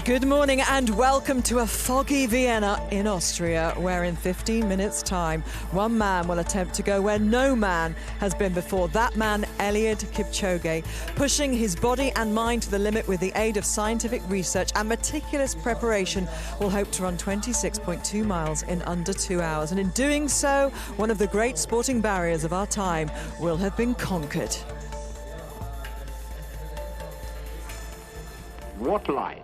Good morning and welcome to a foggy Vienna in Austria, where in 15 minutes' time, one man will attempt to go where no man has been before. That man, Eliud Kipchoge, pushing his body and mind to the limit with the aid of scientific research and meticulous preparation, will hope to run 26.2 miles in under 2 hours. And in doing so, one of the great sporting barriers of our time will have been conquered. What light,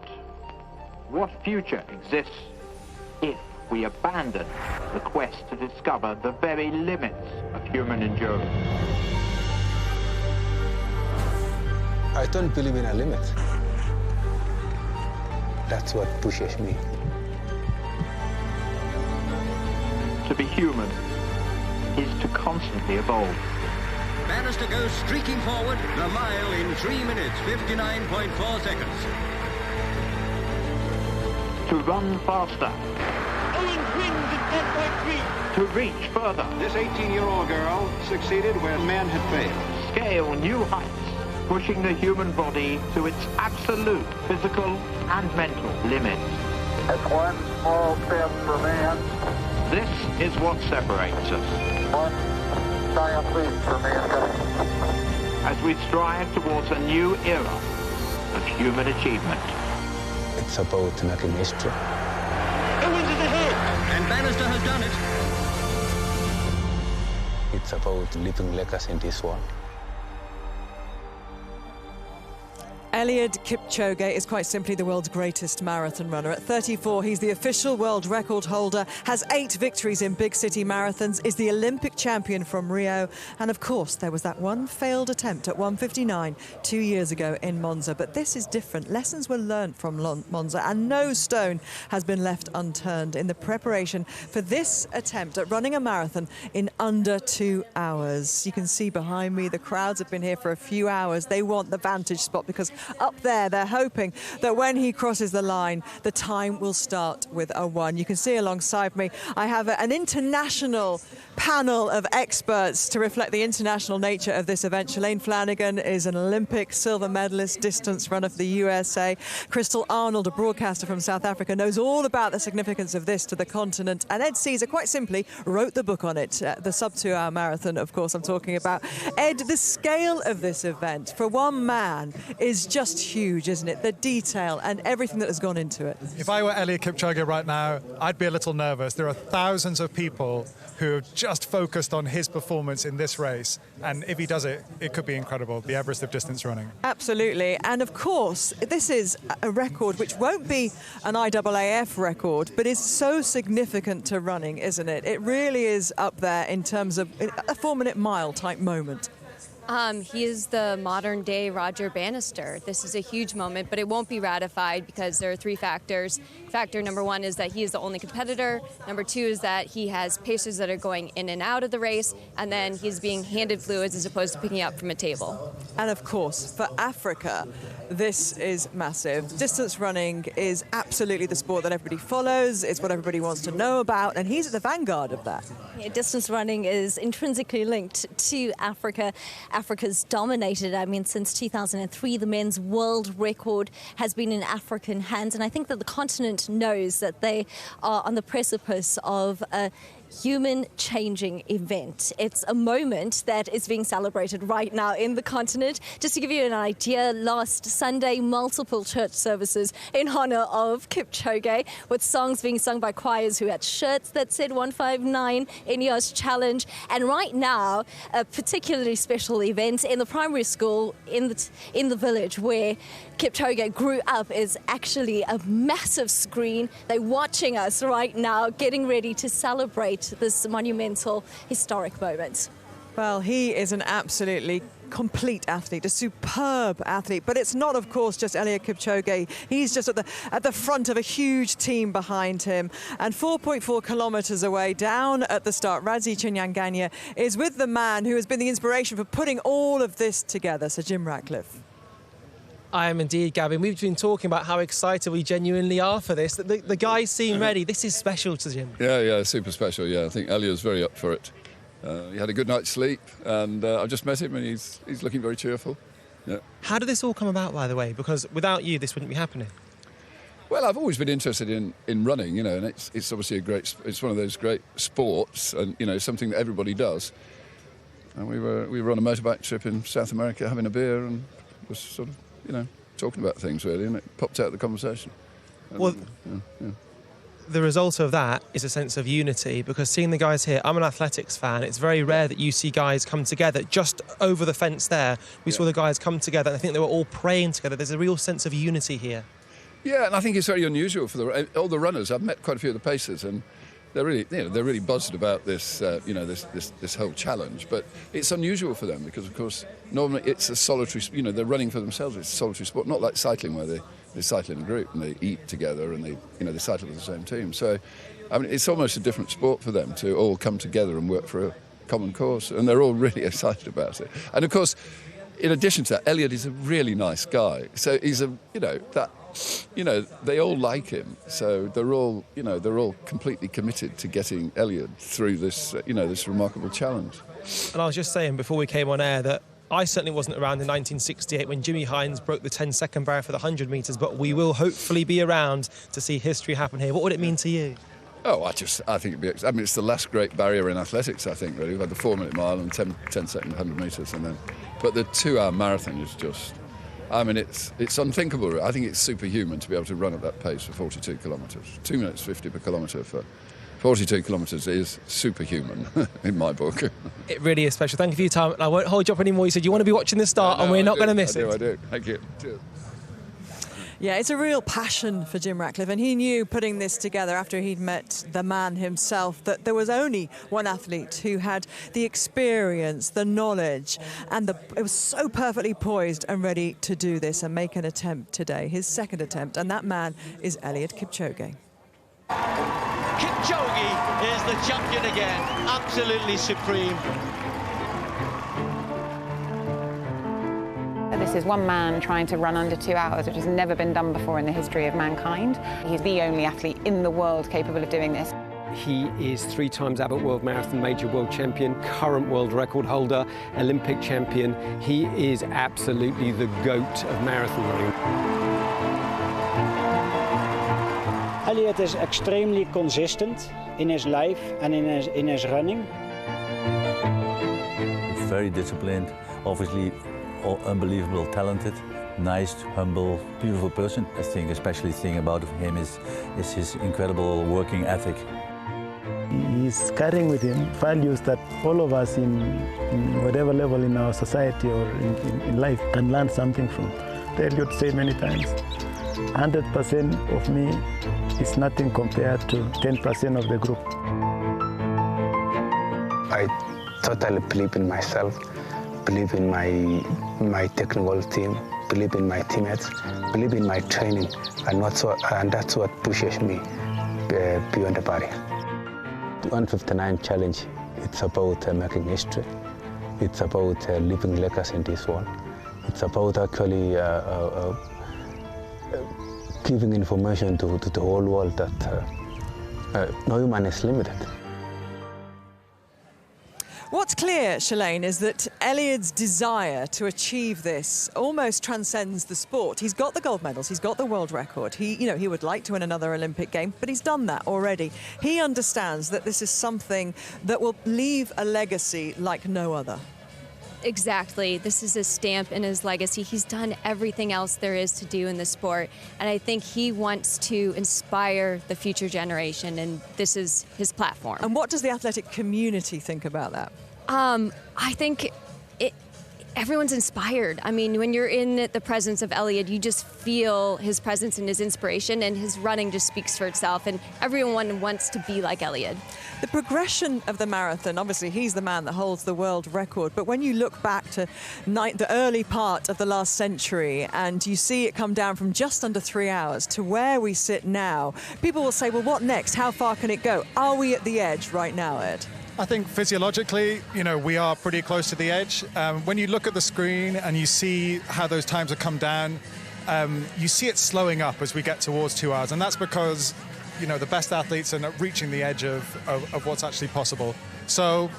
what future exists if we abandon the quest to discover the very limits of human endurance? I don't believe in a limit. That's what pushes me. To be human is to constantly evolve. Bannister goes streaking forward, the mile in 3 minutes, 59.4 seconds. To run faster. Owens wins in 10.3. To reach further. This 18-year-old girl succeeded where men had failed. Scale new heights, pushing the human body to its absolute physical and mental limits. It's one small step for man. This is what separates us. One giant leap for mankind. As we strive towards a new era of human achievement. It's about making history. Owens is ahead. And Bannister has done it. It's about leaving legacy in this world. Eliud Kipchoge is quite simply the world's greatest marathon runner. At 34, he's the official world record holder, has 8 victories in big city marathons, is the Olympic champion from Rio. And of course, there was that one failed attempt at 1:59 2 years ago in Monza. But this is different. Lessons were learnt from Monza, and no stone has been left unturned in the preparation for this attempt at running a marathon in under 2 hours. You can see behind me, the crowds have been here for a few hours. They want the vantage spot because up there, they're hoping that when he crosses the line, the time will start with a 1. You can see alongside me, I have an international panel of experts to reflect the international nature of this event. Shalane Flanagan is an Olympic silver medalist, distance runner for the USA. Crystal Arnold, a broadcaster from South Africa, knows all about the significance of this to the continent. And Ed Caesar, quite simply, wrote the book on it, the sub-2-hour marathon, of course, I'm talking about. Ed, the scale of this event for one man is just huge, isn't it? The detail and everything that has gone into it. If I were Eliud Kipchoge right now, I'd be a little nervous. There are thousands of people who have just focused on his performance in this race. And if he does it, it could be incredible, the Everest of distance running. Absolutely. And of course, this is a record which won't be an IAAF record, but is so significant to running, isn't it? It really is up there in terms of a 4-minute mile type moment. He is the modern-day Roger Bannister. This is a huge moment, but it won't be ratified because there are 3 factors. Factor number 1 is that he is the only competitor. Number 2 is that he has pacers that are going in and out of the race, and then he's being handed fluids as opposed to picking up from a table. And of course, for Africa, this is massive. Distance running is absolutely the sport that everybody follows. It's what everybody wants to know about, and he's at the vanguard of that. Yeah, distance running is intrinsically linked to Africa. Africa's dominated. I mean, since 2003, the men's world record has been in African hands. And I think that the continent knows that they are on the precipice of a human-changing event. It's a moment that is being celebrated right now in the continent. Just to give you an idea, last Sunday, multiple church services in honor of Kipchoge, with songs being sung by choirs who had shirts that said 159 Ineos Challenge. And right now, a particularly special event in the primary school in the village where Kipchoge grew up is actually a massive screen. They're watching us right now, getting ready to celebrate this monumental, historic moment. Well, he is an absolutely complete athlete, a superb athlete. But it's not, of course, just Eliud Kipchoge. He's just at the front of a huge team behind him. And 4.4 kilometres away, down at the start, Radzi Chinyanganya is with the man who has been the inspiration for putting all of this together, Sir Jim Ratcliffe. I am indeed, Gavin. We've been talking about how excited we genuinely are for this. The guys seem ready. This is special to Jim. Yeah, super special, yeah. I think Eliud's very up for it. He had a good night's sleep, and I just met him, and he's looking very cheerful. Yeah. How did this all come about, by the way? Because without you, this wouldn't be happening. Well, Well, I've always been interested in running, you know, and it's obviously it's one of those great sports, and you know, something that everybody does. And we were on a motorbike trip in South America, having a beer, and was sort of, you know, talking about things really, and it popped out of the conversation. Well, yeah. The result of that is a sense of unity, because seeing the guys here, I'm an athletics fan, it's very rare that you see guys come together. Just over the fence there, we saw the guys come together, and I think they were all praying together. There's a real sense of unity here. Yeah, and I think it's very unusual for all the runners. I've met quite a few of the pacers, and they're really buzzed about this, you know, this whole challenge. But it's unusual for them because, of course, normally it's a solitary. You know, they're running for themselves. It's a solitary sport, not like cycling where they cycle in a group and they eat together and they cycle with the same team. So, I mean, it's almost a different sport for them to all come together and work for a common cause, and they're all really excited about it. And of course, in addition to that, Elliot is a really nice guy. So he's they all like him. So they're all completely committed to getting Elliot through this, this remarkable challenge. And I was just saying before we came on air that I certainly wasn't around in 1968 when Jimmy Hines broke the 10-second barrier for the 100 metres, but we will hopefully be around to see history happen here. What would it mean to you? Oh, I think it's the last great barrier in athletics, I think, really. We've had the 4-minute mile and 10-second 100 metres, but the 2-hour marathon is just, I mean, it's unthinkable. I think it's superhuman to be able to run at that pace for 42 kilometres. 2 minutes 50 per kilometre for 42 kilometres is superhuman in my book. It really is special. Thank you for your time. I won't hold you up anymore. You said you want to be watching the start, and we're not going to miss it. I do. Thank you. Cheers. Yeah, it's a real passion for Jim Ratcliffe, and he knew putting this together after he'd met the man himself that there was only one athlete who had the experience, the knowledge, and it was so perfectly poised and ready to do this and make an attempt today, his second attempt, and that man is Eliud Kipchoge. Kipchoge is the champion again, absolutely supreme. This is one man trying to run under 2 hours, which has never been done before in the history of mankind. He's the only athlete in the world capable of doing this. He is 3 times Abbott World Marathon Major World Champion, current world record holder, Olympic champion. He is absolutely the GOAT of marathon running. Elliot is extremely consistent in his life and in his running. Very disciplined, obviously unbelievable talented, nice, humble, beautiful person. I think especially the thing about him is his incredible working ethic. He's carrying with him values that all of us in whatever level in our society or in life can learn something from. Eliud said many times, 100% of me is nothing compared to 10% of the group. I totally believe in myself, believe in my technical team, believe in my teammates, believe in my training, and that's what pushes me beyond the barrier. The 159 challenge, it's about making history. It's about leaving legacy in this world. It's about actually giving information to the whole world that no human is limited. What's clear, Shalane, is that Eliud's desire to achieve this almost transcends the sport. He's got the gold medals, he's got the world record. He would like to win another Olympic game, but he's done that already. He understands that this is something that will leave a legacy like no other. Exactly. This is a stamp in his legacy. He's done everything else there is to do in the sport, and I think he wants to inspire the future generation, and this is his platform. And what does the athletic community think about that? I think everyone's inspired. I mean, when you're in the presence of Eliud, you just feel his presence and his inspiration, and his running just speaks for itself, and everyone wants to be like Eliud. The progression of the marathon, obviously he's the man that holds the world record, but when you look back to the early part of the last century and you see it come down from just under 3 hours to where we sit now, people will say, well, what next? How far can it go? Are we at the edge right now, Ed? I think physiologically, we are pretty close to the edge. When you look at the screen and you see how those times have come down, you see it slowing up as we get towards 2 hours. And that's because, the best athletes are not reaching the edge of what's actually possible. So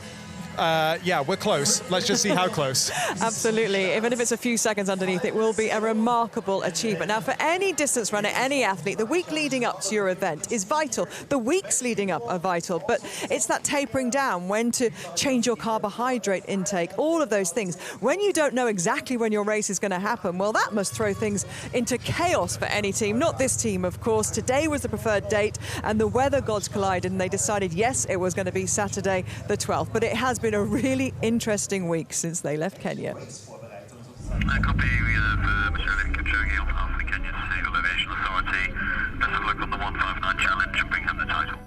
Yeah, we're close. Let's just see how close. Absolutely. Even if it's a few seconds underneath, it will be a remarkable achievement. Now, for any distance runner, any athlete, the week leading up to your event is vital. The weeks leading up are vital, but it's that tapering down, when to change your carbohydrate intake, all of those things. When you don't know exactly when your race is going to happen, well, that must throw things into chaos for any team. Not this team, of course. Today was the preferred date, and the weather gods collided, and they decided, yes, it was going to be Saturday the 12th, but it has been a really interesting week since they left Kenya. Copy, we have Mr. Elliot Kipchoge of the Kenya Civil Aviation Authority. Best of luck on the 159 challenge and bring him the title.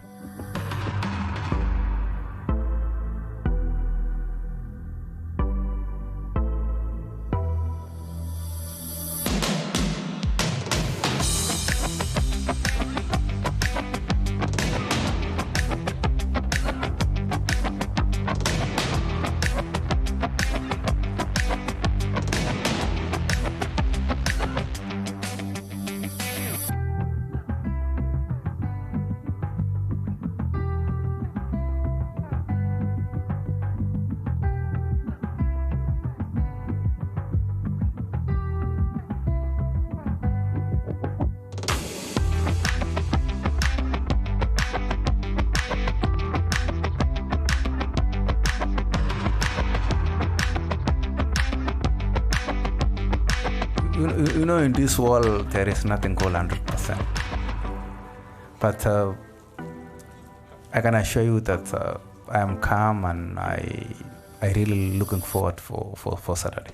You know, in this world, there is nothing called 100%. But I can assure you that I am calm, and I really looking forward for Saturday.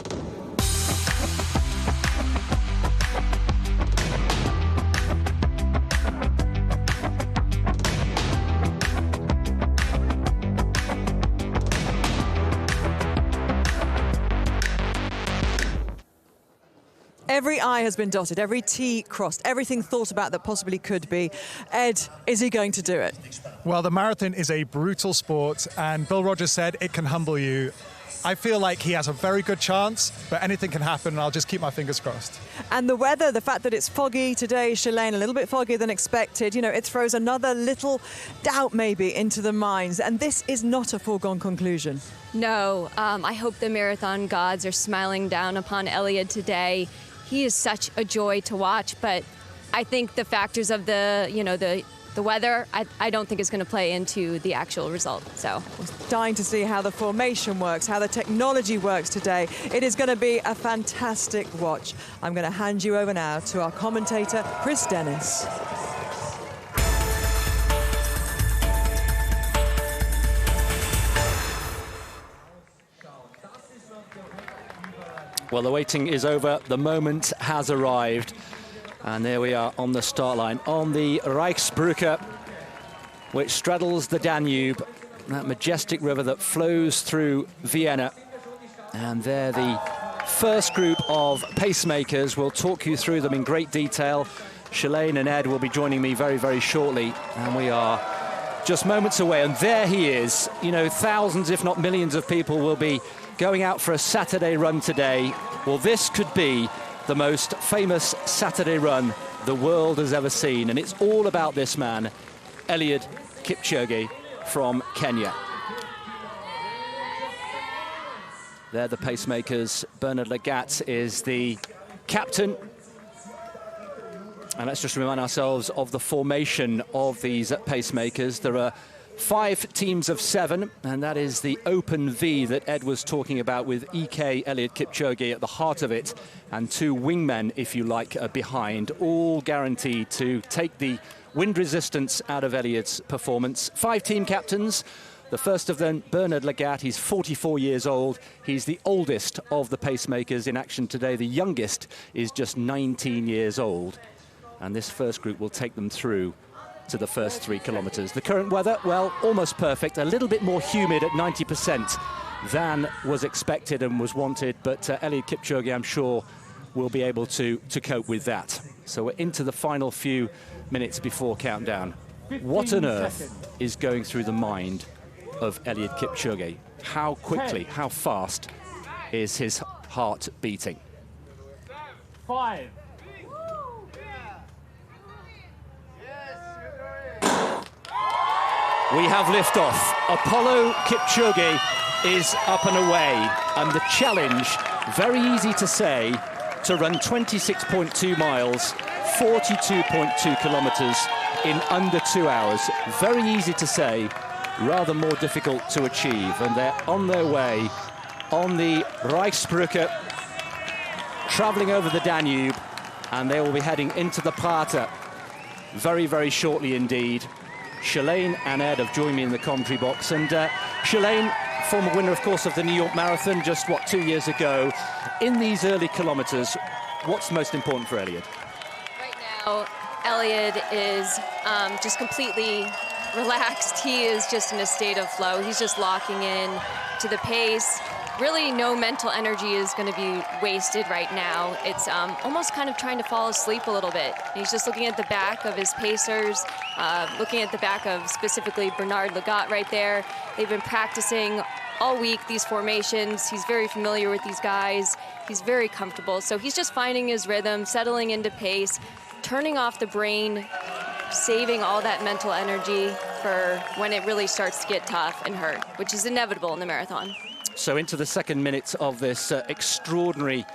Every I has been dotted, every T crossed, everything thought about that possibly could be. Ed, is he going to do it? Well, the marathon is a brutal sport, and Bill Rogers said it can humble you. I feel like he has a very good chance, but anything can happen, and I'll just keep my fingers crossed. And the weather, the fact that it's foggy today, Shalane, a little bit foggier than expected, you know, it throws another little doubt maybe into the minds, and this is not a foregone conclusion. No, I hope the marathon gods are smiling down upon Elliot today. He is such a joy to watch, but I think the factors of the weather, I don't think is going to play into the actual result. So, dying to see how the formation works, how the technology works today. It is going to be a fantastic watch. I'm going to hand you over now to our commentator, Chris Dennis. Well, the waiting is over. The moment has arrived. And there we are on the start line, on the Reichsbrücke, which straddles the Danube, that majestic river that flows through Vienna. And there the first group of pacemakers. We'll talk you through them in great detail. Shalane and Ed will be joining me very, very shortly. And we are just moments away. And there he is. You know, thousands, if not millions of people will be going out for a Saturday run today. Well, this could be the most famous Saturday run the world has ever seen. And it's all about this man, Eliud Kipchoge from Kenya. They're the pacemakers. Bernard Lagat is the captain. And let's just remind ourselves of the formation of these pacemakers. There are 5 teams of 7, and that is the open V that Ed was talking about, with EK Eliud Kipchoge at the heart of it, and 2 wingmen, if you like, behind, all guaranteed to take the wind resistance out of Eliud's performance. 5 team captains. The first of them, Bernard Lagat, he's 44 years old. He's the oldest of the pacemakers in action today. The youngest is just 19 years old. And this first group will take them through to the first 3 kilometres. The current weather, well, almost perfect. A little bit more humid at 90% than was expected and was wanted, but Eliud Kipchoge, I'm sure, will be able to cope with that. So we're into the final few minutes before countdown. What on earth is going through the mind of Eliud Kipchoge? How quickly, how fast is his heart beating? 5. We have liftoff. Apollo Kipchoge is up and away, and the challenge, very easy to say, to run 26.2 miles, 42.2 kilometres in under 2 hours. Very easy to say, rather more difficult to achieve. And they're on their way on the Reichsbrücke, travelling over the Danube, and they will be heading into the Prater very, very shortly indeed. Shalane and Ed have joined me in the commentary box. And Shalane, former winner, of course, of the New York Marathon just, 2 years ago. In these early kilometres, what's most important for Elliot? Right now, Elliot is just completely relaxed. He is just in a state of flow. He's just locking in to the pace. Really, no mental energy is going to be wasted right now. It's almost kind of trying to fall asleep a little bit. He's just looking at the back of his pacers, looking at the back of specifically Bernard Lagat right there. They've been practicing all week, these formations. He's very familiar with these guys. He's very comfortable. So he's just finding his rhythm, settling into pace, turning off the brain, saving all that mental energy for when it really starts to get tough and hurt, which is inevitable in the marathon. So into the second minute of this extraordinary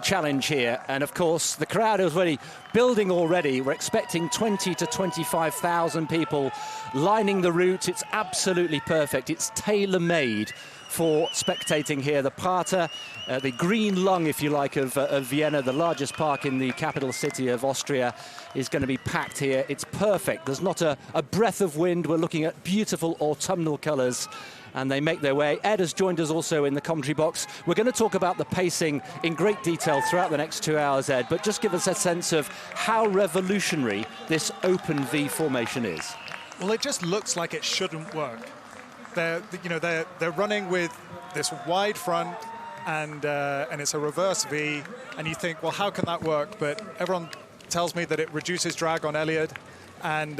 challenge here. And of course, the crowd is really building already. We're expecting 20 to 25,000 people lining the route. It's absolutely perfect. It's tailor-made for spectating here. The Prater, the green lung, if you like, of Vienna, the largest park in the capital city of Austria, is going to be packed here. It's perfect. There's not a breath of wind. We're looking at beautiful autumnal colours, and they make their way. Ed has joined us also in the commentary box. We're going to talk about the pacing in great detail throughout the next 2 hours, Ed, but just give us a sense of how revolutionary this open V formation is. Well, it just looks like it shouldn't work. They're running with this wide front, and it's a reverse V, and you think, well, how can that work? But everyone tells me that it reduces drag on Elliot, and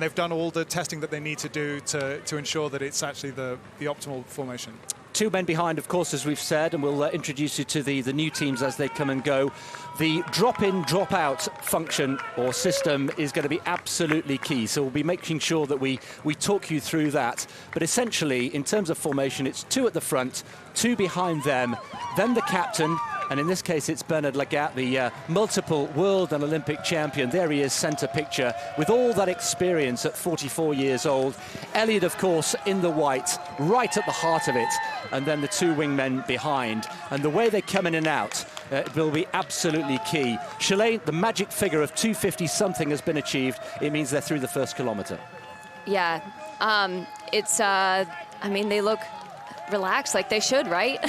they've done all the testing that they need to do to ensure that it's actually the optimal formation. Two men behind, of course, as we've said, and we'll introduce you to the new teams as they come and go. The drop-in, drop-out function or system is going to be absolutely key, so we'll be making sure that we talk you through that. But essentially, in terms of formation, it's two at the front, two behind them, then the captain, and in this case it's Bernard Lagat, the multiple world and Olympic champion. There he is, centre picture, with all that experience at 44 years old. Elliot, of course, in the white, right at the heart of it, and then the two wingmen behind. And the way they come in and out will be absolutely key. Shalane, the magic figure of 250-something has been achieved. It means they're through the first kilometre. Yeah, I mean, they look relaxed like they should, right?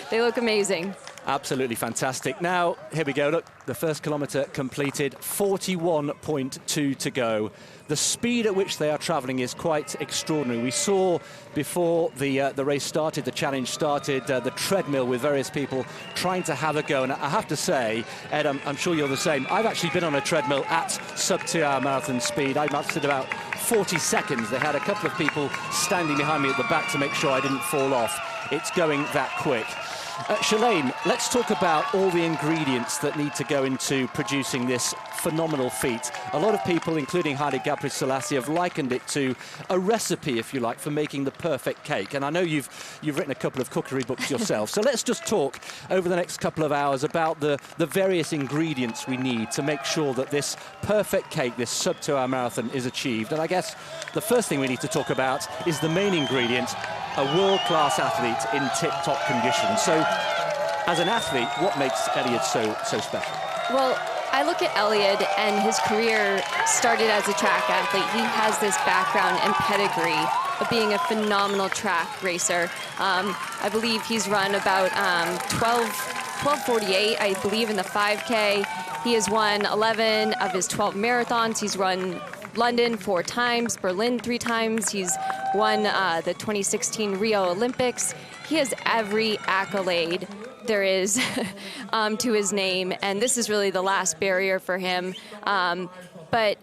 They look amazing. Absolutely fantastic. Now, here we go. Look, the first kilometre completed, 41.2 to go. The speed at which they are travelling is quite extraordinary. We saw before the race started, the challenge started, the treadmill with various people trying to have a go. And I have to say, Ed, I'm sure you're the same. I've actually been on a treadmill at sub-2-hour marathon speed. I mastered about 40 seconds. They had a couple of people standing behind me at the back to make sure I didn't fall off. It's going that quick. Shalane, let's talk about all the ingredients that need to go into producing this phenomenal feat. A lot of people, including Haile Gebrselassie, have likened it to a recipe, if you like, for making the perfect cake. And I know you've written a couple of cookery books yourself. So let's just talk over the next couple of hours about the various ingredients we need to make sure that this perfect cake, this sub-2-hour marathon, is achieved. And I guess the first thing we need to talk about is the main ingredient, a world-class athlete in tip-top condition. So as an athlete, what makes Elliot so special? Well, I look at Elliot, and his career started as a track athlete. He has this background and pedigree of being a phenomenal track racer. I believe he's run about 12:48, I believe, in the 5K. He has won 11 of his 12 marathons. He's run London 4 times, Berlin 3 times. He's won the 2016 Rio Olympics. He has every accolade there is to his name, and this is really the last barrier for him. But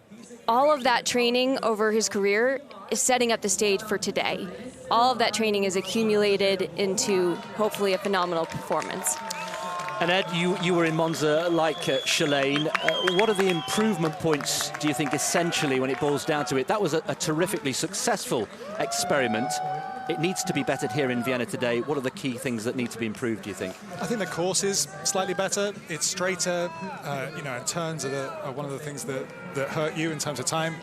all of that training over his career is setting up the stage for today. All of that training is accumulated into hopefully a phenomenal performance. And Ed, you were in Monza like Shalane. What are the improvement points, do you think, essentially, when it boils down to it? That was a terrifically successful experiment. It needs to be bettered here in Vienna today. What are the key things that need to be improved, do you think? I think the course is slightly better. It's straighter, and turns are one of the things that hurt you in terms of time.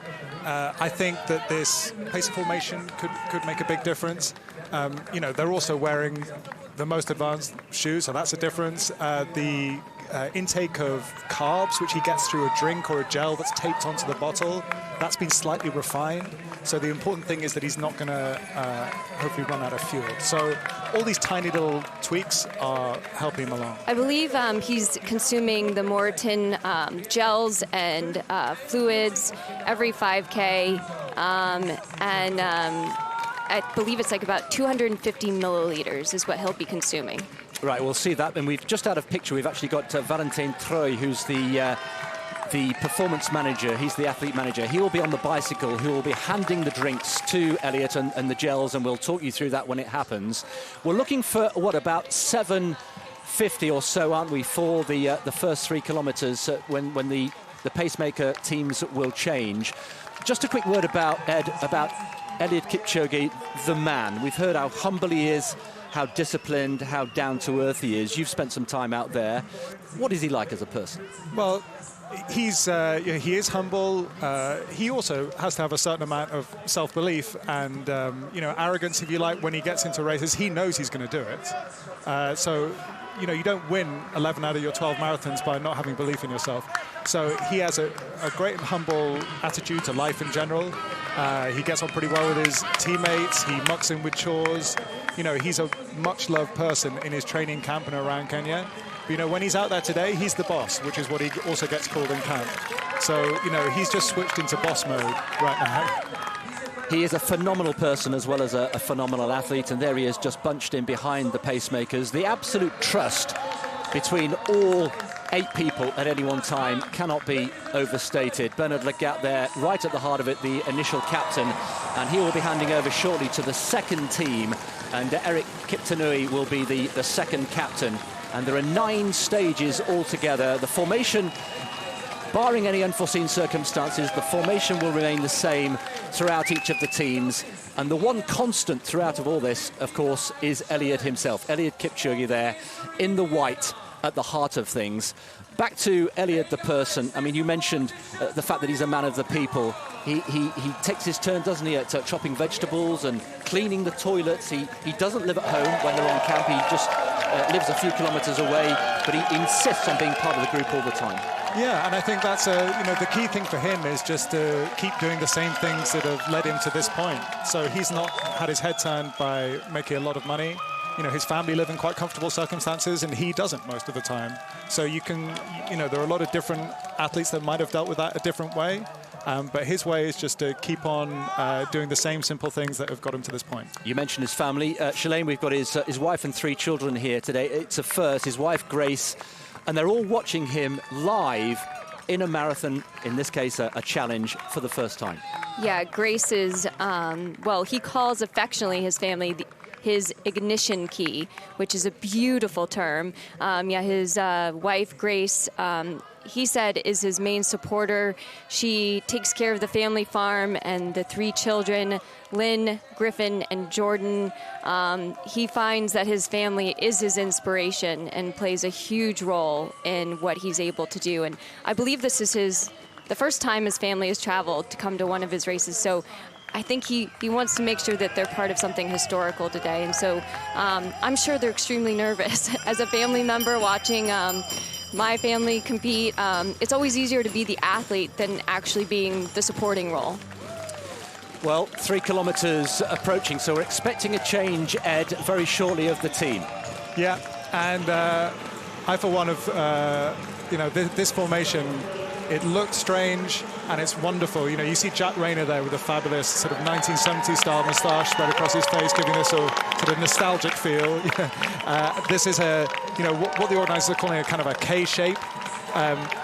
I think that this pacer formation could make a big difference. They're also wearing the most advanced shoes, so that's a difference. The intake of carbs, which he gets through a drink or a gel that's taped onto the bottle, that's been slightly refined. So the important thing is that he's not going to hopefully run out of fuel. So all these tiny little tweaks are helping him along. I believe he's consuming the Moritin gels and fluids every 5K, and I believe it's like about 250 milliliters is what he'll be consuming. Right, we'll see that. And we've just out of picture, we've actually got Valentin Treu, who's the performance manager. He's the athlete manager. He will be on the bicycle, who will be handing the drinks to Elliot and the gels, and we'll talk you through that when it happens. We're looking for, about 7:50 or so, aren't we, for the first 3 kilometres when the pacemaker teams will change. Just a quick word about Eliud Kipchoge, the man. We've heard how humble he is, how disciplined, how down-to-earth he is. You've spent some time out there. What is he like as a person? Well, he is humble. He also has to have a certain amount of self-belief and arrogance, if you like. When he gets into races, he knows he's going to do it. So you don't win 11 out of your 12 marathons by not having belief in yourself. So he has a great and humble attitude to life in general. He gets on pretty well with his teammates. He mucks in with chores. He's a much-loved person in his training camp and around Kenya. But, when he's out there today, he's the boss, which is what he also gets called in camp. So, he's just switched into boss mode right now. He is a phenomenal person as well as a phenomenal athlete, and there he is, just bunched in behind the pacemakers. The absolute trust between all 8 people at any one time cannot be overstated. Bernard Lagat there, right at the heart of it, the initial captain, and he will be handing over shortly to the second team, and Eric Kiptanui will be the second captain. And there are 9 stages altogether. The formation, barring any unforeseen circumstances, the formation will remain the same throughout each of the teams. And the one constant throughout of all this, of course, is Eliud himself. Eliud Kipchoge there in the white at the heart of things. Back to Eliud the person. I mean, you mentioned the fact that he's a man of the people. He takes his turn, doesn't he, at chopping vegetables and cleaning the toilets. He doesn't live at home when they're on camp. He just lives a few kilometres away, but he insists on being part of the group all the time. Yeah, and I think that's the key thing for him is just to keep doing the same things that have led him to this point. So he's not had his head turned by making a lot of money. His family live in quite comfortable circumstances, and he doesn't most of the time. So you can, there are a lot of different athletes that might have dealt with that a different way. But his way is just to keep on doing the same simple things that have got him to this point. You mentioned his family. Shalane, we've got his wife and 3 children here today. It's a first, his wife Grace, and they're all watching him live in a marathon, in this case a challenge, for the first time. Yeah, Grace is, he calls affectionately his family his ignition key, which is a beautiful term. His wife, Grace, he said, is his main supporter. She takes care of the family farm and the 3 children, Lynn, Griffin, and Jordan. He finds that his family is his inspiration and plays a huge role in what he's able to do. And I believe this is the first time his family has traveled to come to one of his races. So I think he wants to make sure that they're part of something historical today. And so I'm sure they're extremely nervous. As a family member watching my family compete, it's always easier to be the athlete than actually being the supporting role. Well, 3 kilometres approaching, so we're expecting a change, Ed, very shortly of the team. Yeah, and I, for one, of this formation, it looks strange and it's wonderful. You see Jack Rayner there with a fabulous sort of 1970s style moustache spread across his face, giving us a sort of nostalgic feel. This is what the organisers are calling a kind of a K shape.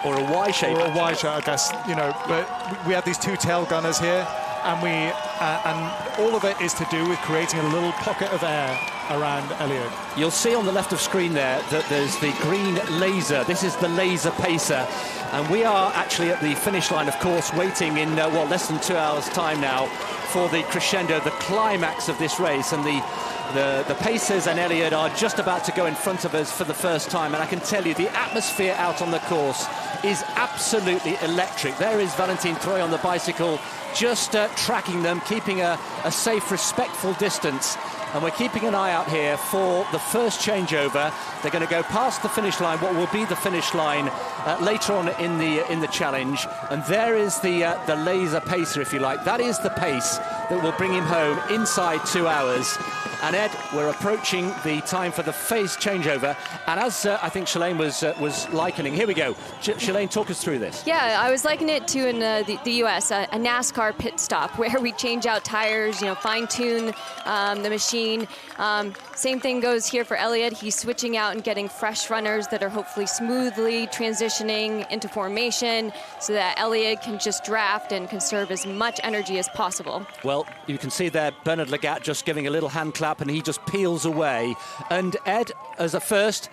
Or a Y shape. Or a Y shape, I guess. But we have these 2 tail gunners here, and all of it is to do with creating a little pocket of air around Elliott. You'll see on the left of screen there that there's the green laser. This is the laser pacer. And we are actually at the finish line, of course, waiting in, less than 2 hours' time now for the crescendo, the climax of this race. And the Pacers and Elliott are just about to go in front of us for the first time. And I can tell you, the atmosphere out on the course is absolutely electric. There is Valentin Troy on the bicycle, just tracking them, keeping a safe, respectful distance. And we're keeping an eye out here for the first changeover. They're going to go past the finish line, what will be the finish line later on in the challenge. And there is the laser pacer, if you like. That is the pace that will bring him home inside 2 hours. And Ed, we're approaching the time for the phase changeover. And as I think Shalane was likening, here we go. Shalane, talk us through this. Yeah, I was likening it to in the US, a NASCAR pit stop where we change out tires, fine-tune the machine. Same thing goes here for Elliott. He's switching out and getting fresh runners that are hopefully smoothly transitioning into formation so that Elliott can just draft and conserve as much energy as possible. Well, you can see there Bernard Lagat just giving a little hand clap, and he just peels away. And Ed, as a first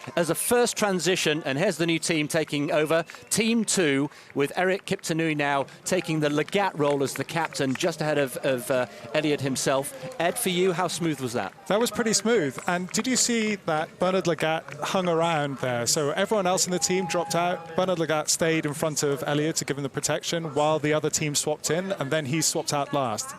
transition, and here's the new team taking over, Team 2, with Eric Kiptanui now taking the Lagat role as the captain, just ahead of Elliott himself. Ed, for you, how smooth was that? That was pretty smooth. And did you see that Bernard Lagat hung around there? So everyone else in the team dropped out. Bernard Lagat stayed in front of Elliott to give him the protection while the other team swapped in, and then he swapped out last.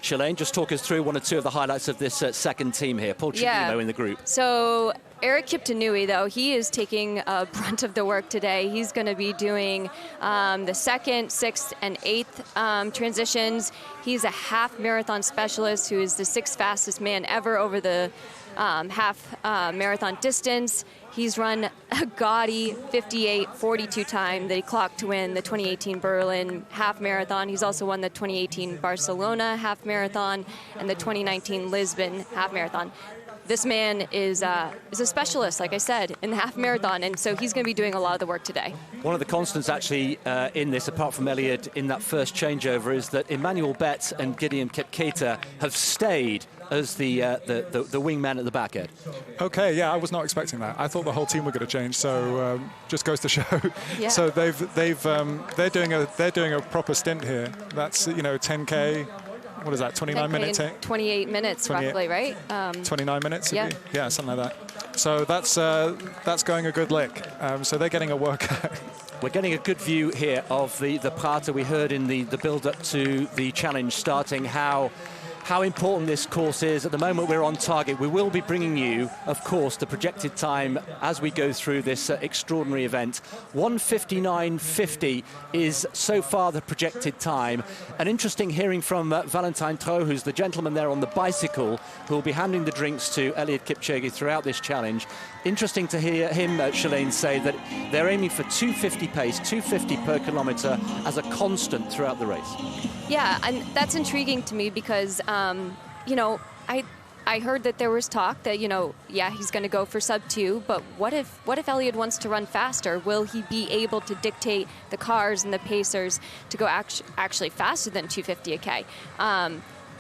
Shalane, just talk us through one or two of the highlights of this second team here. Paul Chimino in the group. So Eric Kiptanui, though, he is taking a brunt of the work today. He's going to be doing the 2nd, 6th, and 8th transitions. He's a half marathon specialist who is the 6th fastest man ever over the half marathon distance. He's run a gaudy 58:42 time that he clocked to win the 2018 Berlin half marathon. He's also won the 2018 Barcelona half marathon and the 2019 Lisbon half marathon. This man is a specialist, like I said, in the half marathon, and so he's going to be doing a lot of the work today. One of the constants actually in this, apart from Elliott in that first changeover, is that Emmanuel Betts and Gideon Kipkeita have stayed as the wingman at the back end. Okay, yeah, I was not expecting that. I thought the whole team were going to change, so just goes to show. Yeah. So they're doing a proper stint here. That's 10K. What is that, 29 minutes? 28 minutes, 28, roughly, right? 29 minutes? Yeah. Yeah, something like that. So that's going a good lick. So they're getting a workout. We're getting a good view here of the Prater. We heard in the build-up to the challenge starting how important this course is. At the moment, we're on target. We will be bringing you, of course, the projected time as we go through this extraordinary event. 1:59.50 is so far the projected time. And interesting hearing from Valentin Troy, who's the gentleman there on the bicycle, who will be handing the drinks to Eliud Kipchoge throughout this challenge. Interesting to hear him, Shalane, say that they're aiming for 2:50 pace, 2:50 per kilometre as a constant throughout the race. Yeah, and that's intriguing to me because, I heard that there was talk that, he's going to go for sub-2, but what if Elliott wants to run faster? Will he be able to dictate the cars and the pacers to go actually faster than 250 a K?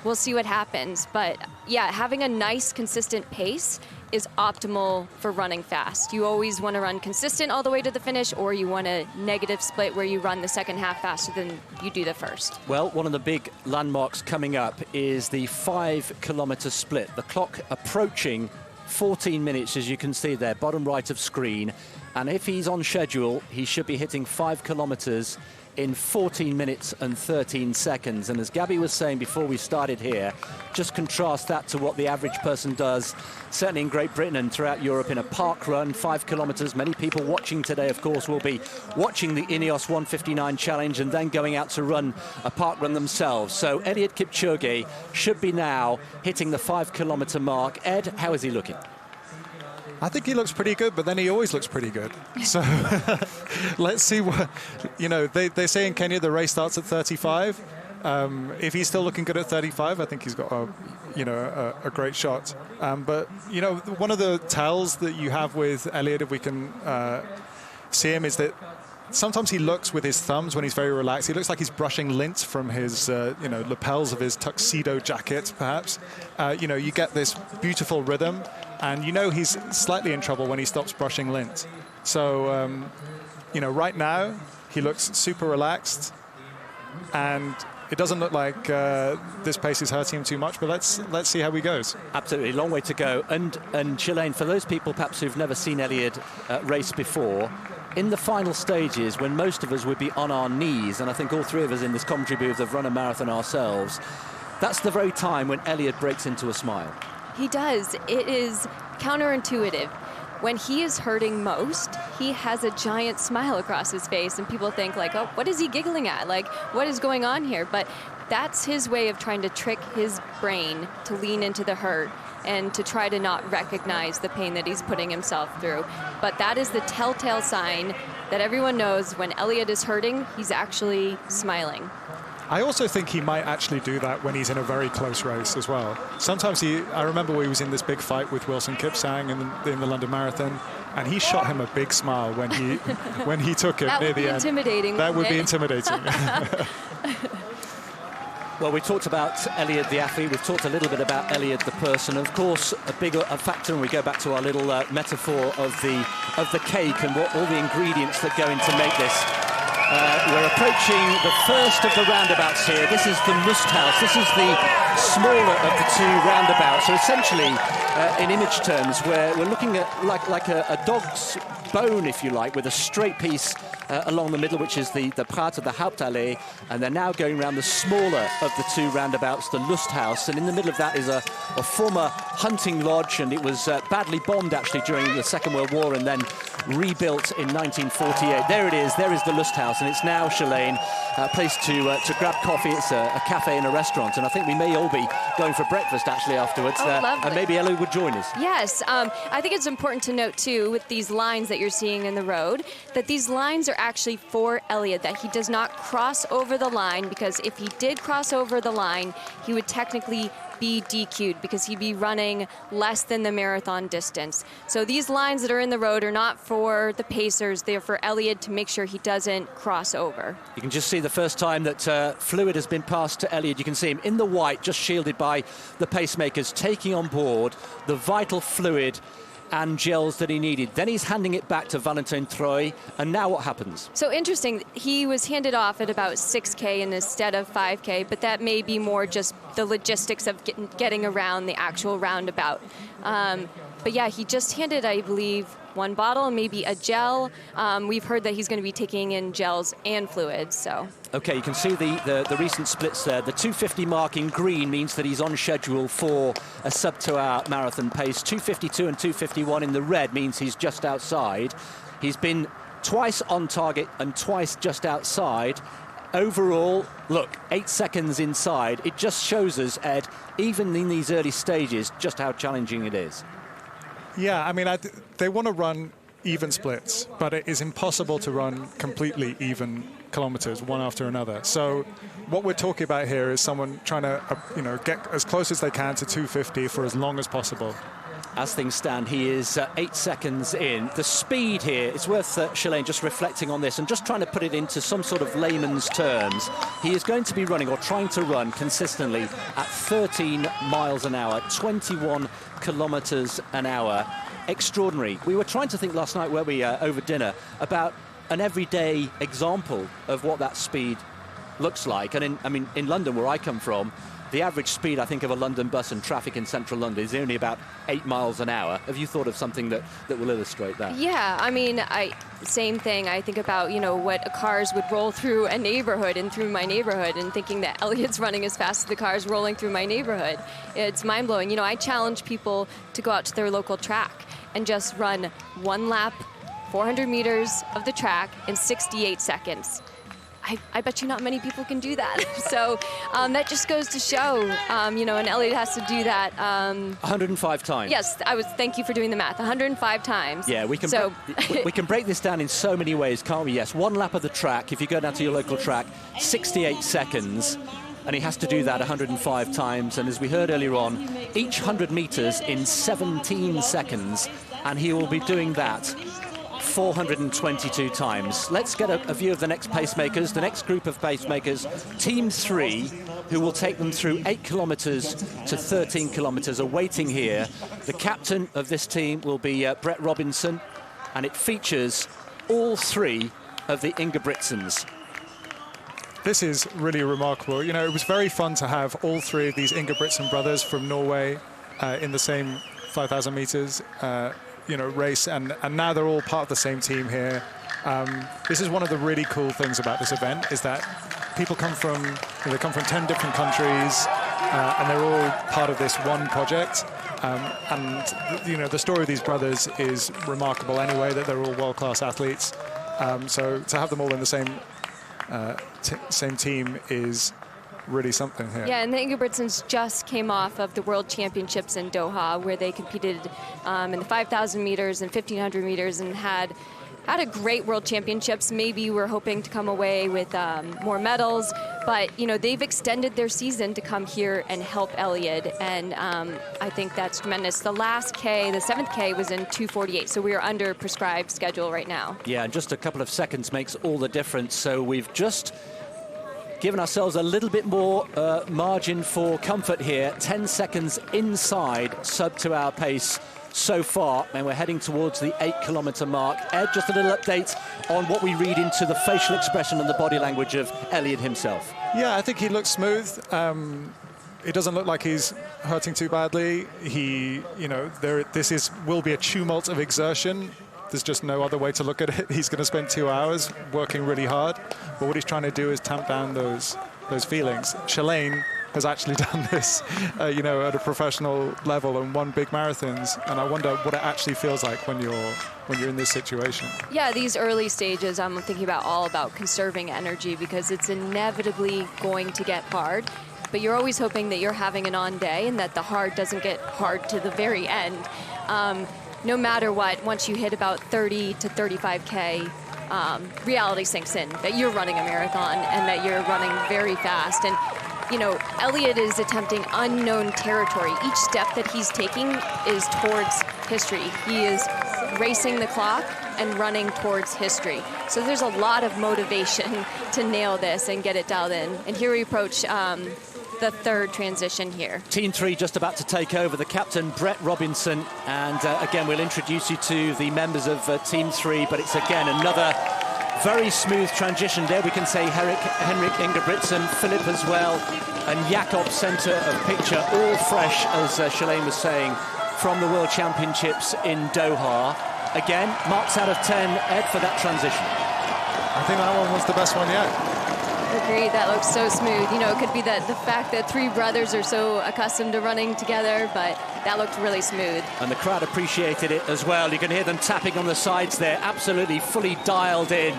We'll see what happens. But, yeah, having a nice, consistent pace is optimal for running fast. You always want to run consistent all the way to the finish, or you want a negative split where you run the second half faster than you do the first. Well, one of the big landmarks coming up is the 5-kilometre split. The clock approaching 14 minutes, as you can see there, bottom right of screen. And if he's on schedule, he should be hitting 5 kilometres in 14 minutes and 13 seconds. And as Gabby was saying before we started here, just contrast that to what the average person does, certainly in Great Britain and throughout Europe, in a park run, 5 kilometres. Many people watching today, of course, will be watching the Ineos 1:59 challenge and then going out to run a park run themselves. So Eliud Kipchoge should be now hitting the 5-kilometre mark. Ed, how is he looking? I think he looks pretty good, but then he always looks pretty good. So let's see what, they say in Kenya the race starts at 35. If he's still looking good at 35, I think he's got a great shot. But, one of the tells that you have with Elliott, if we can see him, is that sometimes he looks with his thumbs when he's very relaxed. He looks like he's brushing lint from his, lapels of his tuxedo jacket, perhaps. You get this beautiful rhythm, and he's slightly in trouble when he stops brushing lint. So, right now he looks super relaxed, and it doesn't look like this pace is hurting him too much, but let's see how he goes. Absolutely, long way to go. And Shalane, for those people perhaps who've never seen Eliud race before, in the final stages, when most of us would be on our knees, and I think all three of us in this commentary booth have run a marathon ourselves, that's the very time when Eliud breaks into a smile. He does. It is counterintuitive. When he is hurting most, he has a giant smile across his face, and people think like, oh, what is he giggling at? Like, what is going on here? But that's his way of trying to trick his brain to lean into the hurt and to try to not recognize the pain that he's putting himself through. But that is the telltale sign that everyone knows when Eliud is hurting, he's actually smiling. I also think he might actually do that when he's in a very close race as well. Sometimes I remember he was in this big fight with Wilson Kipsang in the London Marathon, and he shot him a big smile when he took it near the end. Intimidating. That would be intimidating. Well, we talked about Eliud the athlete, we've talked a little bit about Eliud the person. Of course, a factor, and we go back to our little metaphor of the cake and all the ingredients that go into make this. We're approaching the first of the roundabouts here. This is the Lusthaus. This is the smaller of the two roundabouts. So essentially, in image terms, we're looking at like a dog's bone, if you like, with a straight piece along the middle, which is the part of the Hauptallee, and they're now going around the smaller of the two roundabouts, the Lusthaus, and in the middle of that is a former hunting lodge, and it was badly bombed actually during the Second World War and then rebuilt in 1948. There it is, there is the Lusthaus, and it's now, Shalane, a place to grab coffee. It's a cafe and a restaurant, and I think we may all be going for breakfast actually afterwards, and maybe Ellie would join us. Yes, I think it's important to note too, with these lines that you're seeing in the road, that these lines are actually for Eliud, that he does not cross over the line, because if he did cross over the line, he would technically be DQ'd because he'd be running less than the marathon distance. So these lines that are in the road are not for the pacers, they're for Eliud to make sure he doesn't cross over. You can just see the first time that fluid has been passed to Eliud. You can see him in the white, just shielded by the pacemakers, taking on board the vital fluid and gels that he needed. Then he's handing it back to Valentin Troy, and now what happens? So interesting, he was handed off at about 6K instead of 5K, but that may be more just the logistics of getting around the actual roundabout. But yeah, he just handed, I believe, one bottle, maybe a gel. We've heard that he's going to be taking in gels and fluids, so. Okay, you can see the recent splits there. The 250 mark in green means that he's on schedule for a sub-2-hour marathon pace. 252 and 251 in the red means he's just outside. He's been twice on target and twice just outside. Overall, look, 8 seconds inside. It just shows us, Ed, even in these early stages, just how challenging it is. Yeah, I mean, they want to run even splits, but it is impossible to run completely even kilometers one after another. So what we're talking about here is someone trying to, get as close as they can to 250 for as long as possible. As things stand, he is 8 seconds in. The speed here, it's worth, Shalane, just reflecting on this and just trying to put it into some sort of layman's terms. He is going to be running, or trying to run, consistently at 13 miles an hour, 21 kilometers an hour. Extraordinary. We were trying to think last night, weren't we, over dinner, about an everyday example of what that speed looks like. And in London, where I come from, the average speed, I think, of a London bus and traffic in central London is only about 8 miles an hour. Have you thought of something that will illustrate that? Yeah, I mean, same thing. I think about, what cars would roll through a neighborhood and through my neighborhood, and thinking that Eliud's running as fast as the cars rolling through my neighborhood. It's mind-blowing. I challenge people to go out to their local track and just run one lap, 400 meters of the track in 68 seconds. I bet you not many people can do that. So that just goes to show, and Eliud has to do that. 105 times. Yes, thank you for doing the math. 105 times. Yeah, we can break this down in so many ways, can't we? Yes, one lap of the track, if you go down to your local track, 68 seconds. And he has to do that 105 times. And as we heard earlier on, each 100 meters in 17 seconds. And he will be doing that 422 times. Let's get a view of the next pacemakers, the next group of pacemakers, Team 3, who will take them through 8 kilometres to 13 kilometres, are waiting here. The captain of this team will be Brett Robinson, and it features all 3 of the Ingebrigtsens. This is really remarkable. You know, it was very fun to have all 3 of these Ingebrigtsen brothers from Norway in the same 5,000 meters, race, and now they're all part of the same team here. This is one of the really cool things about this event, is that people come from, they come from 10 different countries, and they're all part of this one project. The story of these brothers is remarkable anyway, that they're all world-class athletes. So to have them all in the same team is really something here. Yeah, and the Ingebrigtsens just came off of the World Championships in Doha, where they competed in the 5,000 meters and 1,500 meters and had a great World Championships. Maybe we're hoping to come away with more medals, but they've extended their season to come here and help Elliot, and I think that's tremendous. The last K, the 7th K, was in 2:48, so we are under prescribed schedule right now. Yeah, and just a couple of seconds makes all the difference. So we've just given ourselves a little bit more margin for comfort here. 10 seconds inside sub 2 hour pace so far, and we're heading towards the 8-kilometer mark. Ed, just a little update on what we read into the facial expression and the body language of Elliot himself. Yeah, I think he looks smooth. It doesn't look like he's hurting too badly. This will be a tumult of exertion. There's just no other way to look at it. He's going to spend 2 hours working really hard, but what he's trying to do is tamp down those feelings. Shalane has actually done this, at a professional level and won big marathons, and I wonder what it actually feels like when you're in this situation. Yeah, these early stages, I'm thinking all about conserving energy, because it's inevitably going to get hard, but you're always hoping that you're having an on day and that the hard doesn't get hard to the very end. No matter what, once you hit about 30 to 35K, reality sinks in that you're running a marathon and that you're running very fast. And Elliot is attempting unknown territory. Each step that he's taking is towards history. He is racing the clock and running towards history. So there's a lot of motivation to nail this and get it dialed in. And here we approach the 3rd transition here. Team 3 just about to take over. The captain, Brett Robinson. And again, we'll introduce you to the members of Team 3, but it's again another very smooth transition. There we can say Henrik Ingebrigtsen, Philip as well, and Jakob, centre of picture, all fresh, as Shalane was saying, from the World Championships in Doha. Again, marks out of 10, Ed, for that transition. I think that one was the best one yet. Agreed, that looks so smooth. It could be the fact that 3 brothers are so accustomed to running together, but that looked really smooth. And the crowd appreciated it as well. You can hear them tapping on the sides there, absolutely fully dialed in.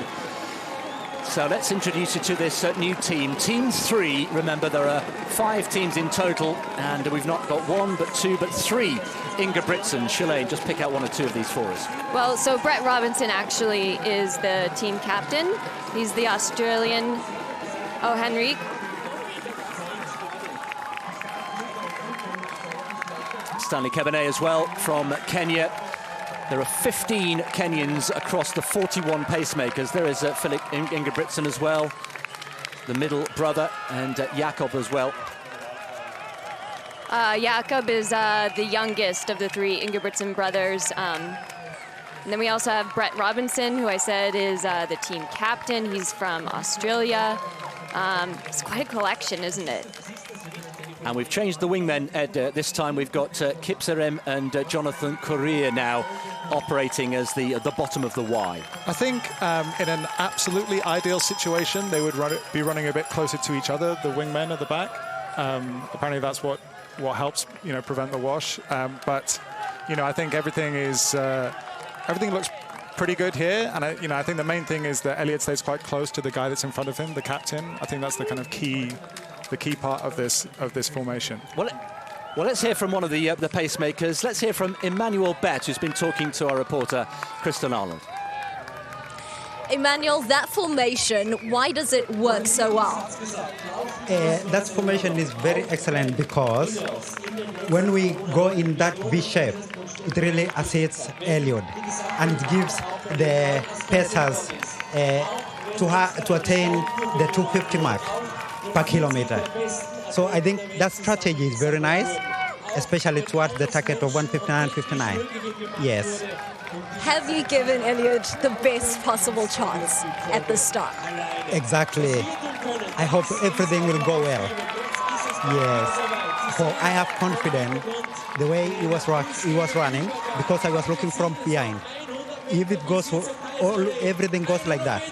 So let's introduce you to this new team. Team 3, remember there are 5 teams in total, and we've not got 1, but 2, but 3 Ingebrigtsen. Shalane, just pick out 1 or 2 of these for us. Well, so Brett Robinson actually is the team captain. He's the Australian. Oh, Henrik. Stanley Kebanay as well from Kenya. There are 15 Kenyans across the 41 pacemakers. There is Philip Ingebrigtsen as well, the middle brother, and Jakob as well. Jakob is the youngest of the 3 Ingebrigtsen brothers. And then we also have Brett Robinson, who I said is the team captain. He's from Australia. It's quite a collection, isn't it? And we've changed the wingmen, Ed. This time we've got Kipserem and Jonathan Correa now operating as the bottom of the Y. I think in an absolutely ideal situation, they would be running a bit closer to each other, the wingmen at the back. Apparently that's what helps, prevent the wash. But I think everything looks pretty good here, and I think the main thing is that Elliot stays quite close to the guy that's in front of him, the captain. I think that's the kind of key part of this formation. Well, let's hear from one of the pacemakers. Let's hear from Emmanuel Bett, who's been talking to our reporter Kristen Arnold. Emmanuel, that formation, why does it work so well? That formation is very excellent because when we go in that V shape, it really assists Elliot, and it gives the pacers to attain the 250 mark per kilometer. So I think that strategy is very nice, especially towards the target of 159.59. Yes. Have you given Elliot the best possible chance at the start? Exactly. I hope everything will go well. Yes. So I have confidence the way he was running, because I was looking from behind. If it goes, everything goes like that.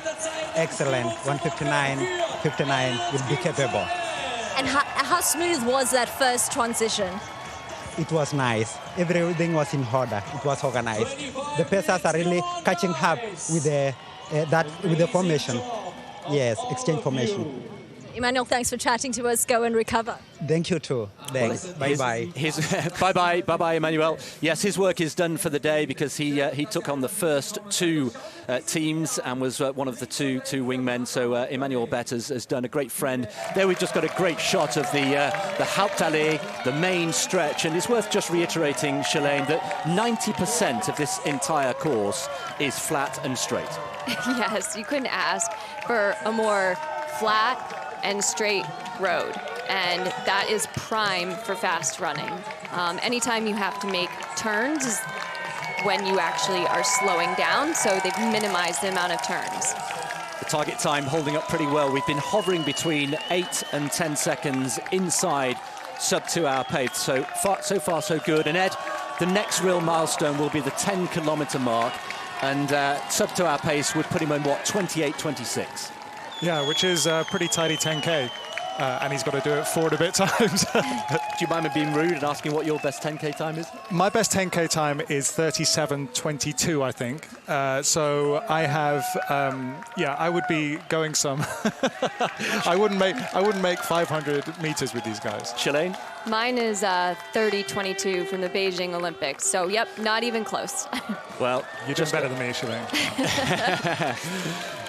Excellent. 159.59 will be capable. And how smooth was that first transition? It was nice. Everything was in order. It was organized. The pacers are really catching up with the formation. Yes, exchange formation. Emmanuel, thanks for chatting to us. Go and recover. Thank you too. Thanks. Bye-bye. Bye-bye, Emmanuel. Yes, his work is done for the day, because he took on the first two teams and was one of the two wingmen. So Emmanuel Bett has done a great friend. There we've just got a great shot of the Hauptallee, the main stretch. And it's worth just reiterating, Shalane, that 90% of this entire course is flat and straight. Yes, you couldn't ask for a more flat and straight road, and that is prime for fast running. Anytime you have to make turns is when you actually are slowing down, so they've minimized the amount of turns. The target time holding up pretty well. We've been hovering between 8 and 10 seconds inside sub-2-hour pace. So far, so good. And Ed, the next real milestone will be the 10-kilometer mark, and sub-2-hour pace would put him in, what, 28:26? Yeah, which is a pretty tidy 10K. And he's got to do it 4 and a bit times. Do you mind me being rude and asking what your best 10K time is? My best 10K time is 37:22, I think. So I have, I would be going some. I wouldn't make 500 meters with these guys. Shalane? Mine is 30:22 from the Beijing Olympics. So, yep, not even close. Well, you're just better than me, Shalane.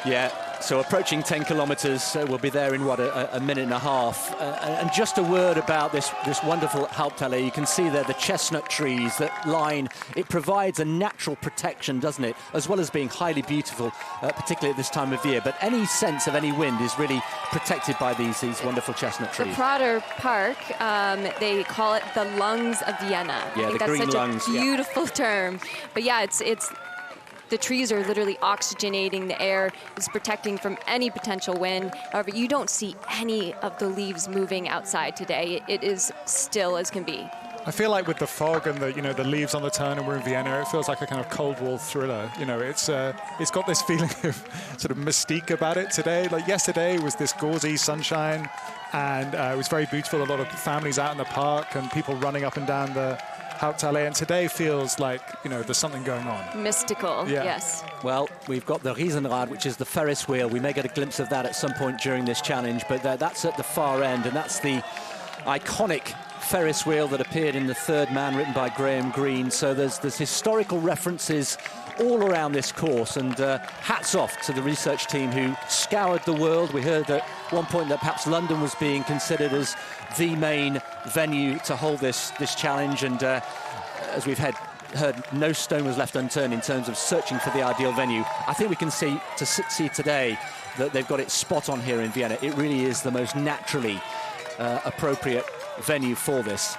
Yeah. So approaching 10 kilometres, we'll be there in, what, a minute and a half. And just a word about this wonderful Hauptallee. You can see there the chestnut trees that line. It provides a natural protection, doesn't it? As well as being highly beautiful, particularly at this time of year. But any sense of any wind is really protected by these wonderful chestnut trees. The Prater Park, they call it the lungs of Vienna. Yeah, I think the that's green such lungs, a beautiful term. But yeah, it's the trees are literally oxygenating the air, is protecting from any potential wind. However, you don't see any of the leaves moving outside today. It is still as can be. I feel like with the fog and the leaves on the turn, and we're in Vienna, it feels like a kind of Cold War thriller. It's got this feeling of sort of mystique about it today. Like yesterday was this gauzy sunshine, and it was very beautiful. A lot of families out in the park and people running up and down the Hauptallee, and today feels like, there's something going on. Mystical, yeah. Yes. Well, we've got the Riesenrad, which is the Ferris wheel. We may get a glimpse of that at some point during this challenge, but that's at the far end, and that's the iconic Ferris wheel that appeared in The Third Man, written by Graham Greene. So there's historical references all around this course, and hats off to the research team who scoured the world. We heard at one point that perhaps London was being considered as the main venue to hold this challenge, and as we've heard, no stone was left unturned in terms of searching for the ideal venue. I think we can see today that they've got it spot on here in Vienna. It really is the most naturally appropriate venue for this.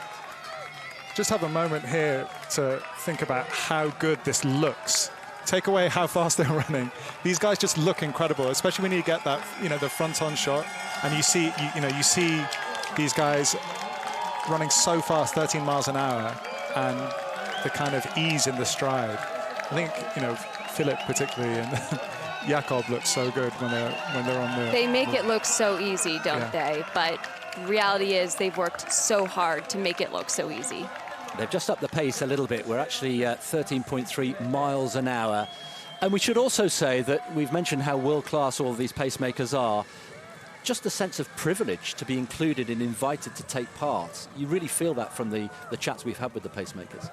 Just have a moment here to think about how good this looks. Take away how fast they're running. These guys just look incredible, especially when you get that, the front-on shot, and you see these guys running so fast, 13 miles an hour, and the kind of ease in the stride. I think, Philip particularly and Jakob look so good when they're on the... They make it look so easy, don't they? But reality is they've worked so hard to make it look so easy. They've just upped the pace a little bit. We're actually 13.3 miles an hour. And we should also say that we've mentioned how world-class all of these pacemakers are. Just a sense of privilege to be included and invited to take part. You really feel that from the chats we've had with the pacemakers.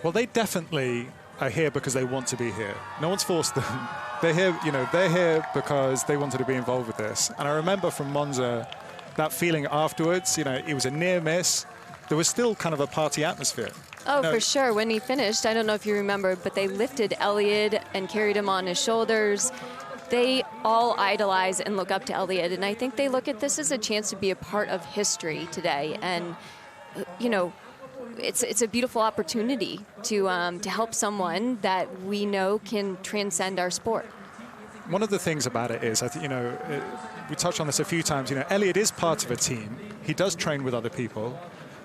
Well, they definitely are here because they want to be here. No one's forced them. They're here, they're here because they wanted to be involved with this. And I remember from Monza, that feeling afterwards, it was a near miss. There was still kind of a party atmosphere. Oh, for sure. When he finished, I don't know if you remember, but they lifted Elliot and carried him on his shoulders. They all idolize and look up to Elliot, and I think they look at this as a chance to be a part of history today. And, you know, it's a beautiful opportunity to help someone that we know can transcend our sport. One of the things about it is, I think, you know, we touched on this a few times, you know, Elliot is part of a team. He does train with other people.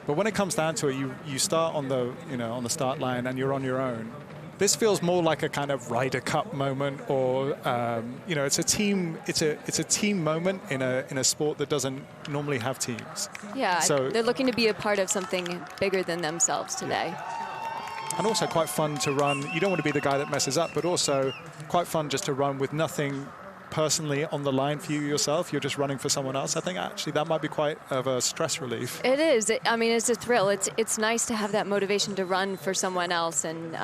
But when it comes down to it, you start on the, you know, on the start line and you're on your own. This feels more like a kind of Ryder Cup moment, or you know, it's a team moment in a sport that doesn't normally have teams. Yeah, so they're looking to be a part of something bigger than themselves today. And also quite fun to run. You don't want to be the guy that messes up, but also quite fun just to run with nothing personally on the line for you yourself. You're just running for someone else. I think actually that might be quite of a stress relief. It is. I mean, it's a thrill. It's nice to have that motivation to run for someone else and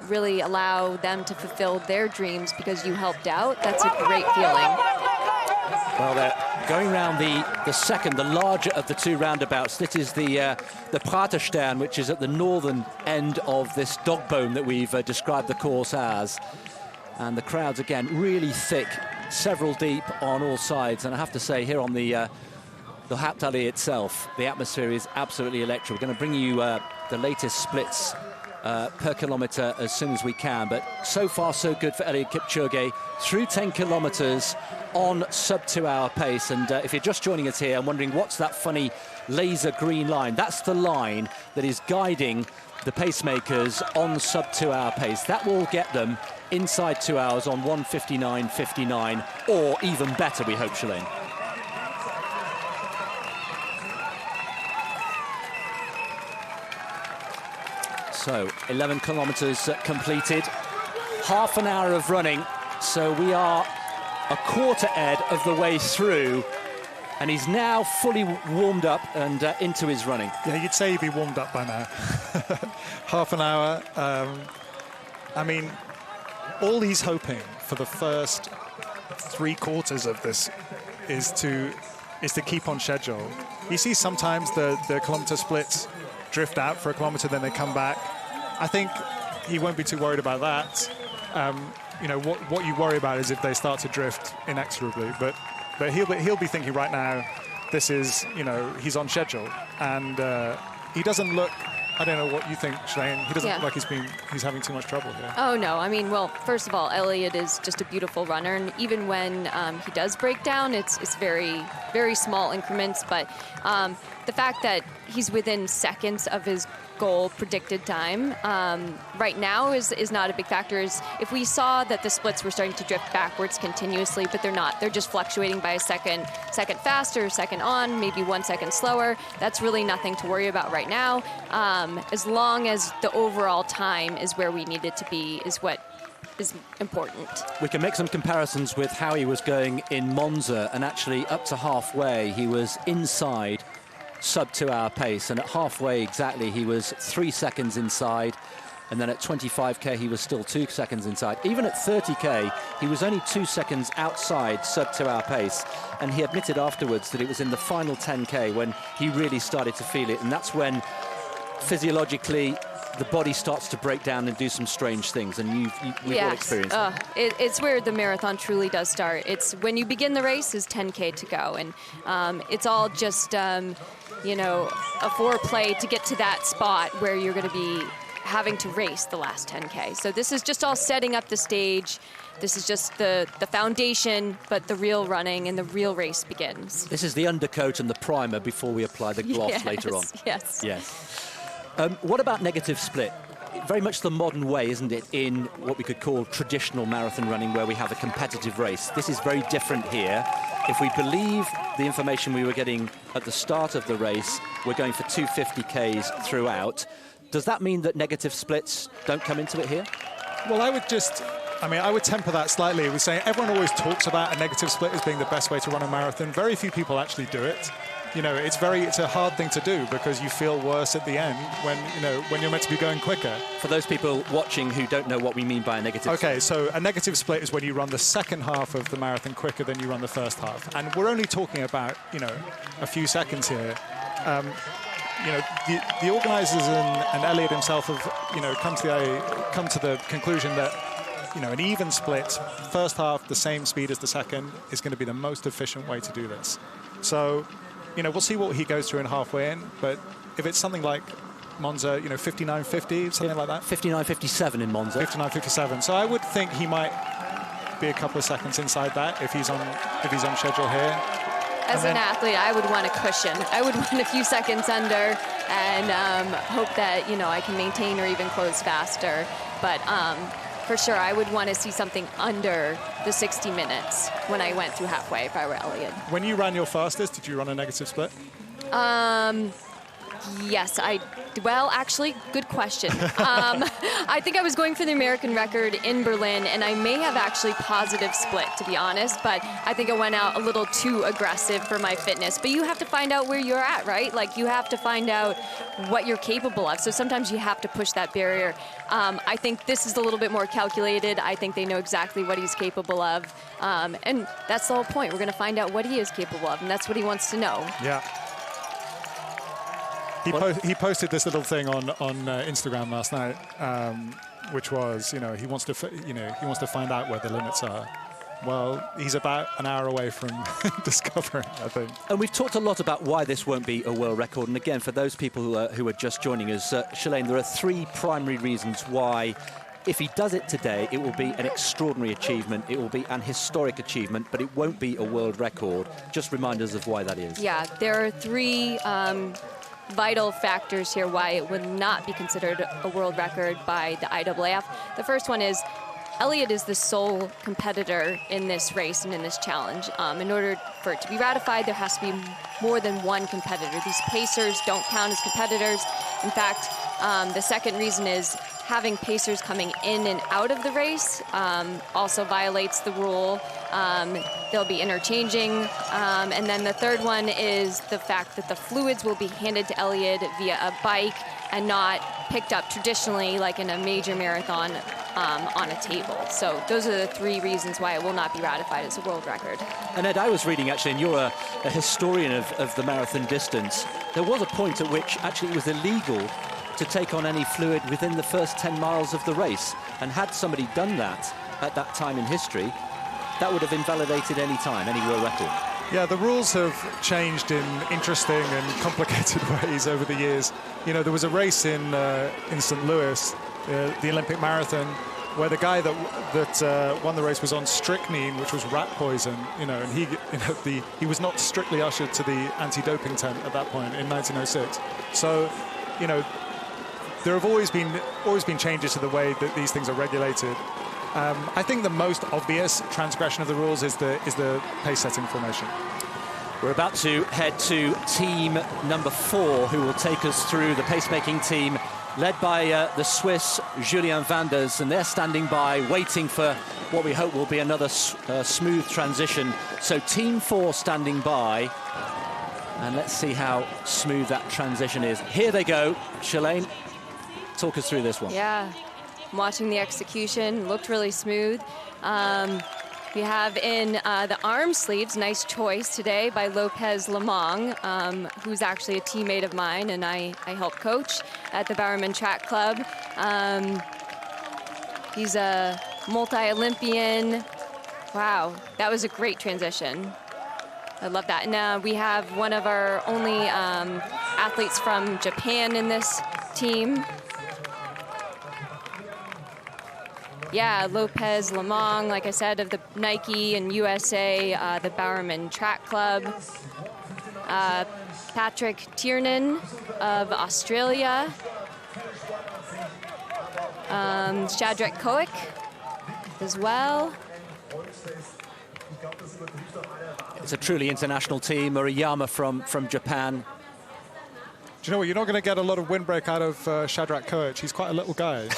really allow them to fulfill their dreams because you helped out. That's a great feeling. Well, they're going around the second, the larger of the two roundabouts. This is the Praterstern, which is at the northern end of this dog bone that we've described the course as. And the crowds, again, really thick, several deep on all sides. And I have to say, here on the Hauptallee itself, the atmosphere is absolutely electric. We're going to bring you the latest splits per kilometre as soon as we can. But so far, so good for Eliud Kipchoge. Through 10 kilometres on sub-2-hour pace. And if you're just joining us here and wondering what's that funny laser green line, that's the line that is guiding the pacemakers on sub-2-hour pace. That will get them inside 2 hours on 1:59.59, or even better, we hope, Shalane. So 11 kilometres completed, half an hour of running. So we are a quarter, Ed, of the way through, and he's now fully warmed up and into his running. Yeah, you'd say he'd be warmed up by now. Half an hour. I mean, all he's hoping for the first 3 quarters of this is to keep on schedule. You see sometimes the kilometre splits drift out for a kilometre, then they come back. I think he won't be too worried about that. You know, what you worry about is if they start to drift inexorably. But he'll be thinking right now, this is, you know, he's on schedule, and he doesn't look. I don't know what you think, Shalane. He doesn't look like he's having too much trouble here. Oh, no. I mean, well, first of all, Elliot is just a beautiful runner. And even when he does break down, it's very, very small increments. But the fact that he's within seconds of his goal predicted time right now is not a big factor. If we saw that the splits were starting to drift backwards continuously, but they're not. They're just fluctuating by a second faster, second on, maybe 1 second slower. That's really nothing to worry about right now. As long as the overall time is where we need it to be is what is important. We can make some comparisons with how he was going in Monza, and actually up to halfway he was inside sub-2-hour pace, and at halfway exactly he was 3 seconds inside, and then at 25k he was still 2 seconds inside. Even at 30k he was only 2 seconds outside sub-2-hour pace, and he admitted afterwards that it was in the final 10k when he really started to feel it, and that's when physiologically the body starts to break down and do some strange things, and we've all experienced it. It's where the marathon truly does start. It's when you begin the race is 10k to go, and it's all just you know, a foreplay to get to that spot where you're going to be having to race the last 10k. So this is just all setting up the stage. This is just the foundation, but the real running and the real race begins. This is the undercoat and the primer before we apply the gloss later on. Yes. Yes. What about negative split? Very much the modern way, isn't it, in what we could call traditional marathon running, where we have a competitive race. This is very different here. If we believe the information we were getting at the start of the race, we're going for 250Ks throughout. Does that mean that negative splits don't come into it here? Well, I would temper that slightly. We're saying everyone always talks about a negative split as being the best way to run a marathon. Very few people actually do it. You know, it's a hard thing to do because you feel worse at the end when you're meant to be going quicker. For those people watching who don't know what we mean by a negative split. Okay, so a negative split is when you run the second half of the marathon quicker than you run the first half. And we're only talking about, you know, a few seconds here. you know, the organisers and Elliot himself have, you know, come to the conclusion that, you know, an even split, first half the same speed as the second, is going to be the most efficient way to do this. So, you know, we'll see what he goes through in halfway in, but if it's something like Monza, you know, 59.50, something like that. 59.57 in Monza. 59.57. So I would think he might be a couple of seconds inside that if he's on schedule here. As an athlete, I would want a cushion. I would want a few seconds under and hope that, you know, I can maintain or even close faster. But for sure, I would want to see something under the 60 minutes when I went through halfway if I were Elliot. When you ran your fastest, did you run a negative split? Yes, well, actually, good question. I think I was going for the American record in Berlin, and I may have actually positive split, to be honest, but I think I went out a little too aggressive for my fitness. But you have to find out where you're at, right? Like, you have to find out what you're capable of. So sometimes you have to push that barrier. I think this is a little bit more calculated. I think they know exactly what he's capable of. And that's the whole point. We're going to find out what he is capable of, and that's what he wants to know. Yeah. He posted this little thing on Instagram last night, which was, you know, he wants to find out where the limits are. Well, he's about an hour away from discovering, I think. And we've talked a lot about why this won't be a world record. And again, for those people who are just joining us, Shalane, there are three primary reasons why, if he does it today, it will be an extraordinary achievement. It will be an historic achievement, but it won't be a world record. Just remind us of why that is. Yeah, there are three vital factors here why it would not be considered a world record by the IAAF. The first one is Elliot is the sole competitor in this race and in this challenge. In order for it to be ratified, there has to be more than one competitor. These pacers don't count as competitors. In fact, the second reason is having pacers coming in and out of the race also violates the rule. They'll be interchanging. And then the third one is the fact that the fluids will be handed to Elliot via a bike and not picked up traditionally like in a major marathon on a table. So those are the three reasons why it will not be ratified as a world record. And Ed, I was reading actually, and you're a historian of the marathon distance, there was a point at which actually it was illegal to take on any fluid within the first 10 miles of the race. And had somebody done that at that time in history, that would have invalidated any time, any world record. Yeah, the rules have changed in interesting and complicated ways over the years. You know, there was a race in St. Louis, the Olympic marathon, where the guy that won the race was on strychnine, which was rat poison. You know, and he was not strictly ushered to the anti-doping tent at that point in 1906. So, you know, there have always been changes to the way that these things are regulated. I think the most obvious transgression of the rules is the pace-setting formation. We're about to head to team number 4, who will take us through the pacemaking team, led by the Swiss Julien Vanders, and they're standing by, waiting for what we hope will be another smooth transition. So team 4 standing by, and let's see how smooth that transition is. Here they go. Shalane, talk us through this one. Yeah, I'm watching the execution. Looked really smooth. We have in the arm sleeves, nice choice today by Lopez Lemong, who's actually a teammate of mine, and I help coach at the Bowerman Track Club. He's a multi-Olympian. Wow, that was a great transition. I love that. And we have one of our only athletes from Japan in this team. Yeah, Lopez Lemong, like I said, of the Nike and USA, the Bowerman Track Club. Patrick Tiernan of Australia. Shadrach Koech as well. It's a truly international team. Murayama from Japan. Do you know what? You're not going to get a lot of windbreak out of Shadrach Koech. He's quite a little guy.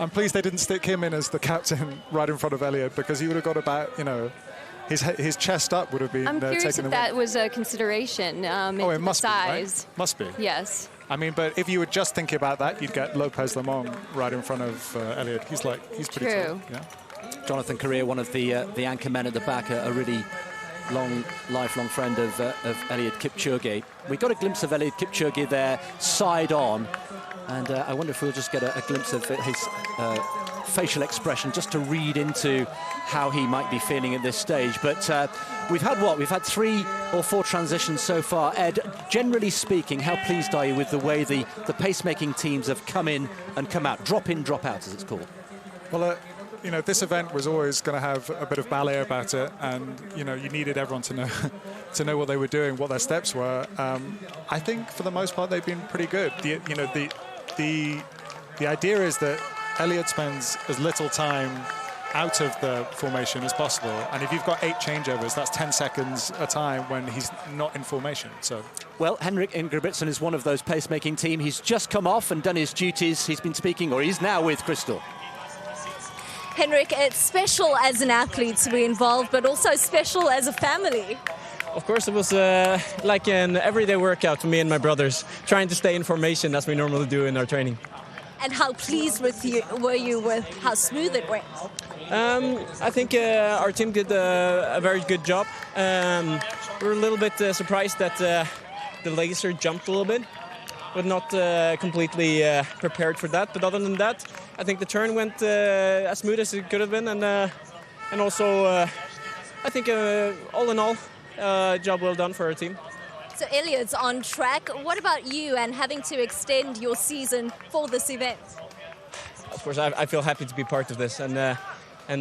I'm pleased they didn't stick him in as the captain right in front of Elliot, because he would have got about, you know, his chest up would have been I'm curious if that was a consideration. It must size. Be, right? Must be. Yes. I mean, but if you were just thinking about that, you'd get Lopez Lemong right in front of Elliot. He's pretty True. tall. Yeah. Jonathan Correa, one of the anchor men at the back, a really lifelong friend of Eliud Kipchoge. We got a glimpse of Eliud Kipchoge there, side on, and I wonder if we'll just get a glimpse of his facial expression, just to read into how he might be feeling at this stage. But we've had what? We've had 3 or 4 transitions so far. Ed, generally speaking, how pleased are you with the way the pacemaking teams have come in and come out? Drop in, drop out, as it's called. Well, you know, this event was always going to have a bit of ballet about it, and you know, you needed everyone to know to know what they were doing, what their steps were. I think for the most part they've been pretty good. The idea is that Eliud spends as little time out of the formation as possible, and if you've got 8 changeovers, that's 10 seconds a time when he's not in formation. So, well, Henrik Ingebrigtsen is one of those pacemaking team. He's just come off and done his duties. He's been speaking, or he's now with Crystal. Henrik, it's special as an athlete to be involved, but also special as a family. Of course, it was like an everyday workout for me and my brothers, trying to stay in formation as we normally do in our training. And how pleased were you with how smooth it went? I think our team did a very good job. We were a little bit surprised that the laser jumped a little bit, but not completely prepared for that. But other than that, I think the turn went as smooth as it could have been, and also I think all in all, job well done for our team. So Eliud's on track. What about you and having to extend your season for this event? Of course, I feel happy to be part of this, and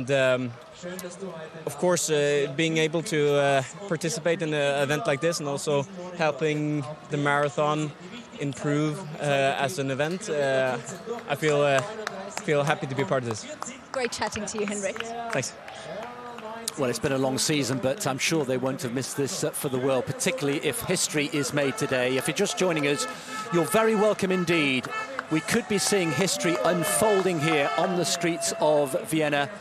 of course, being able to participate in an event like this and also helping the marathon improve as an event, I feel happy to be part of this. Great chatting to you, Henrik. Thanks. Well, it's been a long season, but I'm sure they won't have missed this for the world, particularly if history is made today. If you're just joining us, you're very welcome indeed. We could be seeing history unfolding here on the streets of Vienna,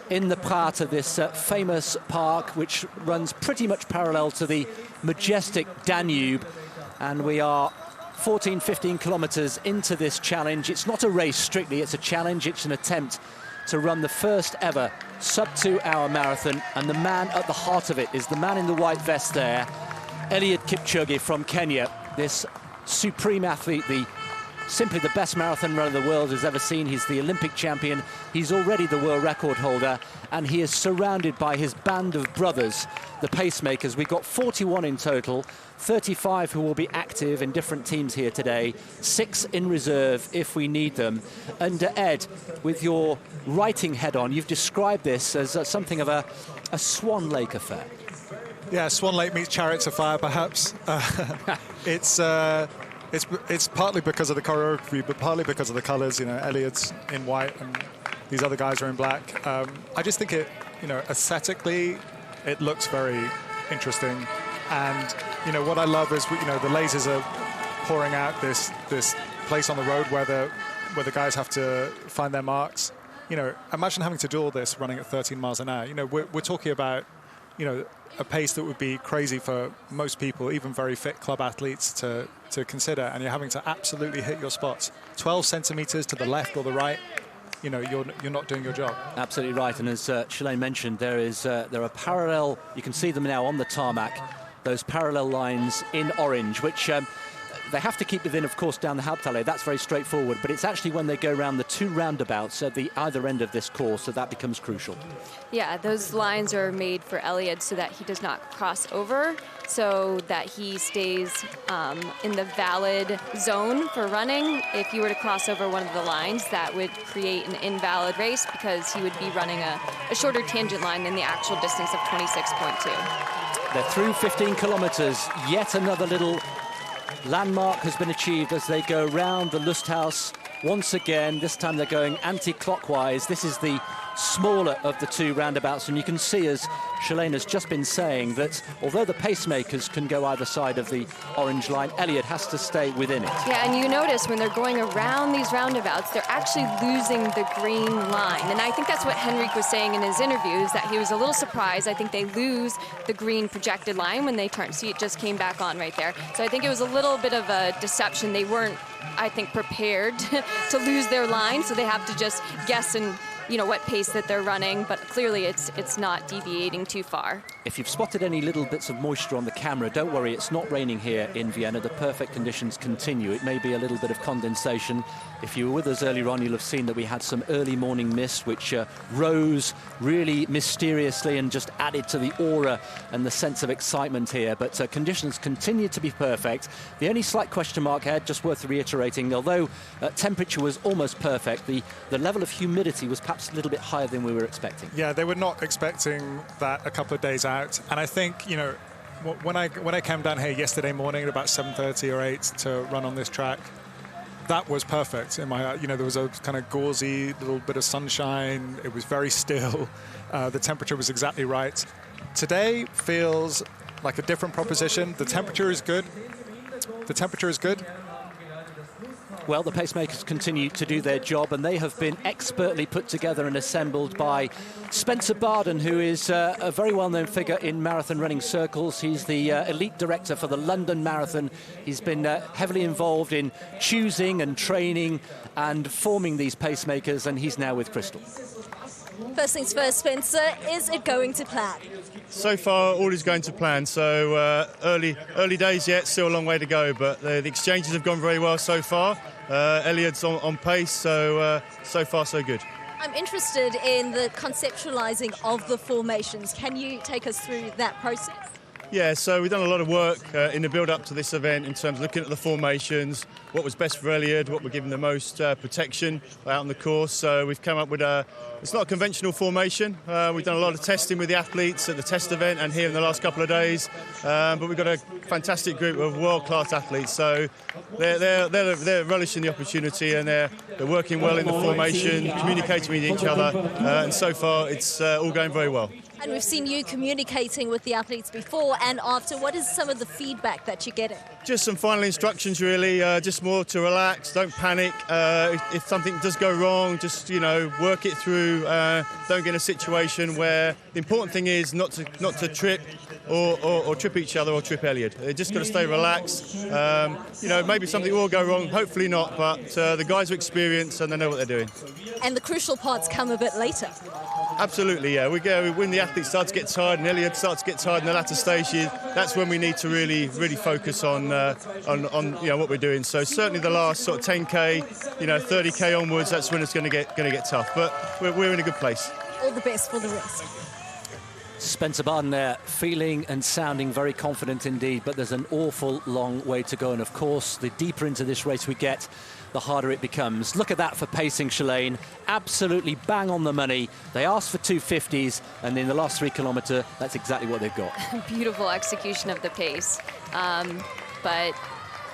in the Prater, this famous park which runs pretty much parallel to the majestic Danube. And we are 14, 15 kilometres into this challenge. It's not a race strictly, it's a challenge, it's an attempt to run the first ever sub-2 hour marathon, and the man at the heart of it is the man in the white vest there, Eliud Kipchoge from Kenya, this supreme athlete, simply the best marathon runner the world has ever seen. He's the Olympic champion, he's already the world record holder, and he is surrounded by his band of brothers, the pacemakers. We've got 41 in total, 35 who will be active in different teams here today, 6 in reserve if we need them. And Ed, with your writing head on, you've described this as something of a Swan Lake affair. Yeah, Swan Lake meets Chariots of Fire, perhaps. It's partly because of the choreography, but partly because of the colours. You know, Eliud's in white and these other guys are in black. I just think it, you know, aesthetically, it looks very interesting. And you know what I love is, you know, the lasers are pouring out this place on the road where the guys have to find their marks. You know, imagine having to do all this running at 13 miles an hour. You know, we're talking about, you know, a pace that would be crazy for most people, even very fit club athletes, to consider, and you're having to absolutely hit your spots. 12 centimeters to the left or the right, you know, you're not doing your job. Absolutely right, and as Shalane mentioned, there are parallel, you can see them now on the tarmac, those parallel lines in orange, which they have to keep within, of course, down the Hauptallee. That's very straightforward, but it's actually when they go around the 2 roundabouts at the either end of this course that becomes crucial. Yeah, those lines are made for Eliud so that he does not cross over, so that he stays in the valid zone for running. If you were to cross over one of the lines, that would create an invalid race because he would be running a shorter tangent line than the actual distance of 26.2. They're through 15 kilometres. Yet another little landmark has been achieved as they go round the Lusthaus once again. This time they're going anti-clockwise. This is the smaller of the 2 roundabouts, and you can see, as Shalane has just been saying, that although the pacemakers can go either side of the orange line, Eliud has to stay within it. Yeah, and you notice when they're going around these roundabouts, they're actually losing the green line. And I think that's what Henrik was saying in his interviews, that he was a little surprised. I think they lose the green projected line when they turn. See, it just came back on right there. So I think it was a little bit of a deception. They weren't, I think, prepared to lose their line, so they have to just guess and, you know, what pace that they're running, but clearly it's not deviating too far. If you've spotted any little bits of moisture on the camera, don't worry, it's not raining here in Vienna. The perfect conditions continue. It may be a little bit of condensation. If you were with us earlier on, you'll have seen that we had some early morning mist, which rose really mysteriously and just added to the aura and the sense of excitement here. But conditions continue to be perfect. The only slight question mark, Ed, just worth reiterating, although temperature was almost perfect, the level of humidity was perhaps a little bit higher than we were expecting. Yeah, they were not expecting that a couple of days out. And I think, you know, when I came down here yesterday morning at about 7:30 or 8 to run on this track, that was perfect in my, you know, there was a kind of gauzy little bit of sunshine. It was very still. The temperature was exactly right. Today feels like a different proposition. The temperature is good. The temperature is good. Well, the pacemakers continue to do their job, and they have been expertly put together and assembled by Spencer Barden, who is a very well-known figure in marathon running circles. He's the elite director for the London Marathon. He's been heavily involved in choosing and training and forming these pacemakers, and he's now with Crystal. First things first, Spencer, is it going to plan? So far, all is going to plan. So early days yet, still a long way to go, but the exchanges have gone very well so far. Elliot's on pace, so far so good. I'm interested in the conceptualizing of the formations. Can you take us through that process? Yeah, so we've done a lot of work in the build-up to this event in terms of looking at the formations, what was best for Elliot, what would give him the most protection out on the course. So we've come up with it's not a conventional formation. We've done a lot of testing with the athletes at the test event and here in the last couple of days. But we've got a fantastic group of world-class athletes. So they're relishing the opportunity, and they're working well in the formation, communicating with each other. And so far, it's all going very well. And we've seen you communicating with the athletes before and after. What is some of the feedback that you're getting? Just some final instructions, really. Just more to relax, don't panic. If something does go wrong, just, you know, work it through. Don't get in a situation where the important thing is not to trip or trip each other or trip Elliot. They just got to stay relaxed. You know, maybe something will go wrong, hopefully not, but the guys are experienced and they know what they're doing. And the crucial parts come a bit later. Absolutely, yeah. When the athletes start to get tired and Elliot starts to get tired in the latter stages, that's when we need to really focus on you know, what we're doing. So certainly the last sort of 10k, you know, 30k onwards, that's when it's going to get tough. But we're in a good place. All the best for the rest. Spencer Barden there, feeling and sounding very confident indeed, but there's an awful long way to go. And of course, the deeper into this race we get, the harder it becomes. Look at that for pacing, Shalane. Absolutely bang on the money. They asked for 250s, and in the last 3 kilometre, that's exactly what they've got. Beautiful execution of the pace. But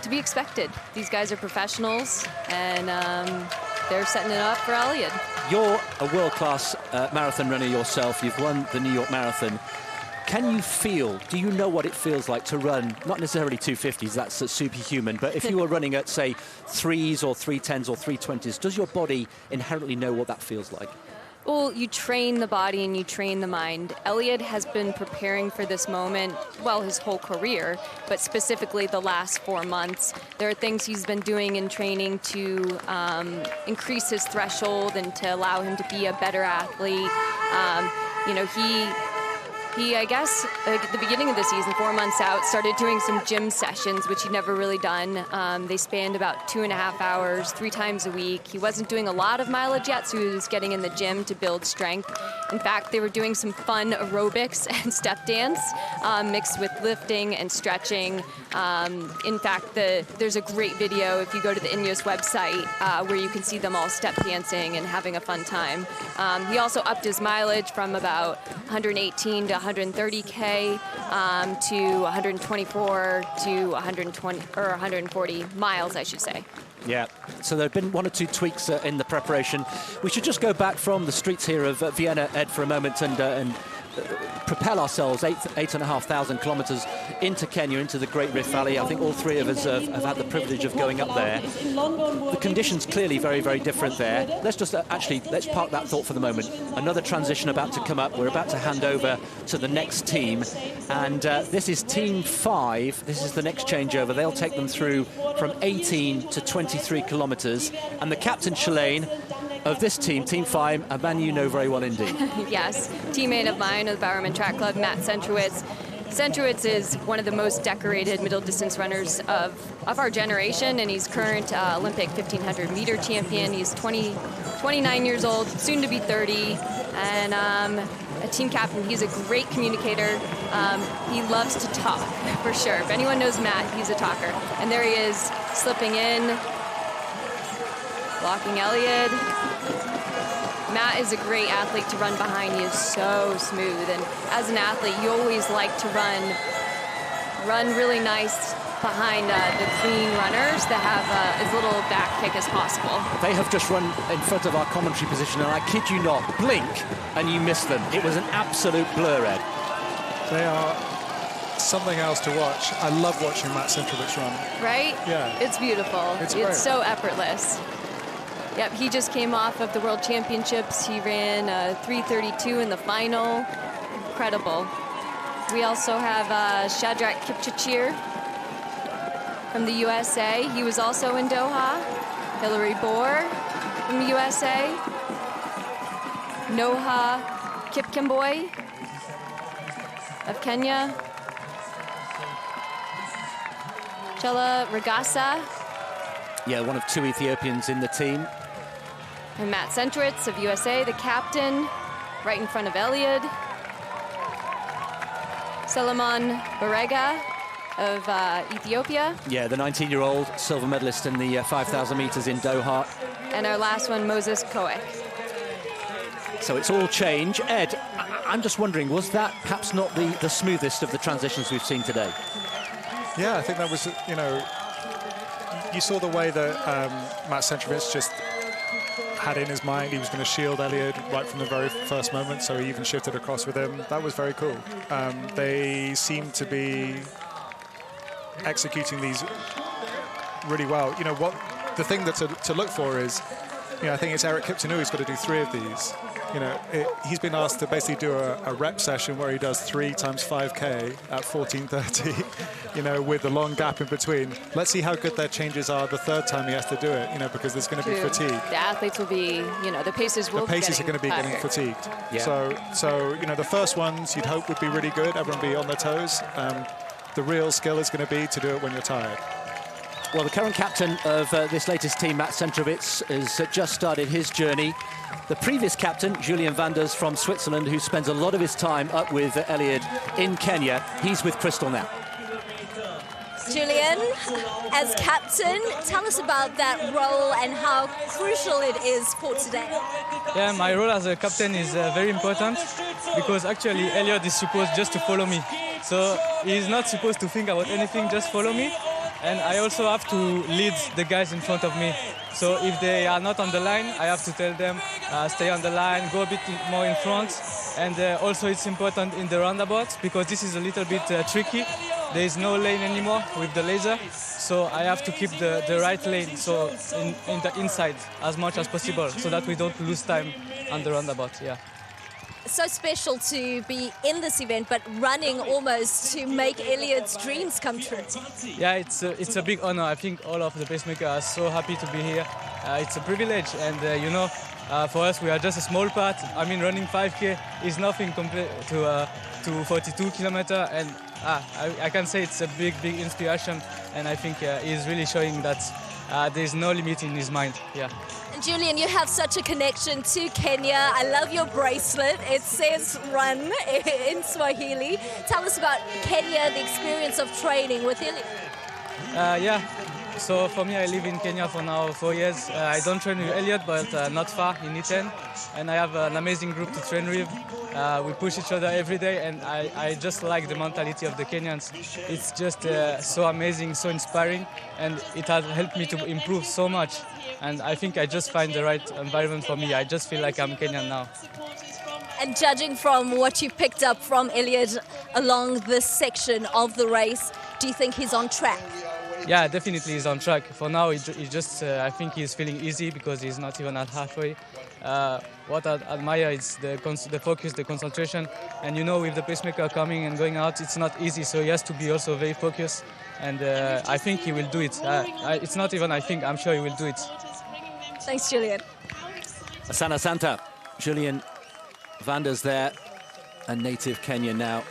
to be expected. These guys are professionals, and they're setting it up for Elliot. You're a world-class marathon runner yourself. You've won the New York Marathon. Can you feel, do you know what it feels like to run, not necessarily 250s, that's superhuman, but if you were running at, say, 3s or 310s or 320s, does your body inherently know what that feels like? Well, you train the body and you train the mind. Elliot has been preparing for this moment, well, his whole career, but specifically the last 4 months. There are things he's been doing in training to increase his threshold and to allow him to be a better athlete. You know, he, I guess, at the beginning of the season, 4 months out, started doing some gym sessions, which he'd never really done. They spanned about 2.5 hours, 3 times a week. He wasn't doing a lot of mileage yet, so he was getting in the gym to build strength. In fact, they were doing some fun aerobics and step dance mixed with lifting and stretching. In fact, there's a great video if you go to the Ineos website where you can see them all step dancing and having a fun time. He also upped his mileage from about 118 to 130K to 124 to 120 or 140 miles, I should say. Yeah, so there have been 1 or 2 tweaks in the preparation. We should just go back from the streets here of Vienna, Ed, for a moment and propel ourselves 8,500 kilometres into Kenya, into the Great Rift Valley. I think all 3 of us have had the privilege of going up there. The conditions clearly very, very different there. Let's just let's park that thought for the moment. Another transition about to come up. We're about to hand over to the next team, and this is Team 5. This is the next changeover. They'll take them through from 18 to 23 kilometres, and the captain, Shalane, of this team, Team Fime, a man you know very well indeed. Yes, teammate of mine of the Bowerman Track Club, Matt Centrowitz. Centrowitz is one of the most decorated middle distance runners of our generation, and he's current Olympic 1500 meter champion. He's 29 years old, soon to be 30, and a team captain. He's a great communicator. He loves to talk, for sure. If anyone knows Matt, he's a talker. And there he is, slipping in, blocking Elliot. Matt is a great athlete to run behind. He is so smooth, and as an athlete, you always like to run really nice behind the clean runners that have as little back kick as possible. They have just run in front of our commentary position, and I kid you not, blink and you miss them. It was an absolute blur, Ed. They are something else to watch. I love watching Matt Centrowitz run. Right? Yeah. It's beautiful. It's so effortless. Yep, he just came off of the World Championships. He ran 3:32 in the final. Incredible. We also have Shadrach Kipchirchir from the USA. He was also in Doha. Hillary Bohr from the USA. Noha Kipkemboi of Kenya. Chela Regasa. Yeah, one of 2 Ethiopians in the team. And Matt Centrowitz of USA, the captain, right in front of Eliud. Solomon Barega of Ethiopia. Yeah, the 19-year-old silver medalist in the 5,000 meters in Doha. And our last one, Moses Koech. So it's all change. Ed, I'm just wondering, was that perhaps not the smoothest of the transitions we've seen today? Yeah, I think that was, you know, you saw the way that Matt Centrowitz just had in his mind he was going to shield Eliud right from the very first moment, so he even shifted across with him. That was very cool. They seem to be executing these really well. You know, what the thing that to look for is, you know, I think it's Eric Kiptanui who's got to do 3 of these. You know, he's been asked to basically do a rep session where he does 3 times 5K at 14:30, you know, with the long gap in between. Let's see how good their changes are the 3rd time he has to do it, you know, because there's going to be fatigue. The athletes will be, you know, the paces will The paces are going to be getting fatigued. Yeah. So, you know, the first ones you'd hope would be really good, everyone be on their toes. The real skill is going to be to do it when you're tired. Well, the current captain of this latest team, Matt Centrowitz, has just started his journey. The previous captain, Julian Vanders from Switzerland, who spends a lot of his time up with Eliud in Kenya, he's with Crystal now. Julian, as captain, tell us about that role and how crucial it is for today. Yeah, my role as a captain is very important because actually Eliud is supposed just to follow me. So he's not supposed to think about anything, just follow me. And I also have to lead the guys in front of me. So if they are not on the line, I have to tell them, stay on the line, go a bit more in front. And also it's important in the roundabouts because this is a little bit tricky. There is no lane anymore with the laser. So I have to keep the right lane, so in the inside as much as possible so that we don't lose time on the roundabout, yeah. So special to be in this event, but running almost to make Eliud's dreams come true. Yeah, it's a big honor. I think all of the pacemakers are so happy to be here. It's a privilege, and you know, for us we are just a small part. I mean, running 5K is nothing compared to 42 kilometers, and I can say it's a big inspiration, and I think he's really showing that there's no limit in his mind. Yeah. And Julian, you have such a connection to Kenya. I love your bracelet. It says run in Swahili. Tell us about Kenya, the experience of training with Eliud. Yeah, so for me, I live in Kenya for now 4 years. I don't train with Eliud, but not far in Iten. And I have an amazing group to train with. We push each other every day, and I just like the mentality of the Kenyans. It's just so amazing, so inspiring, and it has helped me to improve so much. And I think I just find the right environment for me. I just feel like I'm Kenyan now. And judging from what you picked up from Eliud along this section of the race, do you think he's on track? Yeah, definitely he's on track. For now, he just I think he's feeling easy because he's not even at halfway. What I admire is the focus, the concentration. And you know, with the pacemaker coming and going out, it's not easy. So he has to be also very focused. And I think he will do it. It's not even I think, I'm sure he will do it. Thanks, Julian. Asana Santa, Julian Vanders there, a native Kenyan now,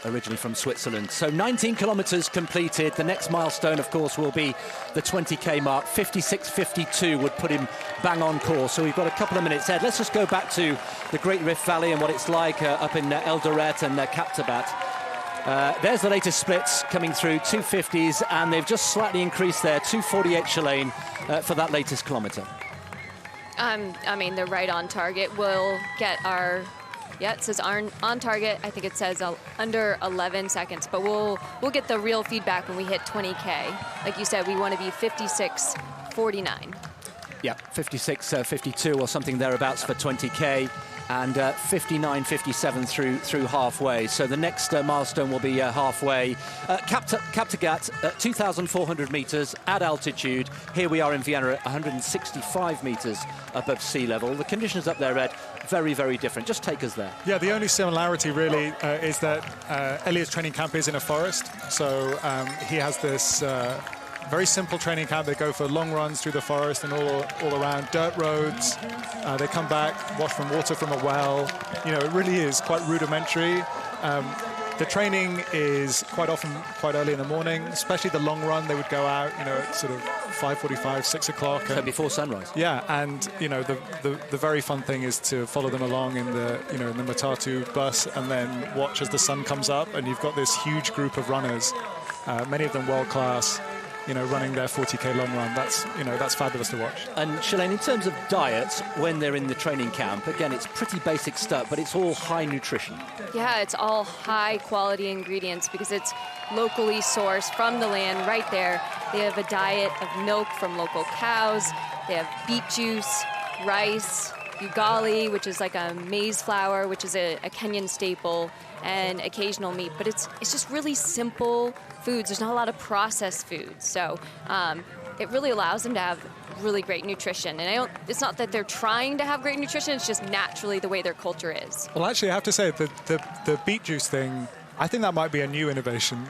originally from Switzerland. So 19 kilometres completed. The next milestone, of course, will be the 20k mark. 56.52 would put him bang on course. So we've got a couple of minutes. Ed, let's just go back to the Great Rift Valley and what it's like up in Eldoret and Kaptabat. There's the latest splits coming through, 250s, and they've just slightly increased there, 248 Shalane for that latest kilometre. I mean, they're right on target. We'll get our, yeah, it says on target. I think it says under 11 seconds, but we'll get the real feedback when we hit 20K. Like you said, we want to be 56.49. Yeah, 56.52 or something thereabouts for 20K. And 59.57 through halfway. So the next milestone will be halfway. Kaptagat, 2,400 metres at altitude. Here we are in Vienna at 165 metres above sea level. The conditions up there, Ed, very, very different. Just take us there. Yeah, the only similarity really is that Elliot's training camp is in a forest. So he has this very simple training camp. They go for long runs through the forest and all around dirt roads. They come back, wash from water from a well. You know, it really is quite rudimentary. The training is quite often quite early in the morning, especially the long run. They would go out, you know, at sort of 5:45, 6 o'clock. So before sunrise. Yeah, and you know, the very fun thing is to follow them along in the Matatu bus and then watch as the sun comes up, and you've got this huge group of runners, many of them world class, you know, running their 40k long run. That's, you know, that's fabulous to watch. And Shalane, in terms of diets, when they're in the training camp, again, it's pretty basic stuff, but it's all high nutrition. Yeah, it's all high quality ingredients because it's locally sourced from the land right there. They have a diet of milk from local cows. They have beet juice, rice, ugali, which is like a maize flour, which is a Kenyan staple, and occasional meat. But it's just really simple foods. There's not a lot of processed foods. So it really allows them to have really great nutrition. And it's not that they're trying to have great nutrition, it's just naturally the way their culture is. Well, actually, I have to say that the beet juice thing, I think that might be a new innovation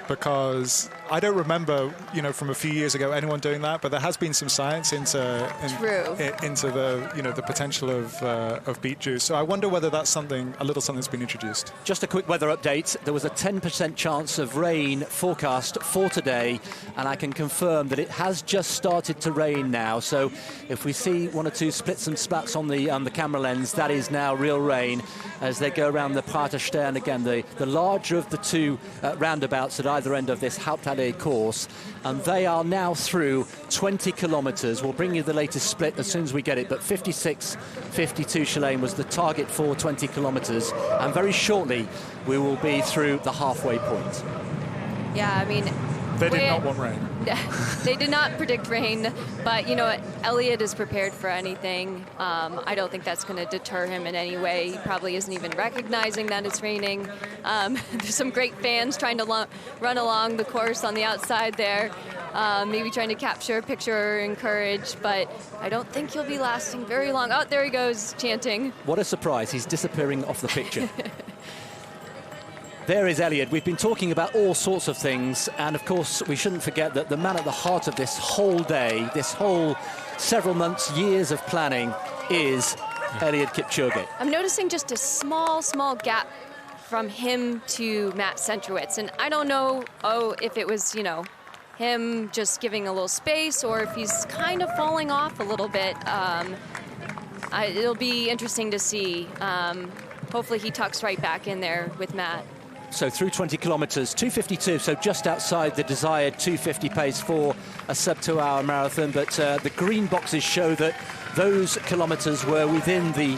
because I don't remember, you know, from a few years ago anyone doing that. But there has been some science into the, you know, the potential of beet juice. So I wonder whether that's a little something's been introduced. Just a quick weather update. There was a 10% chance of rain forecast for today, and I can confirm that it has just started to rain now. So if we see one or two splits and spats on the camera lens, that is now real rain as they go around the Praterstern again, the larger of the two roundabouts at either end of this Hauptallee course, and they are now through 20 kilometres. We'll bring you the latest split as soon as we get it, but 56.52 Shalane was the target for 20 kilometres, and very shortly we will be through the halfway point. Yeah, I mean, they did not want rain. They did not predict rain, but you know, Elliot is prepared for anything. I don't think that's going to deter him in any way. He probably isn't even recognizing that it's raining. There's some great fans trying to run along the course on the outside there, maybe trying to capture a picture or encourage, but I don't think he'll be lasting very long. Oh, there he goes, chanting. What a surprise, he's disappearing off the picture. There is Elliot. We've been talking about all sorts of things, and of course we shouldn't forget that the man at the heart of this whole day, this whole several months, years of planning, is Eliud Kipchoge. I'm noticing just a small gap from him to Matt Centrowitz, and I don't know if it was, you know, him just giving a little space or if he's kind of falling off a little bit. It'll be interesting to see. Hopefully he tucks right back in there with Matt. So through 20 kilometres, 2:52, so just outside the desired 2:50 pace for a sub-2-hour marathon. But the green boxes show that those kilometres were within the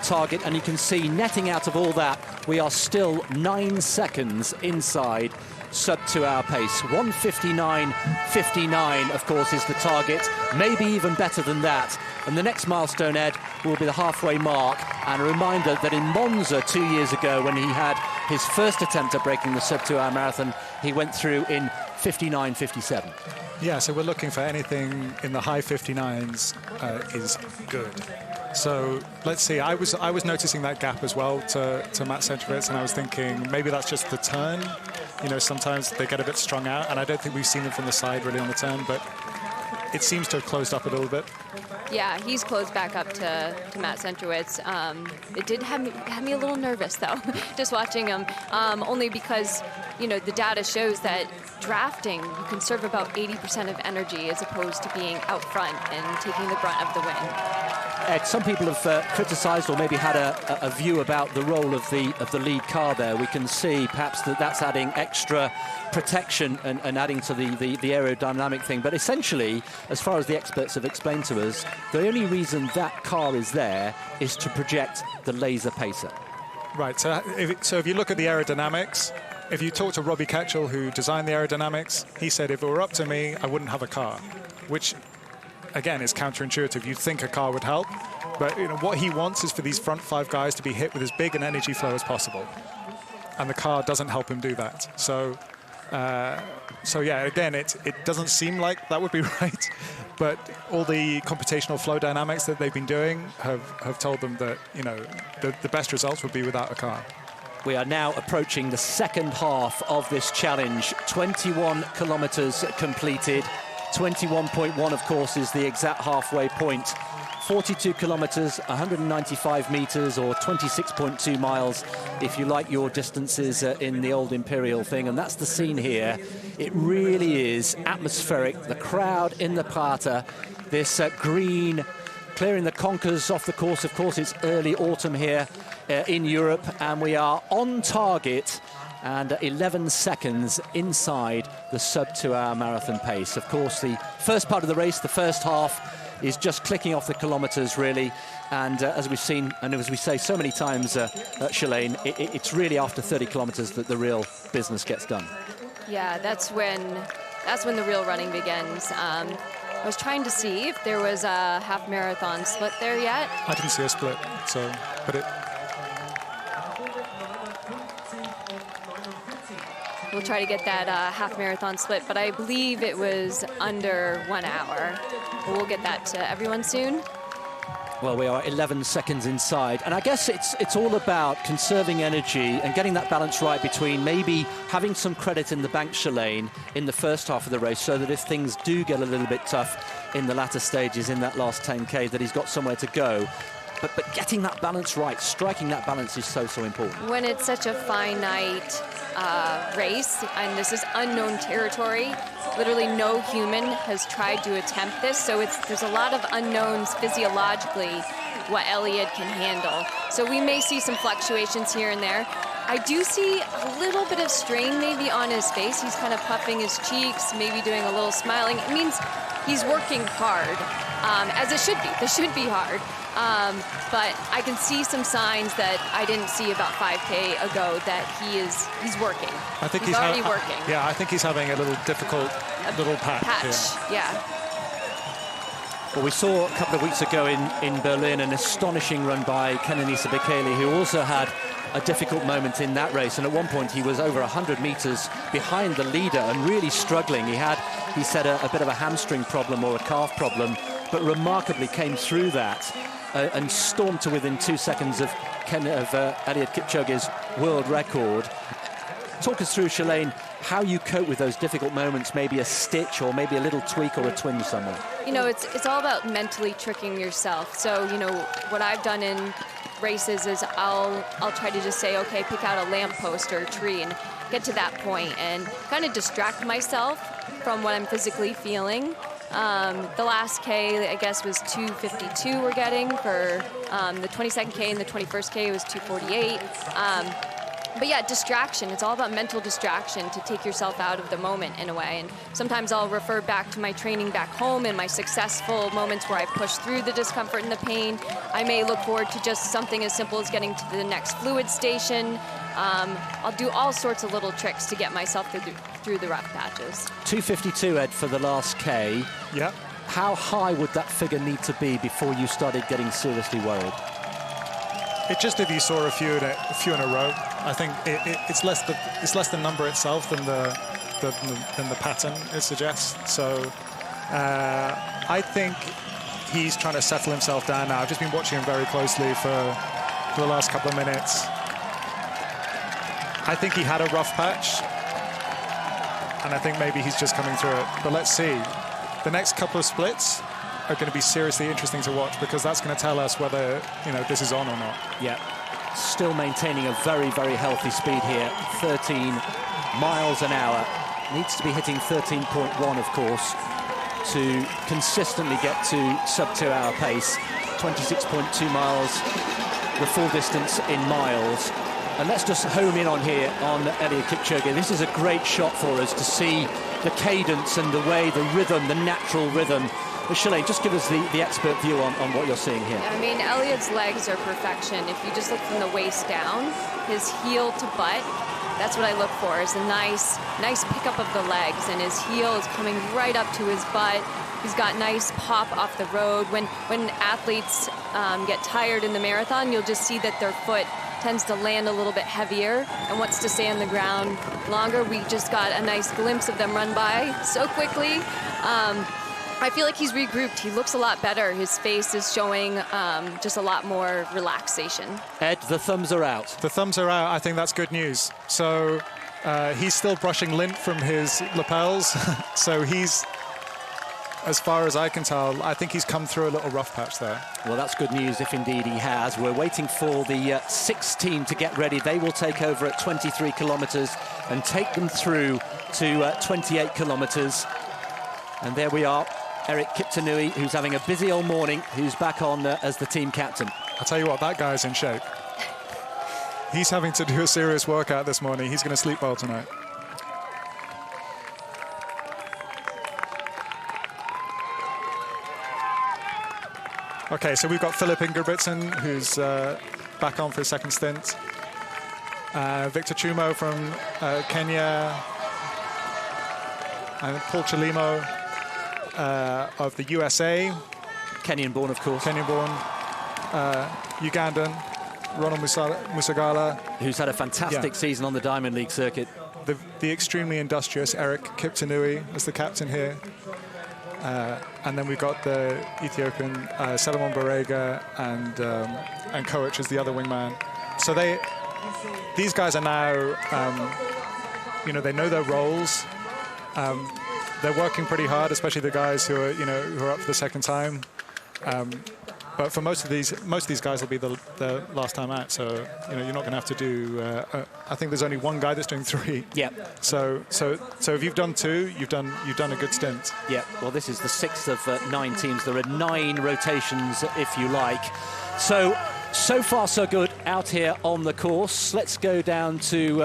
target. And you can see, netting out of all that, we are still 9 seconds inside sub-2-hour pace. 1:59.59, of course, is the target. Maybe even better than that. And the next milestone, Ed, will be the halfway mark. And a reminder that in Monza 2 years ago, when he had his first attempt at breaking the sub-2-hour marathon, he went through in 59.57. Yeah, so we're looking for anything in the high 59s is good. So let's see. I was noticing that gap as well to Matt Centrowitz, and I was thinking maybe that's just the turn. You know, sometimes they get a bit strung out, and I don't think we've seen them from the side really on the turn, but it seems to have closed up a little bit. Yeah, he's closed back up to Matt Centrowitz. It did have me a little nervous, though, just watching him, only because, you know, the data shows that drafting, you conserve about 80% of energy as opposed to being out front and taking the brunt of the win. Ed, some people have criticised or maybe had a view about the role of the lead car there. We can see perhaps that's adding extra protection and adding to the aerodynamic thing. But essentially, as far as the experts have explained to us, the only reason that car is there is to project the laser pacer. Right, so if you look at the aerodynamics, if you talk to Robbie Ketchell, who designed the aerodynamics, he said if it were up to me, I wouldn't have a car, which, again, is counterintuitive. You'd think a car would help, but you know, what he wants is for these front 5 guys to be hit with as big an energy flow as possible, and the car doesn't help him do that. So yeah, again, it doesn't seem like that would be right, but all the computational flow dynamics that they've been doing have told them that, you know, the best results would be without a car. We are now approaching the second half of this challenge. 21 kilometres completed. 21.1, of course, is the exact halfway point. 42 kilometres, 195 metres, or 26.2 miles, if you like your distances in the old imperial thing. And that's the scene here. It really is atmospheric. The crowd in the Prater, this green, clearing the conkers off the course. Of course, it's early autumn here in Europe, and we are on target and 11 seconds inside the sub-2-hour marathon pace. Of course, the first part of the race, the first half, is just clicking off the kilometres, really. And as we've seen, and as we say so many times at Shalane, it's really after 30 kilometres that the real business gets done. Yeah, that's when the real running begins. I was trying to see if there was a half marathon split there yet. I didn't see a split, so, but it... We'll try to get that half marathon split, but I believe it was under 1 hour. We'll get that to everyone soon. Well, we are 11 seconds inside, and I guess it's all about conserving energy and getting that balance right between maybe having some credit in the bank, Shalane, in the first half of the race, so that if things do get a little bit tough in the latter stages, in that last 10K, that he's got somewhere to go. But getting that balance right, striking that balance is so important. When it's such a finite race, and this is unknown territory, literally no human has tried to attempt this, so there's a lot of unknowns physiologically what Elliott can handle. So we may see some fluctuations here and there. I do see a little bit of strain maybe on his face. He's kind of puffing his cheeks, maybe doing a little smiling. It means he's working hard, as it should be. This should be hard. But I can see some signs that I didn't see about 5K ago that he's working. I think he's already working. Yeah, I think he's having a little difficult little patch. Yeah. Well, we saw a couple of weeks ago in Berlin an astonishing run by Kenenisa Bekele, who also had a difficult moment in that race, and at one point he was over 100 metres behind the leader and really struggling. He said a bit of a hamstring problem or a calf problem, but remarkably came through that and stormed to within 2 seconds of Eliud Kipchoge's world record. Talk us through, Shalane, how you cope with those difficult moments, maybe a stitch or maybe a little tweak or a twinge somewhere. You know, it's all about mentally tricking yourself. So, you know, what I've done in races is I'll try to just say, okay, pick out a lamppost or a tree and get to that point and kind of distract myself from what I'm physically feeling. The last K, I guess, was 2:52 we're getting for the 22nd K, and the 21st K was 2:48. But yeah, distraction. It's all about mental distraction to take yourself out of the moment in a way. And sometimes I'll refer back to my training back home and my successful moments where I push through the discomfort and the pain. I may look forward to just something as simple as getting to the next fluid station. I'll do all sorts of little tricks to get myself through the rough patches. 2:52, Ed, for the last K. Yeah. How high would that figure need to be before you started getting seriously worried? It just, if you saw a few in a row, I think it's less the number itself than the pattern it suggests. So I think he's trying to settle himself down now. I've just been watching him very closely for the last couple of minutes. I think he had a rough patch, and I think maybe he's just coming through it. But let's see. the next couple of splits are going to be seriously interesting to watch, because that's going to tell us whether, you know, this is on or not. Yeah, still maintaining a very, very healthy speed here. 13 miles an hour. Needs to be hitting 13.1, of course, to consistently get to sub-2 hour pace. 26.2 miles, the full distance in miles. And let's just home in on here on Eliud Kipchoge. This is a great shot for us to see the cadence and the way, the rhythm, the natural rhythm. Shirley, just give us the expert view on what you're seeing here. I mean, Eliud's legs are perfection. If you just look from the waist down, his heel to butt, that's what I look for, is a nice pickup of the legs, and his heel is coming right up to his butt. He's got nice pop off the road. When athletes get tired in the marathon, you'll just see that their foot tends to land a little bit heavier and wants to stay on the ground longer. We just got a nice glimpse of them run by so quickly. I feel like he's regrouped. He looks a lot better. His face is showing just a lot more relaxation. Ed, the thumbs are out. The thumbs are out. I think that's good news. So he's still brushing lint from his lapels. So he's, as far as I can tell, I think he's come through a little rough patch there. Well, that's good news if indeed he has. We're waiting for the 6 team to get ready. They will take over at 23 kilometres and take them through to 28 kilometres. And there we are. Eric Kiptanui, who's having a busy old morning, who's back on as the team captain. I'll tell you what, that guy's in shape. He's having to do a serious workout this morning. He's going to sleep well tonight. Okay, so we've got Philip Ingebrigtsen, who's back on for his second stint. Victor Chumo from Kenya. And Paul Chalimo of the USA. Kenyan-born, of course. Kenyan-born. Ugandan, Ronald Musagala. Who's had a fantastic season on the Diamond League circuit. The extremely industrious Eric Kiptanui as the captain here. And then we've got the Ethiopian Solomon Barega and Koech as the other wingman. So these guys are now, you know, they know their roles. They're working pretty hard, especially the guys who are up for the second time. But for most of these guys will be the last time out. So you're not going to have to do. I think there's only one guy that's doing 3. Yeah. So if you've done 2, you've done a good stint. Yeah. Well, this is the 6th of 9 teams. There are 9 rotations, if you like. So far so good out here on the course. Let's go down to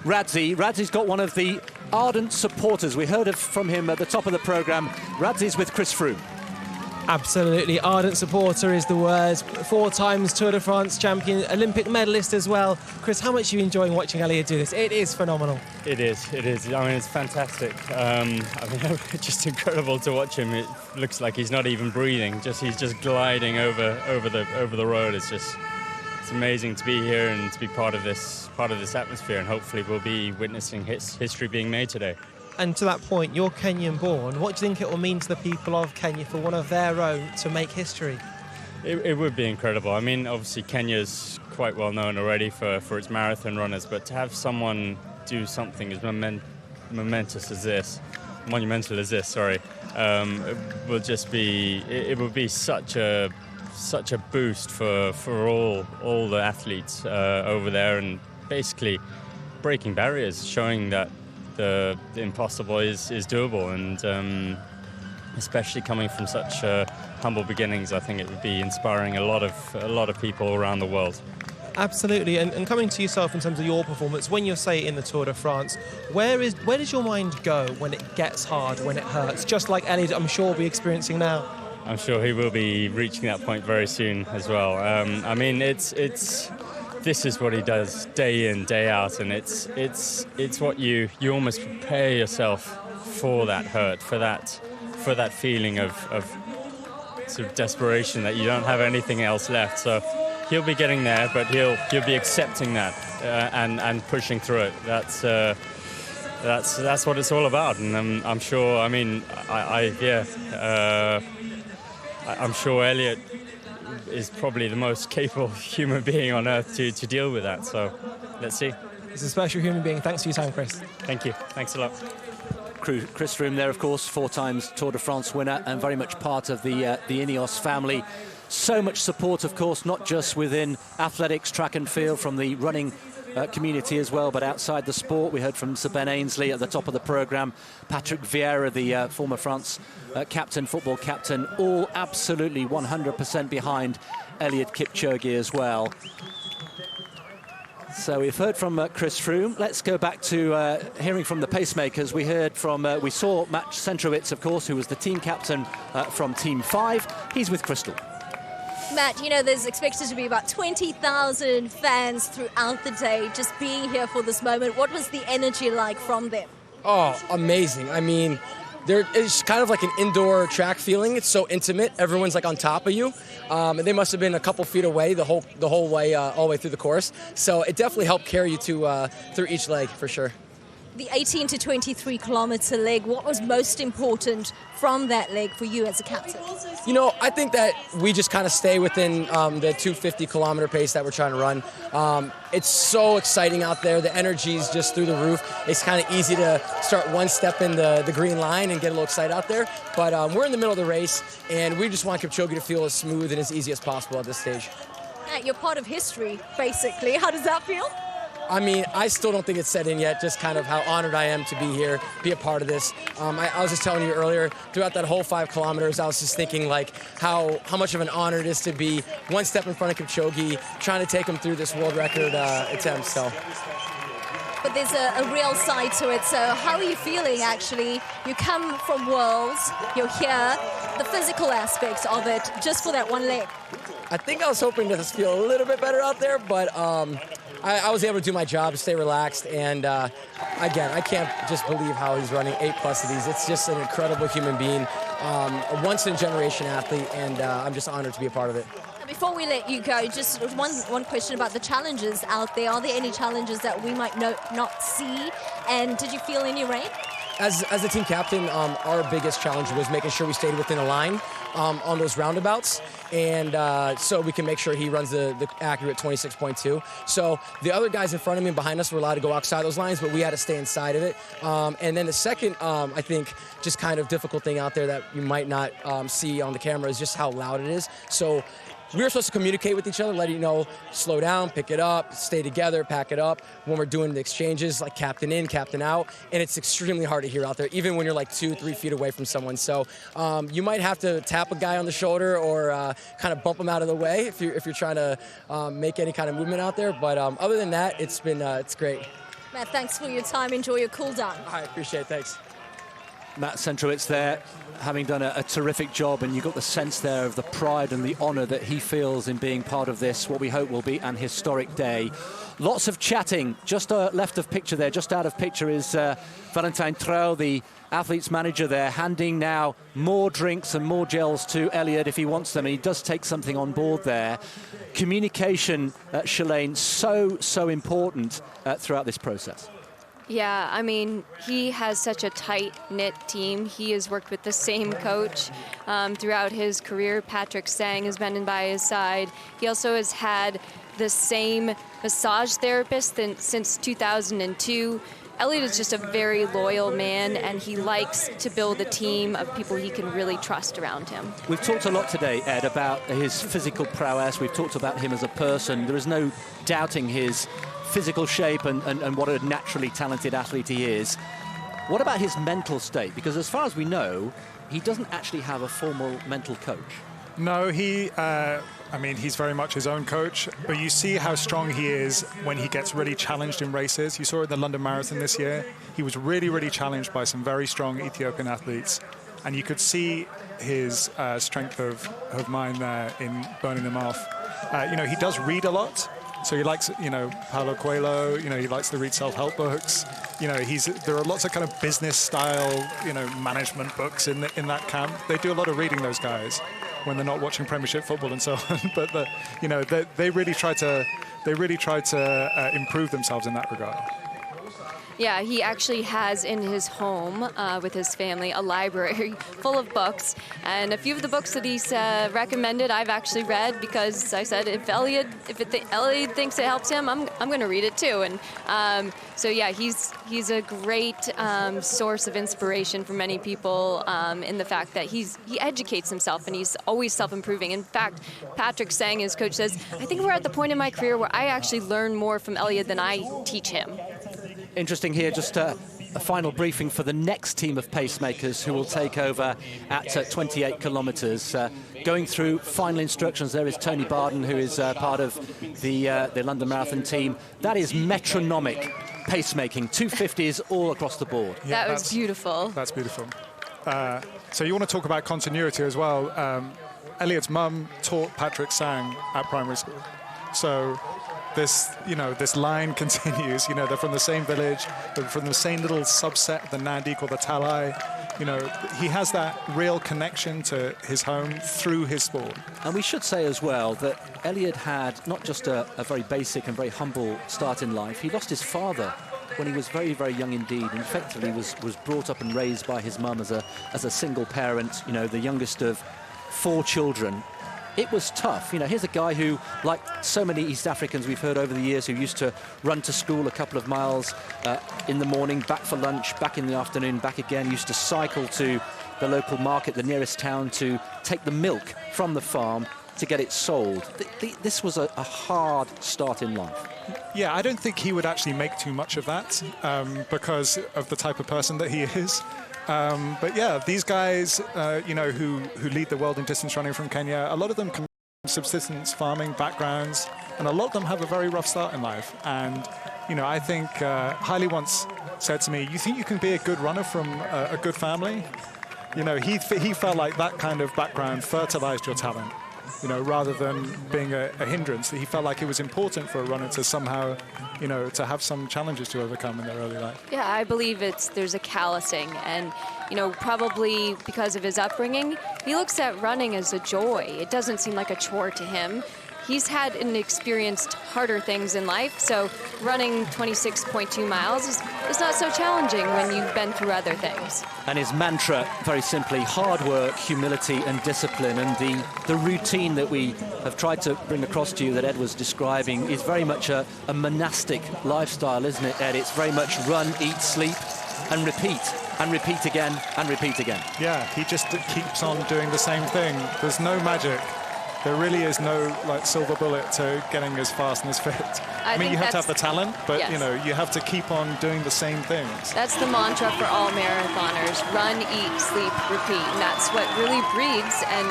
Radzi. Radzi's got one of the ardent supporters. We heard from him at the top of the programme. Radzi's with Chris Froome. Absolutely, ardent supporter is the word. 4 times Tour de France champion, Olympic medalist as well. Chris, how much are you enjoying watching Eliud do this? It is phenomenal. It is. I mean, it's fantastic. I mean, it's just incredible to watch him. It looks like he's not even breathing. He's just gliding over the road. It's amazing to be here and to be part of this atmosphere, and hopefully we'll be witnessing history being made today. And to that point, you're Kenyan born. What do you think it will mean to the people of Kenya for one of their own to make history? It would be incredible. I mean, obviously Kenya's quite well known already for its marathon runners, but to have someone do something as monumental as this, it will just be. It would be such a boost for all the athletes over there, and basically breaking barriers, showing that the impossible is doable, and especially coming from such humble beginnings, I think it would be inspiring a lot of people around the world. Absolutely, and coming to yourself in terms of your performance, when you're, say, in the Tour de France, where does your mind go when it gets hard, when it hurts? Just like Eliud, I'm sure, will be experiencing now. I'm sure he will be reaching that point very soon as well. I mean, this is what he does day in, day out, and it's what you almost prepare yourself for that hurt, for that feeling of sort of desperation that you don't have anything else left. So he'll be getting there, but he'll be accepting that and pushing through it. That's what it's all about, and I'm sure. I mean, I'm sure Eliud is probably the most capable human being on earth to deal with that. So let's see. He's a special human being. Thanks for your time, Chris. Thank you. Thanks a lot. Chris Froome there, of course, 4 times Tour de France winner and very much part of the Ineos family. So much support, of course, not just within athletics, track and field, from the running community as well, but outside the sport. We heard from Sir Ben Ainsley at the top of the programme, Patrick Vieira, the former France captain, football captain, all absolutely 100% behind Eliud Kipchoge as well. So we've heard from Chris Froome. Let's go back to hearing from the pacemakers. We saw Matt Centrowitz, of course, who was the team captain from Team 5. He's with Crystal. Matt, you know, there's expected to be about 20,000 fans throughout the day just being here for this moment. What was the energy like from them? Oh, amazing. I mean, it's kind of like an indoor track feeling. It's so intimate. Everyone's like on top of you. And they must have been a couple feet away the whole way, all the way through the course. So it definitely helped carry you through each leg for sure. The 18 to 23 kilometer leg, what was most important from that leg for you as a captain? You know, I think that we just kind of stay within the 250 kilometer pace that we're trying to run. It's so exciting out there. The energy is just through the roof. It's kind of easy to start one step in the green line and get a little excited out there. But we're in the middle of the race, and we just want Kipchoge to feel as smooth and as easy as possible at this stage. Matt, you're part of history, basically. How does that feel? I mean, I still don't think it's set in yet, just kind of how honored I am to be here, be a part of this. I was just telling you earlier, throughout that whole 5 kilometers, I was just thinking like how much of an honor it is to be one step in front of Kipchoge, trying to take him through this world record attempt. So. But there's a real side to it. So how are you feeling, actually? You come from Worlds, you're here, the physical aspects of it, just for that one leg. I think I was hoping to feel a little bit better out there, but I was able to do my job, stay relaxed, and again, I can't just believe how he's running 8+ of these. It's just an incredible human being, a once-in-a-generation athlete, and I'm just honored to be a part of it. Before we let you go, just one question about the challenges out there. Are there any challenges that we might not see, and did you feel any rain? As the team captain, our biggest challenge was making sure we stayed within a line on those roundabouts, and so we can make sure he runs the accurate 26.2. So the other guys in front of me and behind us were allowed to go outside those lines, but we had to stay inside of it. And then the second, I think, just kind of difficult thing out there that you might not see on the camera is just how loud it is. So we were supposed to communicate with each other, letting you know, slow down, pick it up, stay together, pack it up. When we're doing the exchanges, like captain in, captain out, and it's extremely hard to hear out there, even when you're like 2-3 feet away from someone. So you might have to tap a guy on the shoulder or kind of bump him out of the way if you're trying to make any kind of movement out there. But other than that, it's great. Matt, thanks for your time. Enjoy your cool down. I appreciate it. Thanks. Matt Centrowitz there, having done a terrific job, and you got the sense there of the pride and the honour that he feels in being part of this, what we hope will be an historic day. Lots of chatting. Just left of picture there, just out of picture is Valentijn Trouw, the athletes manager there, handing now more drinks and more gels to Eliud if he wants them, and he does take something on board there. Communication, Shalane, so important throughout this process. Yeah, I mean, he has such a tight-knit team. He has worked with the same coach throughout his career. Patrick Sang has been by his side. He also has had the same massage therapist since 2002. Eliud is just a very loyal man, and he likes to build a team of people he can really trust around him. We've talked a lot today, Ed, about his physical prowess. We've talked about him as a person. There is no doubting his physical shape and what a naturally talented athlete he is. What about his mental state? Because as far as we know, he doesn't actually have a formal mental coach. No, I mean, he's very much his own coach, but you see how strong he is when he gets really challenged in races. You saw it in the London Marathon this year. He was really, really challenged by some very strong Ethiopian athletes, and you could see his strength of mind there in burning them off. You know, he does read a lot. So he likes, you know, Paulo Coelho, you know, he likes to read self-help books. You know, there are lots of kind of business style, you know, management books in that camp. They do a lot of reading, those guys, when they're not watching Premiership football and so on. But, you know, they really try to improve themselves in that regard. Yeah, he actually has in his home with his family a library full of books, and a few of the books that he's recommended I've actually read, because I said if Elliot thinks it helps him, I'm going to read it too. And so yeah, he's a great source of inspiration for many people in the fact that he educates himself and he's always self-improving. In fact, Patrick Sang, his coach, says, I think we're at the point in my career where I actually learn more from Elliot than I teach him. Interesting here, just a final briefing for the next team of pacemakers who will take over at 28 kilometres. Going through final instructions, there is Tony Barden, who is part of the London Marathon team. That is metronomic pacemaking, 250s all across the board. Yeah, that was beautiful. That's beautiful. So you want to talk about continuity as well. Elliot's mum taught Patrick Sang at primary school. So this line continues. They're from the same village, they're from the same little subset of the Nandi called the Talai. He has that real connection to his home through his sport. And we should say as well that Elliot had not just a very basic and very humble start in life. He lost his father when he was very, very young indeed, and effectively was brought up and raised by his mum as a single parent, the youngest of 4 children. It was tough. Here's a guy who, like so many East Africans we've heard over the years, who used to run to school a couple of miles in the morning, back for lunch, back in the afternoon, back again, used to cycle to the local market, the nearest town, to take the milk from the farm to get it sold. This was a hard start in life. Yeah, I don't think he would actually make too much of that because of the type of person that he is. But yeah, these guys, who lead the world in distance running from Kenya, a lot of them come from subsistence farming backgrounds, and a lot of them have a very rough start in life. And, I think Haile once said to me, you think you can be a good runner from a good family? He felt like that kind of background fertilized your talent, rather than being a hindrance. He felt like it was important for a runner to somehow, to have some challenges to overcome in their early life. Yeah, I believe there's a callousing, and probably because of his upbringing, he looks at running as a joy. It doesn't seem like a chore to him. He's had and experienced harder things in life, so running 26.2 miles is not so challenging when you've been through other things. And his mantra, very simply, hard work, humility and discipline. And the routine that we have tried to bring across to you that Ed was describing is very much a monastic lifestyle, isn't it, Ed? It's very much run, eat, sleep and repeat again and repeat again. Yeah, he just keeps on doing the same thing. There's no magic. There really is no silver bullet to getting as fast and as fit. I mean, you have to have the talent, but yes, you have to keep on doing the same things. That's the mantra for all marathoners: run, eat, sleep, repeat. And that's what really breeds and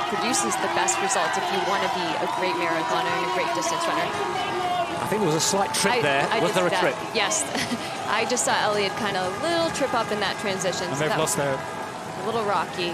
produces the best results if you want to be a great marathoner and a great distance runner. I think there was a slight trip there. Was there a trip? Yes. I just saw Elliot kind of a little trip up in that transition. And they've lost their... A little rocky.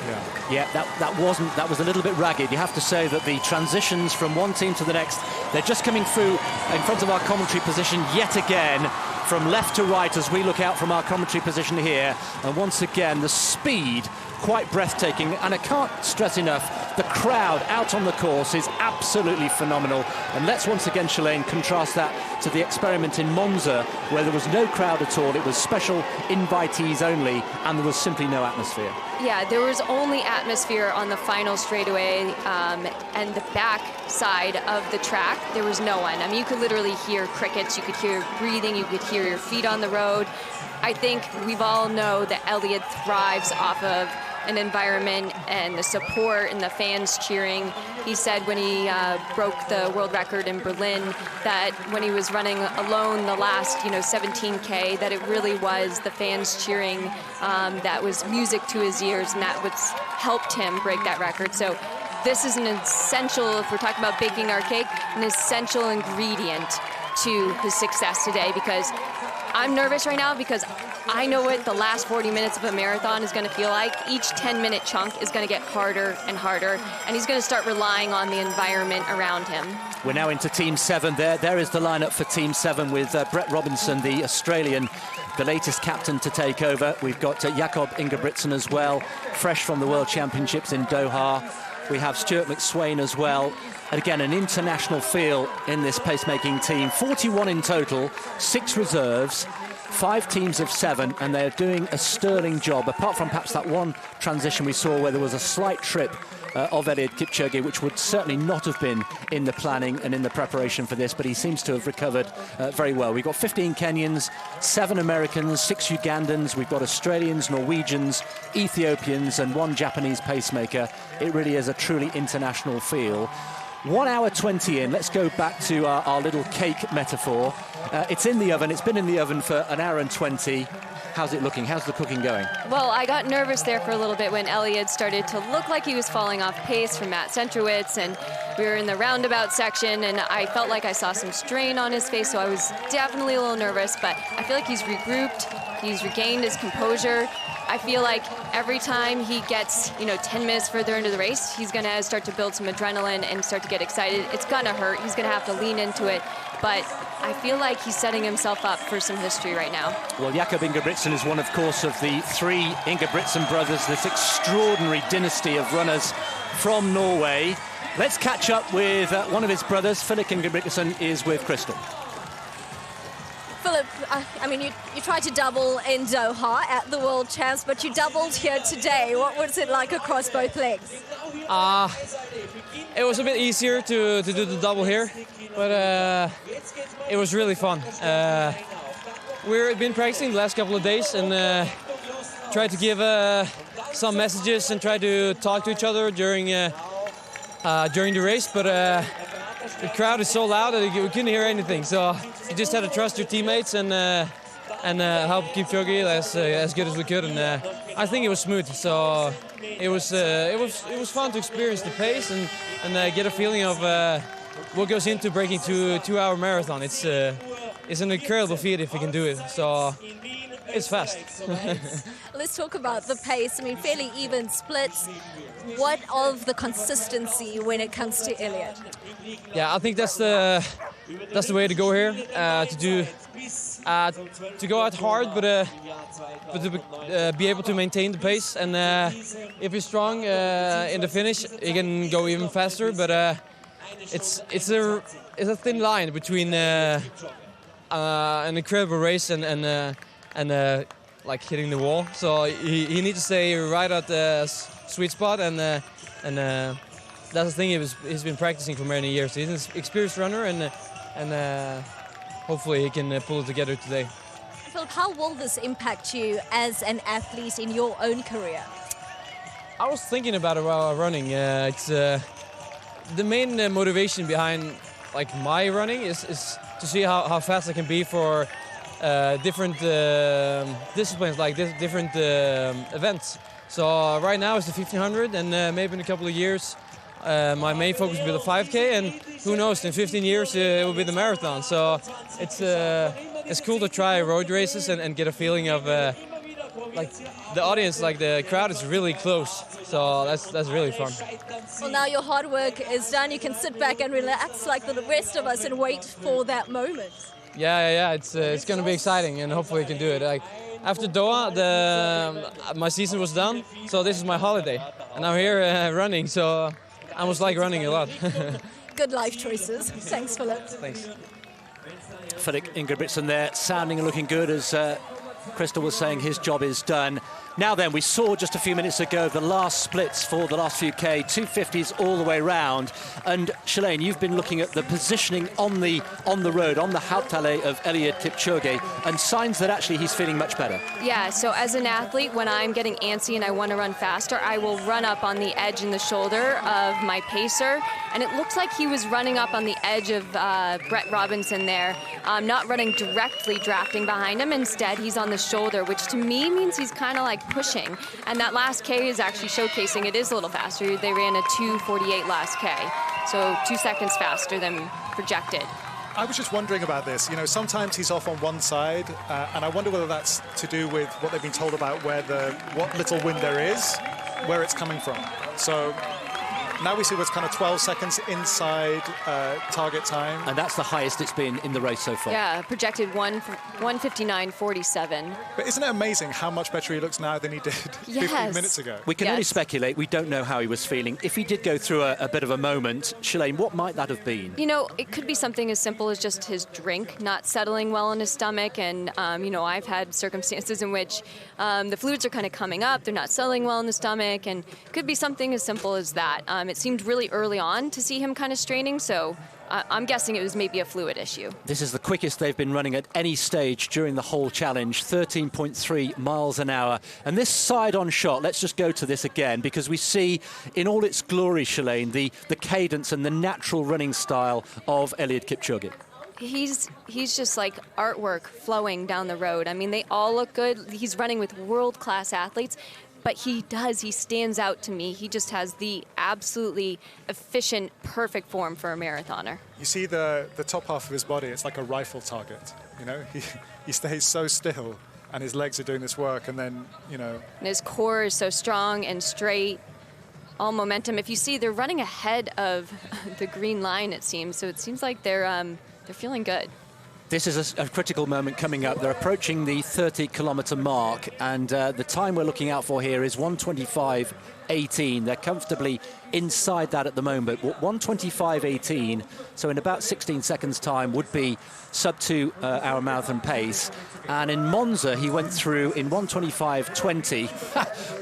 Yeah, that was a little bit ragged. You have to say that the transitions from one team to the next, they're just coming through in front of our commentary position yet again, from left to right as we look out from our commentary position here. And once again, the speed, quite breathtaking. And I can't stress enough, the crowd out on the course is absolutely phenomenal. And let's once again, Shalane, contrast that to the experiment in Monza, where there was no crowd at all. It was special invitees only, and there was simply no atmosphere. Yeah, there was only atmosphere on the final straightaway and the back side of the track. There was no one. I mean, you could literally hear crickets, you could hear breathing, you could hear your feet on the road. I think we've all know that Elliot thrives off of an environment and the support and the fans cheering. He said when he broke the world record in Berlin that when he was running alone the last 17K, that it really was the fans cheering that was music to his ears, and that was helped him break that record. So this is an essential, if we're talking about baking our cake, an essential ingredient to his success today, because I'm nervous right now because I know what the last 40 minutes of a marathon is going to feel like. Each 10-minute chunk is going to get harder and harder, and he's going to start relying on the environment around him. We're now into Team 7. There is the lineup for Team 7 with Brett Robinson, the Australian, the latest captain to take over. We've got Jakob Ingebrigtsen as well, fresh from the World Championships in Doha. We have Stuart McSwain as well. And again, an international feel in this pacemaking team. 41 in total, 6 reserves, 5 teams of 7, and they're doing a sterling job, apart from perhaps that one transition we saw where there was a slight trip of Eliud Kipchoge, which would certainly not have been in the planning and in the preparation for this, but he seems to have recovered very well. We've got 15 Kenyans, 7 Americans, 6 Ugandans, we've got Australians, Norwegians, Ethiopians, and 1 Japanese pacemaker. It really is a truly international feel. 1 hour 20 in. Let's go back to our little cake metaphor. It's in the oven. It's been in the oven for 1 hour and 20. How's it looking? How's the cooking going? Well, I got nervous there for a little bit when Eliud started to look like he was falling off pace from Matt Centrowitz, and we were in the roundabout section, and I felt like I saw some strain on his face, so I was definitely a little nervous, but I feel like he's regrouped, he's regained his composure. I feel like every time he gets, 10 minutes further into the race, he's gonna start to build some adrenaline and start to get excited. It's gonna hurt, he's gonna have to lean into it, but I feel like he's setting himself up for some history right now. Well, Jakob Ingebrigtsen is one, of course, of the 3 Ingebrigtsen brothers, this extraordinary dynasty of runners from Norway. Let's catch up with one of his brothers. Philip Ingebrigtsen is with Crystal. Philip, I mean, you tried to double in Doha at the World Champs, but you doubled here today. What was it like across both legs? It was a bit easier to do the double here, but it was really fun. We've been practicing the last couple of days and tried to give some messages and try to talk to each other during the race, but the crowd is so loud that we couldn't hear anything. So you just had to trust your teammates and help Kipchoge as good as we could. And I think it was smooth. So it was fun to experience the pace and get a feeling of what goes into breaking 2-hour marathon. It's an incredible feat if you can do it. So it's fast. Let's talk about the pace. I mean, fairly even splits. What of the consistency when it comes to Eliud? Yeah, I think that's the way to go here. To go out hard, but to be able to maintain the pace. And if you're strong in the finish, you can go even faster. But it's a thin line between an incredible race and like hitting the wall. So he needs to stay right at the sweet spot, and that's the thing he's been practicing for many years. He's an experienced runner, and hopefully he can pull it together today. Philip, how will this impact you as an athlete in your own career? I was thinking about it while running. It's the main motivation behind like my running is to see how fast I can be for different disciplines, like different events. So right now it's the 1500, and maybe in a couple of years my main focus will be the 5K, and who knows, in 15 years it will be the marathon. So it's cool to try road races and get a feeling of like the audience, like the crowd is really close. So that's really fun. Well, now your hard work is done. You can sit back and relax like the rest of us and wait for that moment. Yeah. It's going to be exciting, and hopefully we can do it. Like after Doha, my season was done, so this is my holiday, and I'm here running. So I was like running a lot. Good life choices. Thanks, Philip. Thanks. Philip Ingebrigtsen there, sounding and looking good as Crystal was saying his job is done. Now then, we saw just a few minutes ago the last splits for the last few K, 250s all the way round. And Shalane, you've been looking at the positioning on the road, on the Hauptallee of Eliud Kipchoge, and signs that actually he's feeling much better. Yeah, so as an athlete, when I'm getting antsy and I want to run faster, I will run up on the edge and the shoulder of my pacer. And it looks like he was running up on the edge of Brett Robinson there, not running directly drafting behind him. Instead, he's on the shoulder, which to me means he's kind of like pushing. And that last K is actually showcasing it is a little faster. They ran a 2:48 last K, so 2 seconds faster than projected. I was just wondering about this. Sometimes he's off on one side, and I wonder whether that's to do with what they've been told about what little wind there is, where it's coming from. So Now we see what's kind of 12 seconds inside target time. And that's the highest it's been in the race so far. Yeah, projected 1:59.47. But isn't it amazing how much better he looks now than he did 15 minutes ago? We can only speculate. We don't know how he was feeling. If he did go through a bit of a moment, Shalane, what might that have been? You know, it could be something as simple as just his drink not settling well in his stomach. And, you know, I've had circumstances in which the fluids are kind of coming up. They're not settling well in the stomach. And it could be something as simple as that. It seemed really early on to see him kind of straining. So I'm guessing it was maybe a fluid issue. This is the quickest they've been running at any stage during the whole challenge, 13.3 miles an hour. And this side-on shot, let's just go to this again, because we see in all its glory, Shalane, the cadence and the natural running style of Eliud Kipchoge. He's just like artwork flowing down the road. I mean, they all look good. He's running with world-class athletes. But he stands out to me. He just has the absolutely efficient, perfect form for a marathoner. You see the top half of his body, it's like a rifle target. You know, he stays so still and his legs are doing this work, and then, you know. And his core is so strong and straight, all momentum. If you see, they're running ahead of the green line, it seems. So it seems like they're feeling good. This is a critical moment coming up. They're approaching the 30-kilometer mark, and the time we're looking out for here is 1:25.18. They're comfortably inside that at the moment. 1:25.18, so in about 16 seconds' time, would be sub-2 hour marathon pace. And in Monza, he went through in 1:25.20.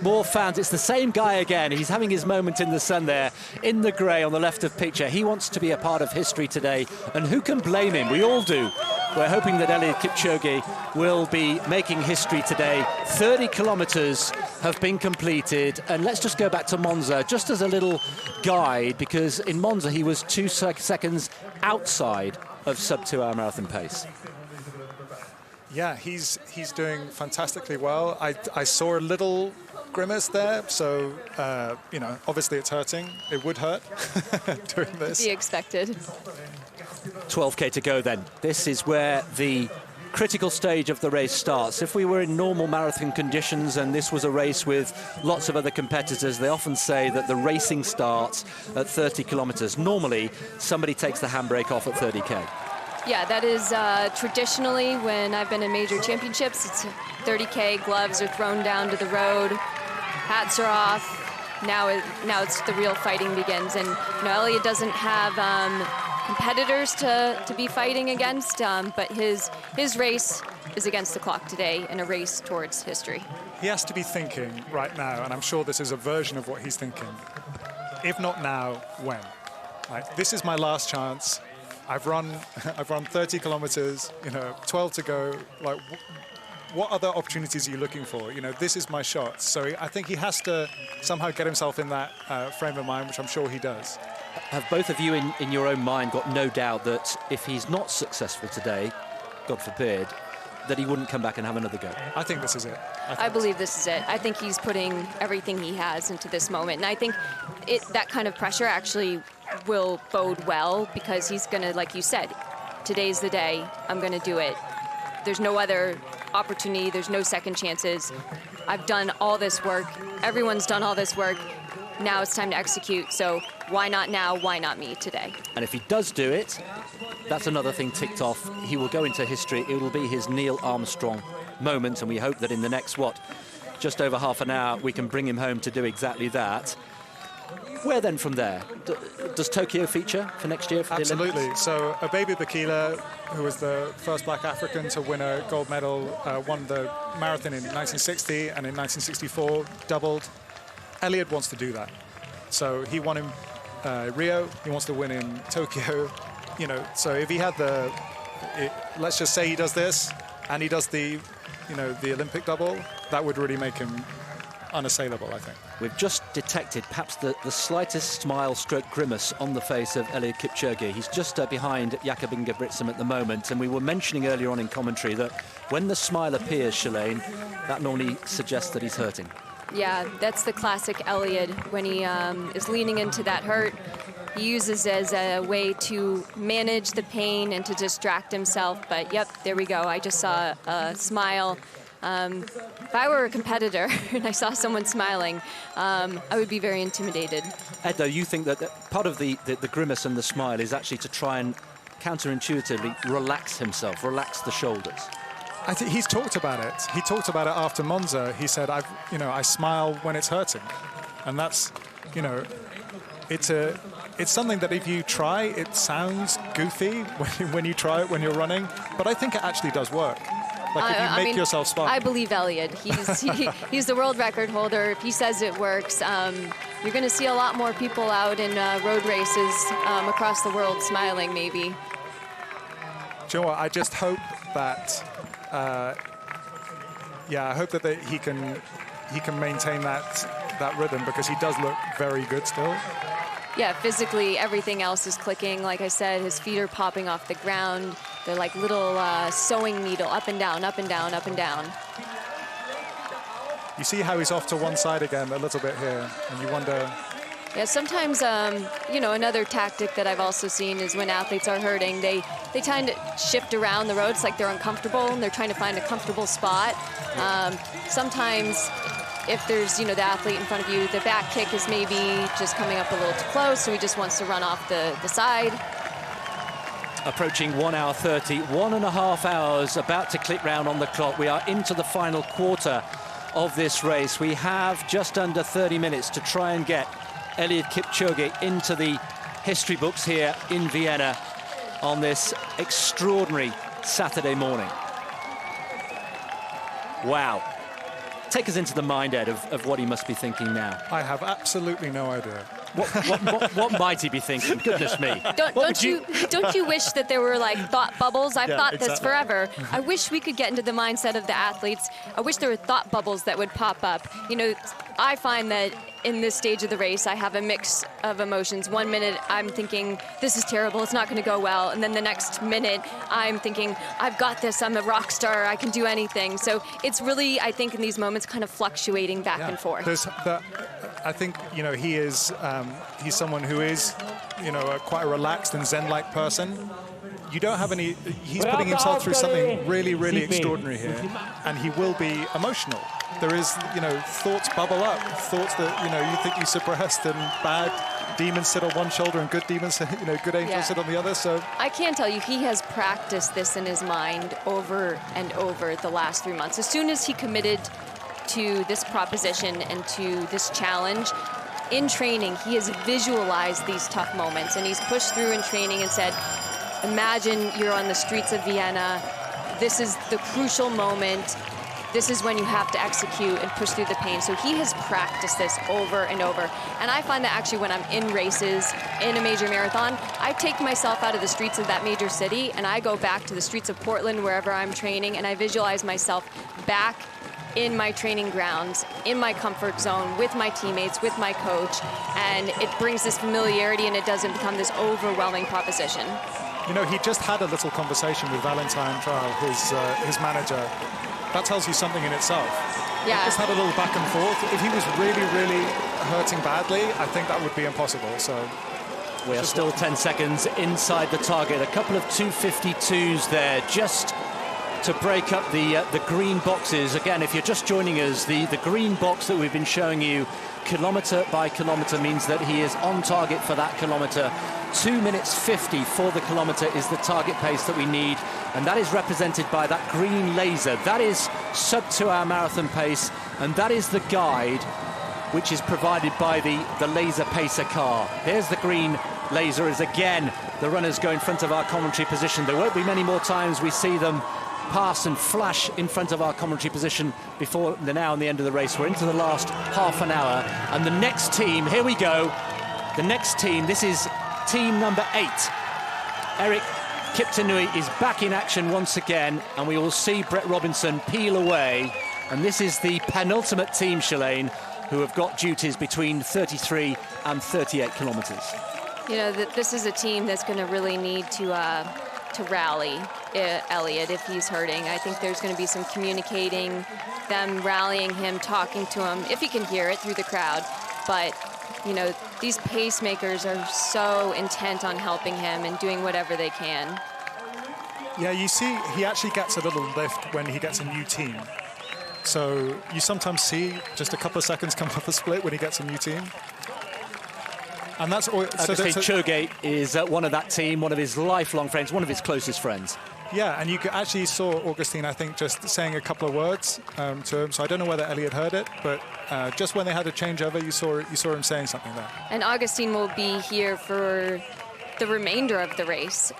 More fans. It's the same guy again. He's having his moment in the sun there, in the grey on the left of picture. He wants to be a part of history today, and who can blame him? We all do. We're hoping that Eliud Kipchoge will be making history today. 30 kilometres have been completed. And let's just go back to Monza, just as a little guide, because in Monza he was 2 seconds outside of sub-2 hour marathon pace. Yeah, he's doing fantastically well. I saw a little grimace there, so, you know, obviously it's hurting. It would hurt doing this. Be expected. 12K to go then. This is where the critical stage of the race starts. If we were in normal marathon conditions and this was a race with lots of other competitors, they often say that the racing starts at 30 kilometers. Normally, somebody takes the handbrake off at 30K. Yeah, that is traditionally when I've been in major championships. It's 30K, gloves are thrown down to the road, hats are off. Now it's the real fighting begins. And, you know, Eliud doesn't have competitors to be fighting against, but his race is against the clock today in a race towards history. He has to be thinking right now, and I'm sure this is a version of what he's thinking. If not now, when? Like, this is my last chance. I've run 30 kilometers, you know, 12 to go. Like, what other opportunities are you looking for? You know, this is my shot. So I think he has to somehow get himself in that frame of mind, which I'm sure he does. Have both of you in your own mind got no doubt that if he's not successful today, God forbid, that he wouldn't come back and have another go? I think this is it. I believe this is it. I think he's putting everything he has into this moment. And I think that kind of pressure actually will bode well, because he's going to, like you said, today's the day. I'm going to do it. There's no other opportunity. There's no second chances. I've done all this work. Everyone's done all this work. Now it's time to execute. So why not now? Why not me today? And if he does do it, that's another thing ticked off. He will go into history. It will be his Neil Armstrong moment. And we hope that in the next, just over half an hour, we can bring him home to do exactly that. Where then from there? Does Tokyo feature for next year? For Absolutely. So Abebe Bikila, who was the first black African to win a gold medal, won the marathon in 1960 and in 1964, doubled. Eliud wants to do that. So he won in Rio. He wants to win in Tokyo. You know, so if he had let's just say he does this and he does the Olympic double, that would really make him unassailable, I think. We've just detected perhaps the slightest smile stroke grimace on the face of Eliud Kipchoge. He's just behind Jakob Ingebrigtsen at the moment, and we were mentioning earlier on in commentary that when the smile appears, Shalane, that normally suggests that he's hurting. Yeah, that's the classic Eliud. When he is leaning into that hurt, he uses it as a way to manage the pain and to distract himself. But yep, there we go. I just saw a smile If I were a competitor and I saw someone smiling, I would be very intimidated. Ed, though, you think that part of the grimace and the smile is actually to try and counterintuitively relax himself, relax the shoulders? I think he's talked about it. He talked about it after Monza. He said, I smile when it's hurting. And that's, it's something that if you try, it sounds goofy when you try it when you're running, but I think it actually does work. Like if you make yourself smile. I believe Elliot. He's the world record holder. If he says it works, you're going to see a lot more people out in road races across the world smiling, maybe. Do you know what? I just hope that, I hope that he can maintain that rhythm, because he does look very good still. Yeah, physically, everything else is clicking. Like I said, his feet are popping off the ground. They're like little sewing needle, up and down, up and down, up and down. You see how he's off to one side again a little bit here, and you wonder... Yeah, sometimes, another tactic that I've also seen is when athletes are hurting, they tend to shift around the road. It's like they're uncomfortable, and they're trying to find a comfortable spot. Sometimes, if there's, the athlete in front of you, the back kick is maybe just coming up a little too close, so he just wants to run off the side. Approaching 1 hour 30, 1.5 hours about to click round on the clock. We are into the final quarter of this race. We have just under 30 minutes to try and get Eliud Kipchoge into the history books here in Vienna on this extraordinary Saturday morning. Wow. Take us into the mind, Ed, of what he must be thinking now. I have absolutely no idea. What might he be thinking? Goodness me. Don't you wish that there were like thought bubbles? I've thought this forever. I wish we could get into the mindset of the athletes. I wish there were thought bubbles that would pop up. I find that in this stage of the race, I have a mix of emotions. 1 minute, I'm thinking, this is terrible, it's not going to go well. And then the next minute, I'm thinking, I've got this, I'm a rock star, I can do anything. So it's really, I think, in these moments, kind of fluctuating back and forth. I think, he's someone who is, quite a relaxed and Zen-like person. You don't have any, he's putting himself through something really, really extraordinary here, and he will be emotional. There is, thoughts bubble up, thoughts that, you think you suppressed, and bad demons sit on one shoulder and good demons, good angels sit on the other. So I can tell you, he has practiced this in his mind over and over the last 3 months. As soon as he committed to this proposition and to this challenge, in training, he has visualized these tough moments, and he's pushed through in training and said, imagine you're on the streets of Vienna. This is the crucial moment. This is when you have to execute and push through the pain. So he has practiced this over and over. And I find that actually when I'm in races, in a major marathon, I take myself out of the streets of that major city and I go back to the streets of Portland, wherever I'm training, and I visualize myself back in my training grounds, in my comfort zone, with my teammates, with my coach. And it brings this familiarity and it doesn't become this overwhelming proposition. He just had a little conversation with Valentine Trial, his manager. That tells you something in itself. Yeah. Just had a little back and forth. If he was really, really hurting badly, I think that would be impossible. So we are still 10 seconds inside the target. A couple of 2:52s there, just to break up the green boxes. Again, if you're just joining us, the green box that we've been showing you kilometre by kilometre means that he is on target for that kilometre. 2 minutes 50 for the kilometre is the target pace that we need, and that is represented by that green laser. That is sub 2 hour marathon pace, and that is the guide which is provided by the laser pacer car. There's the green laser as again the runners go in front of our commentary position. There won't be many more times we see them pass and flash in front of our commentary position before the now and the end of the race. We're into the last half an hour, and the next team, here we go, the next team, this is team number 8. Eric Kiptanui is back in action once again, and we will see Brett Robinson peel away, and this is the penultimate team, Shalane, who have got duties between 33 and 38 kilometres. This is a team that's going to really need to rally Elliot if he's hurting. I think there's going to be some communicating, them rallying him, talking to him, if he can hear it through the crowd. But, these pacemakers are so intent on helping him and doing whatever they can. Yeah, you see, he actually gets a little lift when he gets a new team. So you sometimes see just a couple of seconds come off a split when he gets a new team. And that's all. So Kipchoge is one of that team, one of his lifelong friends, one of his closest friends. Yeah, and you actually saw Augustine, I think, just saying a couple of words to him. So I don't know whether Elliot heard it, but just when they had a changeover, you saw him saying something there. And Augustine will be here for the remainder of the race.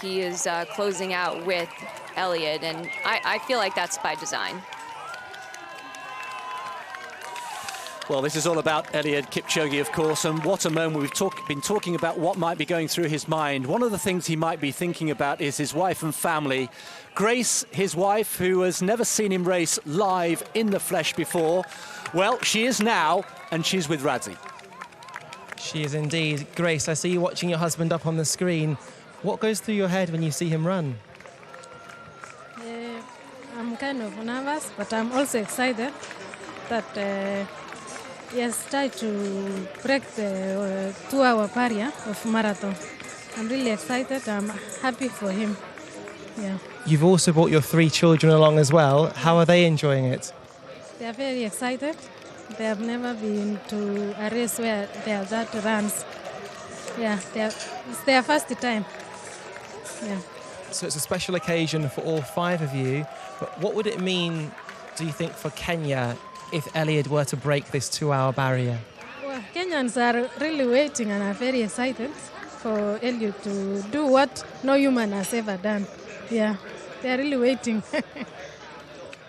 He is closing out with Elliot, and I feel like that's by design. Well, this is all about Eliud Kipchoge, of course, and what a moment. We've been talking about what might be going through his mind. One of the things he might be thinking about is his wife and family. Grace, his wife, who has never seen him race live in the flesh before, well, she is now, and she's with Radzi. She is indeed. Grace, I see you watching your husband up on the screen. What goes through your head when you see him run? I'm kind of nervous, but I'm also excited that he has tried to break the 2-hour barrier of marathon. I'm really excited. I'm happy for him. Yeah. You've also brought your 3 children along as well. How are they enjoying it? They are very excited. They have never been to a race where their dad runs. Yeah, it's their first time. Yeah. So it's a special occasion for all 5 of you. But what would it mean, do you think, for Kenya if Eliud were to break this 2-hour barrier? Well, Kenyans are really waiting and are very excited for Eliud to do what no human has ever done. Yeah, they're really waiting.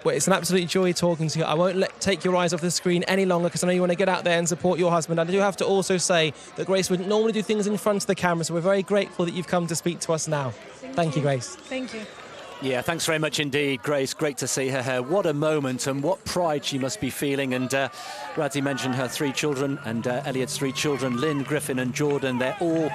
Well, it's an absolute joy talking to you. I won't take your eyes off the screen any longer because I know you want to get out there and support your husband. And I do have to also say that Grace wouldn't normally do things in front of the camera, so we're very grateful that you've come to speak to us now. Thank you, Grace. Thank you. Yeah, thanks very much indeed, Grace. Great to see her here. What a moment and what pride she must be feeling. And Radzi mentioned her 3 children and Elliot's 3 children, Lynn, Griffin and Jordan. They're all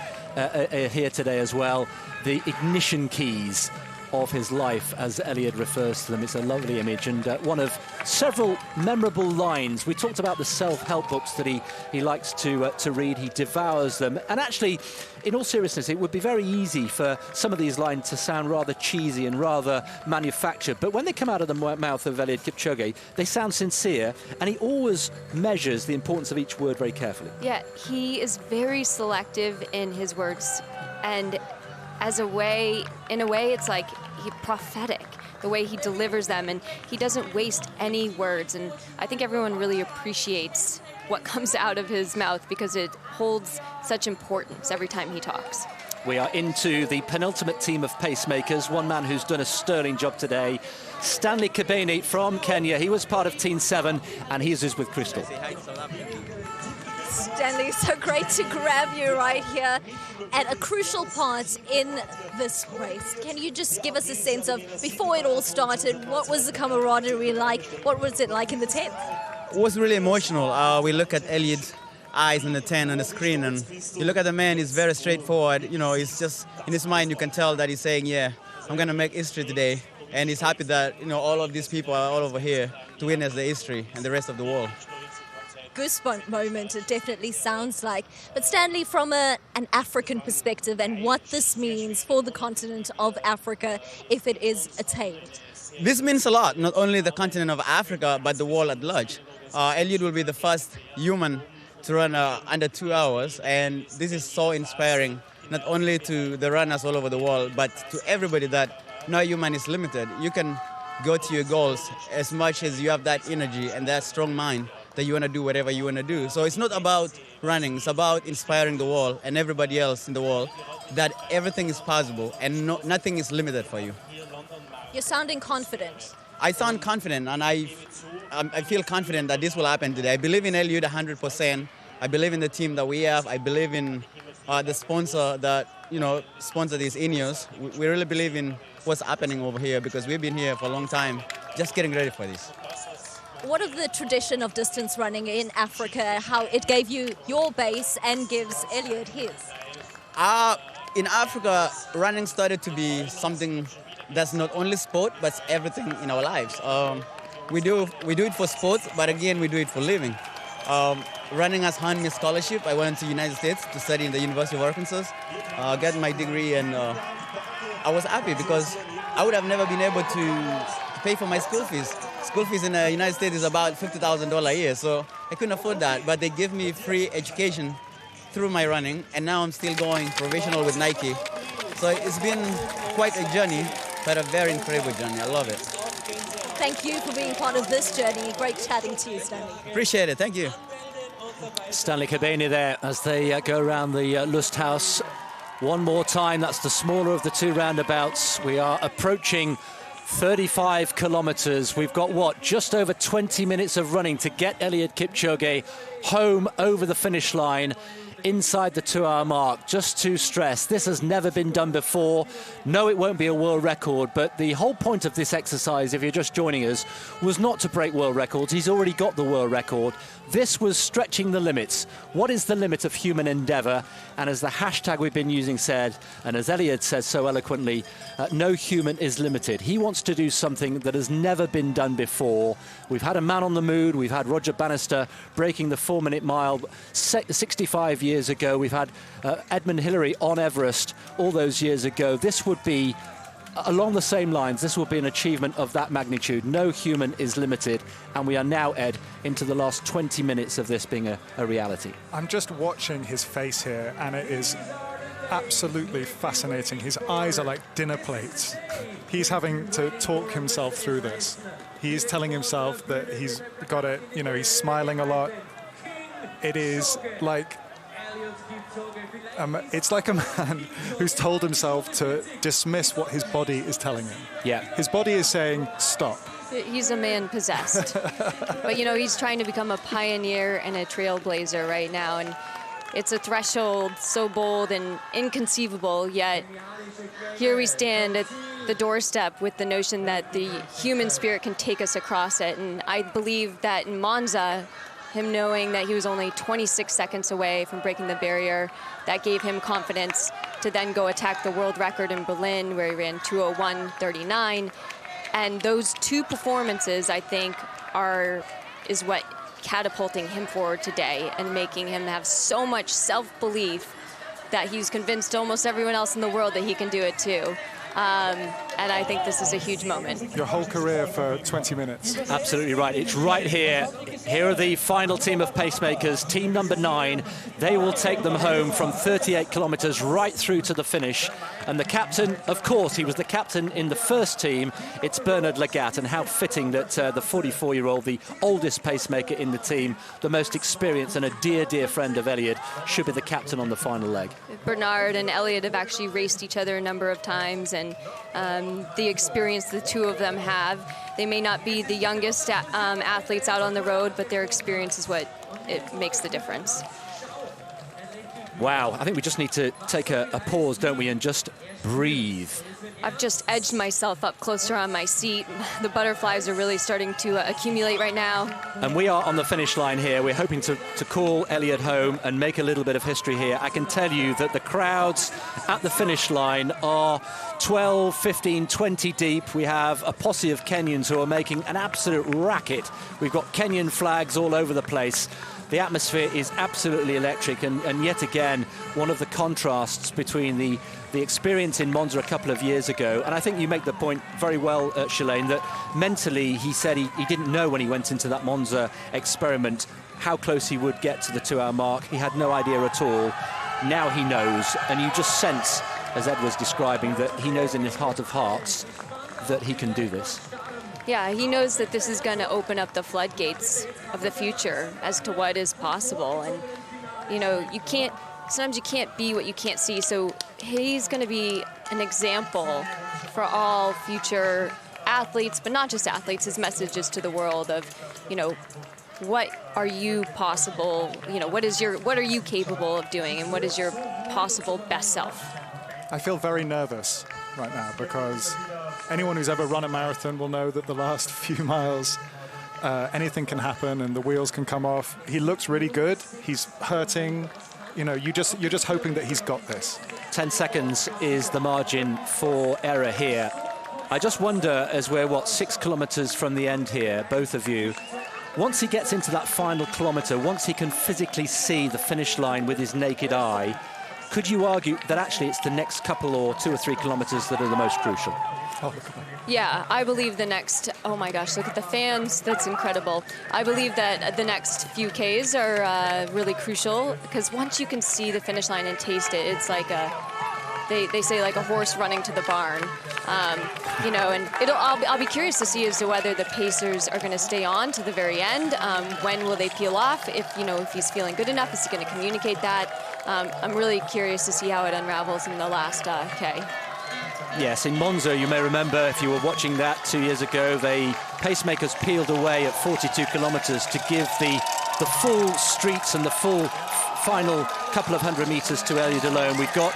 here today as well. The ignition keys of his life, as Eliud refers to them. It's a lovely image and one of several memorable lines. We talked about the self-help books that he likes to read. He devours them. And actually, in all seriousness, it would be very easy for some of these lines to sound rather cheesy and rather manufactured. But when they come out of the mouth of Eliud Kipchoge, they sound sincere, and he always measures the importance of each word very carefully. Yeah, he is very selective in his words, and in a way, it's like prophetic, the way he delivers them, and he doesn't waste any words. And I think everyone really appreciates what comes out of his mouth because it holds such importance every time he talks. We are into the penultimate team of pacemakers. One man who's done a sterling job today, Stanley Kibeni from Kenya. He was part of Team 7, and he is with Crystal. Stanley, so great to grab you right here at a crucial part in this race. Can you just give us a sense of, before it all started, what was the camaraderie like? What was it like in the 10th? It was really emotional. We look at Eliud's eyes on the 10 on the screen, and you look at the man, he's very straightforward. You know, he's just, in his mind, you can tell that he's saying, yeah, I'm going to make history today. And he's happy that, you know, all of these people are all over here to witness the history and the rest of the world. Goosebump moment, it definitely sounds like. But Stanley, from an African perspective and what this means for the continent of Africa if it is attained. This means a lot, not only the continent of Africa, but the world at large. Eliud will be the first human to run under 2 hours, and this is so inspiring, not only to the runners all over the world, but to everybody that no human is limited. You can go to your goals as much as you have that energy and that strong mind that you want to do whatever you want to do. So it's not about running, it's about inspiring the world and everybody else in the world that everything is possible and nothing is limited for you. You're sounding confident. I sound confident, and I feel confident that this will happen today. I believe in Eliud 100%. I believe in the team that we have. I believe in the sponsor that, you know, sponsor these Ineos. We really believe in what's happening over here because we've been here for a long time, just getting ready for this. What of the tradition of distance running in Africa, how it gave you your base and gives Eliud his? In Africa, running started to be something that's not only sport, but everything in our lives. We do it for sport, but again, we do it for living. Running has earned me a scholarship. I went to the United States to study in the University of Arkansas, got my degree, and I was happy because I would have never been able to pay for my school fees school fees in the United States is about $50,000 a year, so I couldn't afford that. But they give me free education through my running, and now I'm still going professional with Nike. So it's been quite a journey, but a very incredible journey. I love it. Thank you for being part of this journey. Great chatting to you, Stanley. Appreciate it. Thank you. Stanley Kebeni there as they go around the Lusthaus one more time. That's the smaller of the two roundabouts. We are approaching 35 kilometres. We've got, what, just over 20 minutes of running to get Eliud Kipchoge home over the finish line inside the 2-hour mark. Just to stress, this has never been done before. No, it won't be a world record, but the whole point of this exercise, if you're just joining us, was not to break world records. He's already got the world record. This was stretching the limits. What is the limit of human endeavour? And as the hashtag we've been using said, and as Eliud says so eloquently, no human is limited. He wants to do something that has never been done before. We've had a man on the moon. We've had Roger Bannister breaking the 4-minute mile 65 years ago. We've had Edmund Hillary on Everest all those years ago. This would be, along the same lines, this will be an achievement of that magnitude. No human is limited, and we are now, Ed, into the last 20 minutes of this being a reality. I'm just watching his face here, and it is absolutely fascinating. His eyes are like dinner plates. He's having to talk himself through this. He's telling himself that he's got it, you know, he's smiling a lot. It is like... it's like a man who's told himself to dismiss what his body is telling him. Yeah. His body is saying, stop. He's a man possessed. But, you know, he's trying to become a pioneer and a trailblazer right now. And it's a threshold so bold and inconceivable, yet here we stand at the doorstep with the notion that the human spirit can take us across it. And I believe that in Monza, him knowing that he was only 26 seconds away from breaking the barrier, that gave him confidence to then go attack the world record in Berlin, where he ran 2:01:39. And those two performances, I think, is what catapulting him forward today and making him have so much self-belief that he's convinced almost everyone else in the world that he can do it too. And I think this is a huge moment. Your whole career for 20 minutes. Absolutely right. It's right here. Here are the final team of pacemakers, team number 9. They will take them home from 38 kilometres right through to the finish. And the captain, of course, he was the captain in the first team. It's Bernard Lagat, and how fitting that the 44-year-old, the oldest pacemaker in the team, the most experienced and a dear, dear friend of Eliud, should be the captain on the final leg. Bernard and Eliud have actually raced each other a number of times, and the experience the two of them have. They may not be the youngest athletes out on the road, but their experience is what it makes the difference. Wow, I think we just need to take a pause, don't we, and just breathe. I've just edged myself up closer on my seat. The butterflies are really starting to accumulate right now. And we are on the finish line here. We're hoping to call Eliud home and make a little bit of history here. I can tell you that the crowds at the finish line are 12, 15, 20 deep. We have a posse of Kenyans who are making an absolute racket. We've got Kenyan flags all over the place. The atmosphere is absolutely electric, and yet again, one of the contrasts between the experience in Monza a couple of years ago, and I think you make the point very well, Shalane, that mentally he said he didn't know when he went into that Monza experiment how close he would get to the 2-hour mark. He had no idea at all. Now he knows, and you just sense, as Ed was describing, that he knows in his heart of hearts that he can do this. Yeah, he knows that this is going to open up the floodgates of the future as to what is possible. And, you know, sometimes you can't be what you can't see. So he's going to be an example for all future athletes, but not just athletes. His message is to the world of, you know, what are you possible, you know, what are you capable of doing, and what is your possible best self? I feel very nervous right now because anyone who's ever run a marathon will know that the last few miles, anything can happen and the wheels can come off. He looks really good. He's hurting. You know, you're just hoping that he's got this. 10 seconds is the margin for error here. I just wonder, as we're, 6 kilometres from the end here, both of you, once he gets into that final kilometre, once he can physically see the finish line with his naked eye, could you argue that actually it's the next couple or 2 or 3 kilometres that are the most crucial? Yeah, I believe the next, oh my gosh, look at the fans, that's incredible. I believe that the next few Ks are really crucial, because once you can see the finish line and taste it, it's like they say like a horse running to the barn. You know, and I'll be curious to see as to whether the pacers are going to stay on to the very end. When will they peel off? If he's feeling good enough, is he going to communicate that? I'm really curious to see how it unravels in the last K. Yes, in Monza, you may remember, if you were watching that 2 years ago, the pacemakers peeled away at 42 kilometres to give the full streets and the full final couple of 100 metres to Eliud alone. We've got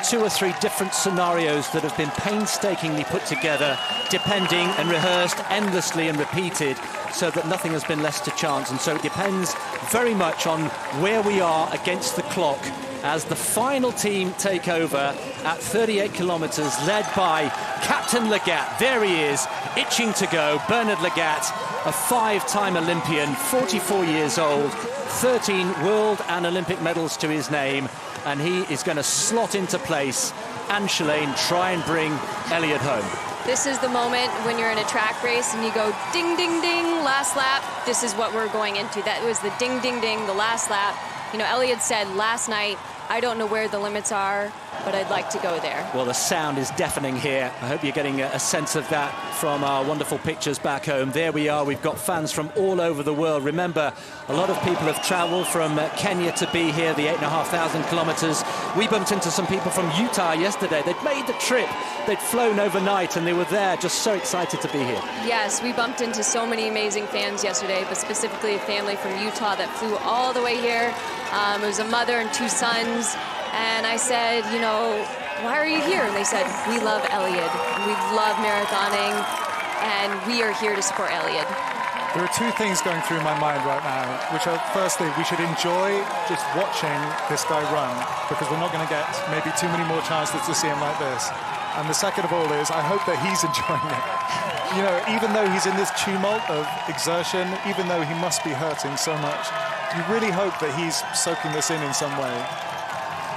2 or 3 different scenarios that have been painstakingly put together, depending and rehearsed endlessly and repeated, so that nothing has been left to chance. And so it depends very much on where we are against the clock as the final team take over at 38 kilometres, led by Captain Legat. There he is, itching to go. Bernard Legat, a 5-time Olympian, 44 years old, 13 world and Olympic medals to his name, and he is going to slot into place and Shalane try and bring Eliud home. This is the moment when you're in a track race and you go ding, ding, ding, last lap. This is what we're going into. That was the ding, ding, ding, the last lap. You know, Eliud said last night, I don't know where the limits are, but I'd like to go there. Well, the sound is deafening here. I hope you're getting a sense of that from our wonderful pictures back home. There we are. We've got fans from all over the world. Remember, a lot of people have travelled from Kenya to be here, the 8,500 kilometres. We bumped into some people from Utah yesterday. They'd made the trip. They'd flown overnight, and they were there just so excited to be here. Yes, we bumped into so many amazing fans yesterday, but specifically a family from Utah that flew all the way here. It was a mother and 2 sons. And I said, you know, why are you here? And they said, we love Eliud. We love marathoning, and we are here to support Eliud. There are 2 things going through my mind right now, which are, firstly, we should enjoy just watching this guy run, because we're not going to get maybe too many more chances to see him like this. And the second of all is, I hope that he's enjoying it. You know, even though he's in this tumult of exertion, even though he must be hurting so much, you really hope that he's soaking this in some way.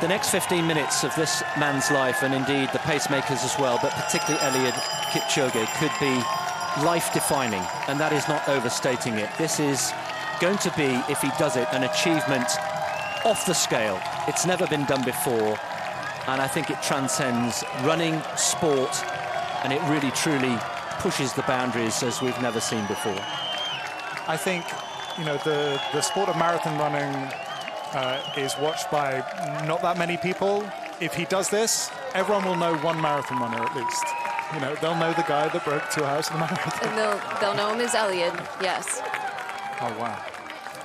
The next 15 minutes of this man's life, and indeed the pacemakers as well, but particularly Eliud Kipchoge, could be life-defining, and that is not overstating it. This is going to be, if he does it, an achievement off the scale. It's never been done before, and I think it transcends running, sport, and it really, truly pushes the boundaries as we've never seen before. I think, you know, the sport of marathon running is watched by not that many people. If he does this, everyone will know one marathon runner at least. You know, they'll know the guy that broke 2 hours in the marathon. And they'll know him as Eliud, yes. Oh, wow.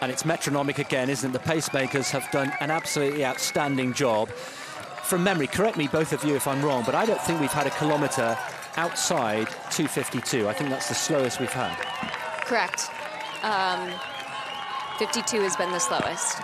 And it's metronomic again, isn't it? The pacemakers have done an absolutely outstanding job. From memory, correct me, both of you, if I'm wrong, but I don't think we've had a kilometre outside 2:52. I think that's the slowest we've had. Correct. 52 has been the slowest.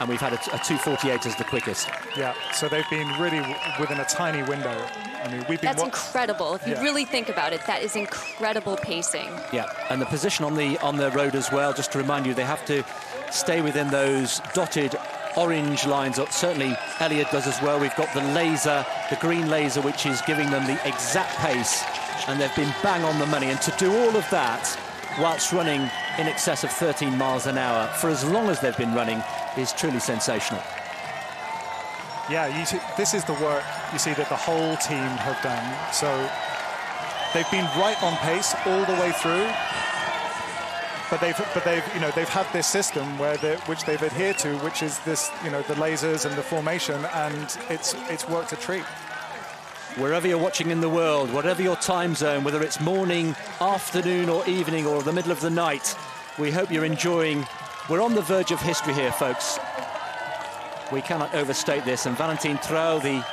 And we've had a 2:48 as the quickest. Yeah, so they've been really within a tiny window. I mean, we've been... That's incredible. If you really think about it, that is incredible pacing. Yeah, and the position on the road as well, just to remind you, they have to stay within those dotted orange lines. Certainly Eliud does as well. We've got the laser, the green laser, which is giving them the exact pace, and they've been bang on the money. And to do all of that whilst running in excess of 13 miles an hour for as long as they've been running is truly sensational. Yeah, this is the work, you see, that the whole team have done. So they've been right on pace all the way through, but they've had this system which they've adhered to, which is this, you know, the lasers and the formation, and it's worked a treat. Wherever you're watching in the world, whatever your time zone, whether it's morning, afternoon or evening or the middle of the night, we hope you're enjoying. We're on the verge of history here, folks. We cannot overstate this. And Valentin Trau, the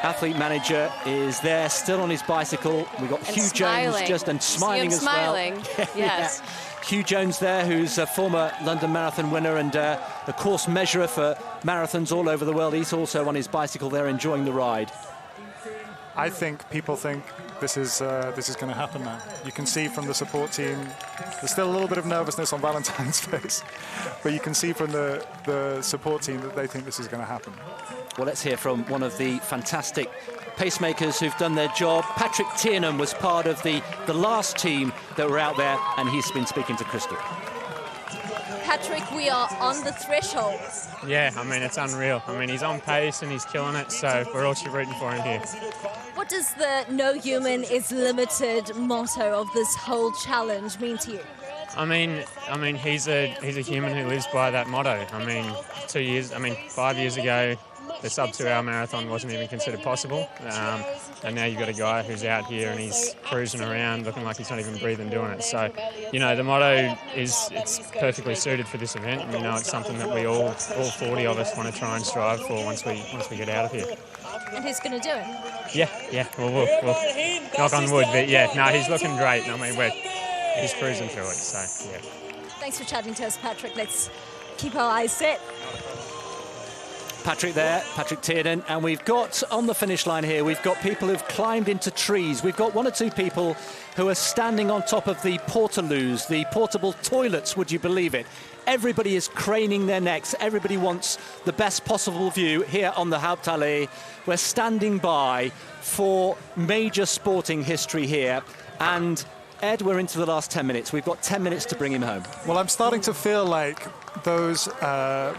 athlete manager, is there still on his bicycle. We've got Hugh Jones just and smiling as well. Yes. Yeah. Hugh Jones there, who's a former London Marathon winner and a course measurer for marathons all over the world. He's also on his bicycle there enjoying the ride. I think people think this is going to happen now. You can see from the support team, there's still a little bit of nervousness on Valentine's face, but you can see from the support team that they think this is going to happen. Well, let's hear from one of the fantastic pacemakers who've done their job. Patrick Tiernan was part of the last team that were out there, and he's been speaking to Crystal. Patrick, we are on the threshold. Yeah, I mean, it's unreal. I mean, he's on pace and he's killing it, so we're all rooting for him here. What does the no human is limited motto of this whole challenge mean to you? I mean, he's a human who lives by that motto. I mean, 5 years ago, the sub 2 hour marathon wasn't even considered possible. And now you've got a guy who's out here and he's cruising around looking like he's not even breathing doing it. So, you know, the motto it's perfectly suited for this event. And, you know, it's something that we all 40 of us want to try and strive for once we get out of here. And who's going to do it? Yeah. Well, we'll knock on wood. But yeah, no, he's looking great. I mean, he's cruising through it. So yeah. Thanks for chatting to us, Patrick. Let's keep our eyes set. Patrick there, Patrick Tiernan, and we've got on the finish line here, we've got people who've climbed into trees. We've got 1 or 2 people who are standing on top of the portaloos, the portable toilets, would you believe it? Everybody is craning their necks. Everybody wants the best possible view here on the Hauptallee. We're standing by for major sporting history here, and Ed, we're into the last 10 minutes. We've got 10 minutes to bring him home. Well, I'm starting to feel like those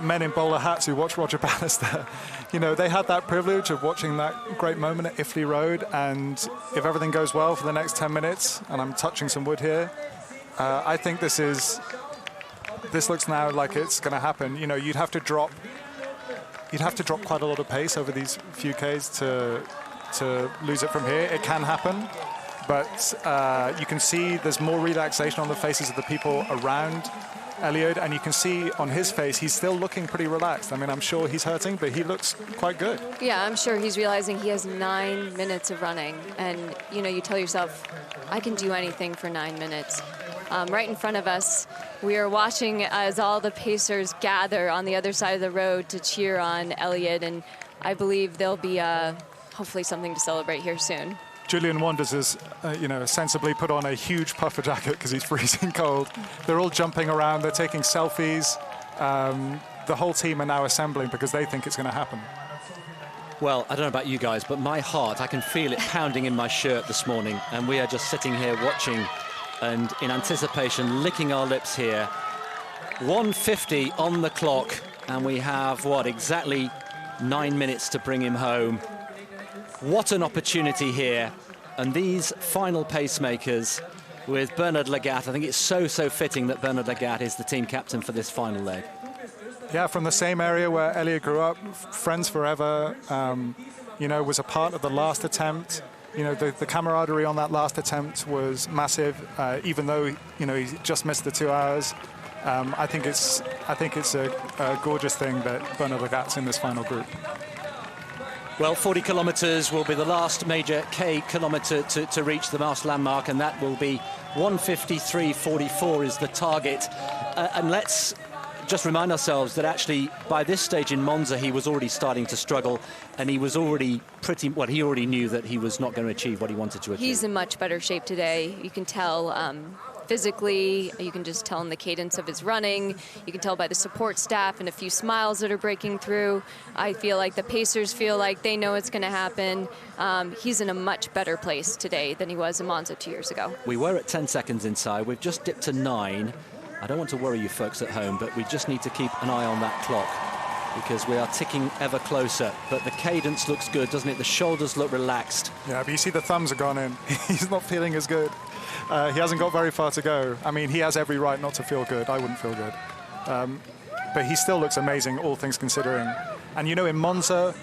men in bowler hats who watch Roger Bannister, you know, they had that privilege of watching that great moment at Iffley Road, and if everything goes well for the next 10 minutes, and I'm touching some wood here, I think this looks now like it's going to happen. You know, you'd have to drop quite a lot of pace over these few Ks to lose it from here. It can happen. But you can see there's more relaxation on the faces of the people around Eliud, and you can see on his face he's still looking pretty relaxed. I mean, I'm sure he's hurting, but he looks quite good. Yeah, I'm sure he's realizing he has 9 minutes of running, and you know, you tell yourself, I can do anything for 9 minutes. Right in front of us, we are watching as all the pacers gather on the other side of the road to cheer on Eliud, and I believe there'll be hopefully something to celebrate here soon. Julian Wanders has, sensibly put on a huge puffer jacket because he's freezing cold. They're all jumping around. They're taking selfies. The whole team are now assembling because they think it's going to happen. Well, I don't know about you guys, but my heart, I can feel it pounding in my shirt this morning. And we are just sitting here watching and in anticipation, licking our lips here. 1:50 on the clock. And we have, exactly 9 minutes to bring him home. What an opportunity here. And these final pacemakers with Bernard Lagat. I think it's so fitting that Bernard Lagat is the team captain for this final leg. Yeah, from the same area where Eliud grew up, friends forever, was a part of the last attempt. You know, the camaraderie on that last attempt was massive, even though, he just missed the 2 hours. I think it's a gorgeous thing that Bernard Lagat's in this final group. Well, 40 kilometres will be the last major K kilometre to reach the Mars landmark, and that will be 1:53.44 is the target. And let's just remind ourselves that actually by this stage in Monza he was already starting to struggle, and he was already he already knew that he was not going to achieve what he wanted to achieve. He's in much better shape today. You can tell physically, you can just tell in the cadence of his running, you can tell by the support staff and a few smiles that are breaking through. I feel like the pacers feel like they know it's going to happen. He's in a much better place today than he was in Monza 2 years ago. We were at 10 seconds inside. We've just dipped to 9. I don't want to worry you folks at home, but we just need to keep an eye on that clock because we are ticking ever closer. But the cadence looks good, doesn't it? The shoulders look relaxed. Yeah, but you see the thumbs have gone in. He's not feeling as good. He hasn't got very far to go. I mean, he has every right not to feel good. I wouldn't feel good. But he still looks amazing, all things considering. And, in Monza,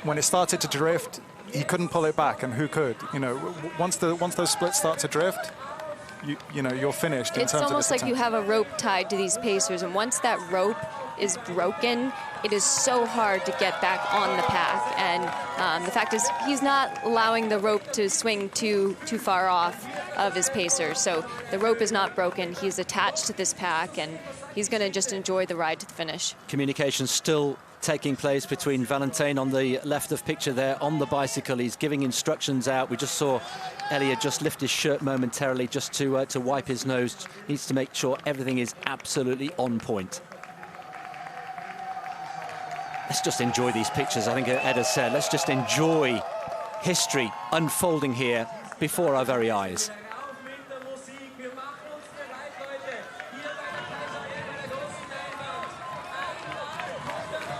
when it started to drift, he couldn't pull it back, and who could? Once those splits start to drift, you're finished. It's almost like you have a rope tied to these pacers, and once that rope is broken, it is so hard to get back on the pack. And the fact is, he's not allowing the rope to swing too far off of his pacers. So the rope is not broken. He's attached to this pack, and he's going to just enjoy the ride to the finish. Communication still taking place between Valentin on the left of picture there on the bicycle. He's giving instructions out. We just saw Elliot just lift his shirt momentarily just to wipe his nose. Needs to make sure everything is absolutely on point. Let's just enjoy these pictures. I think Ed has said, let's just enjoy history unfolding here before our very eyes.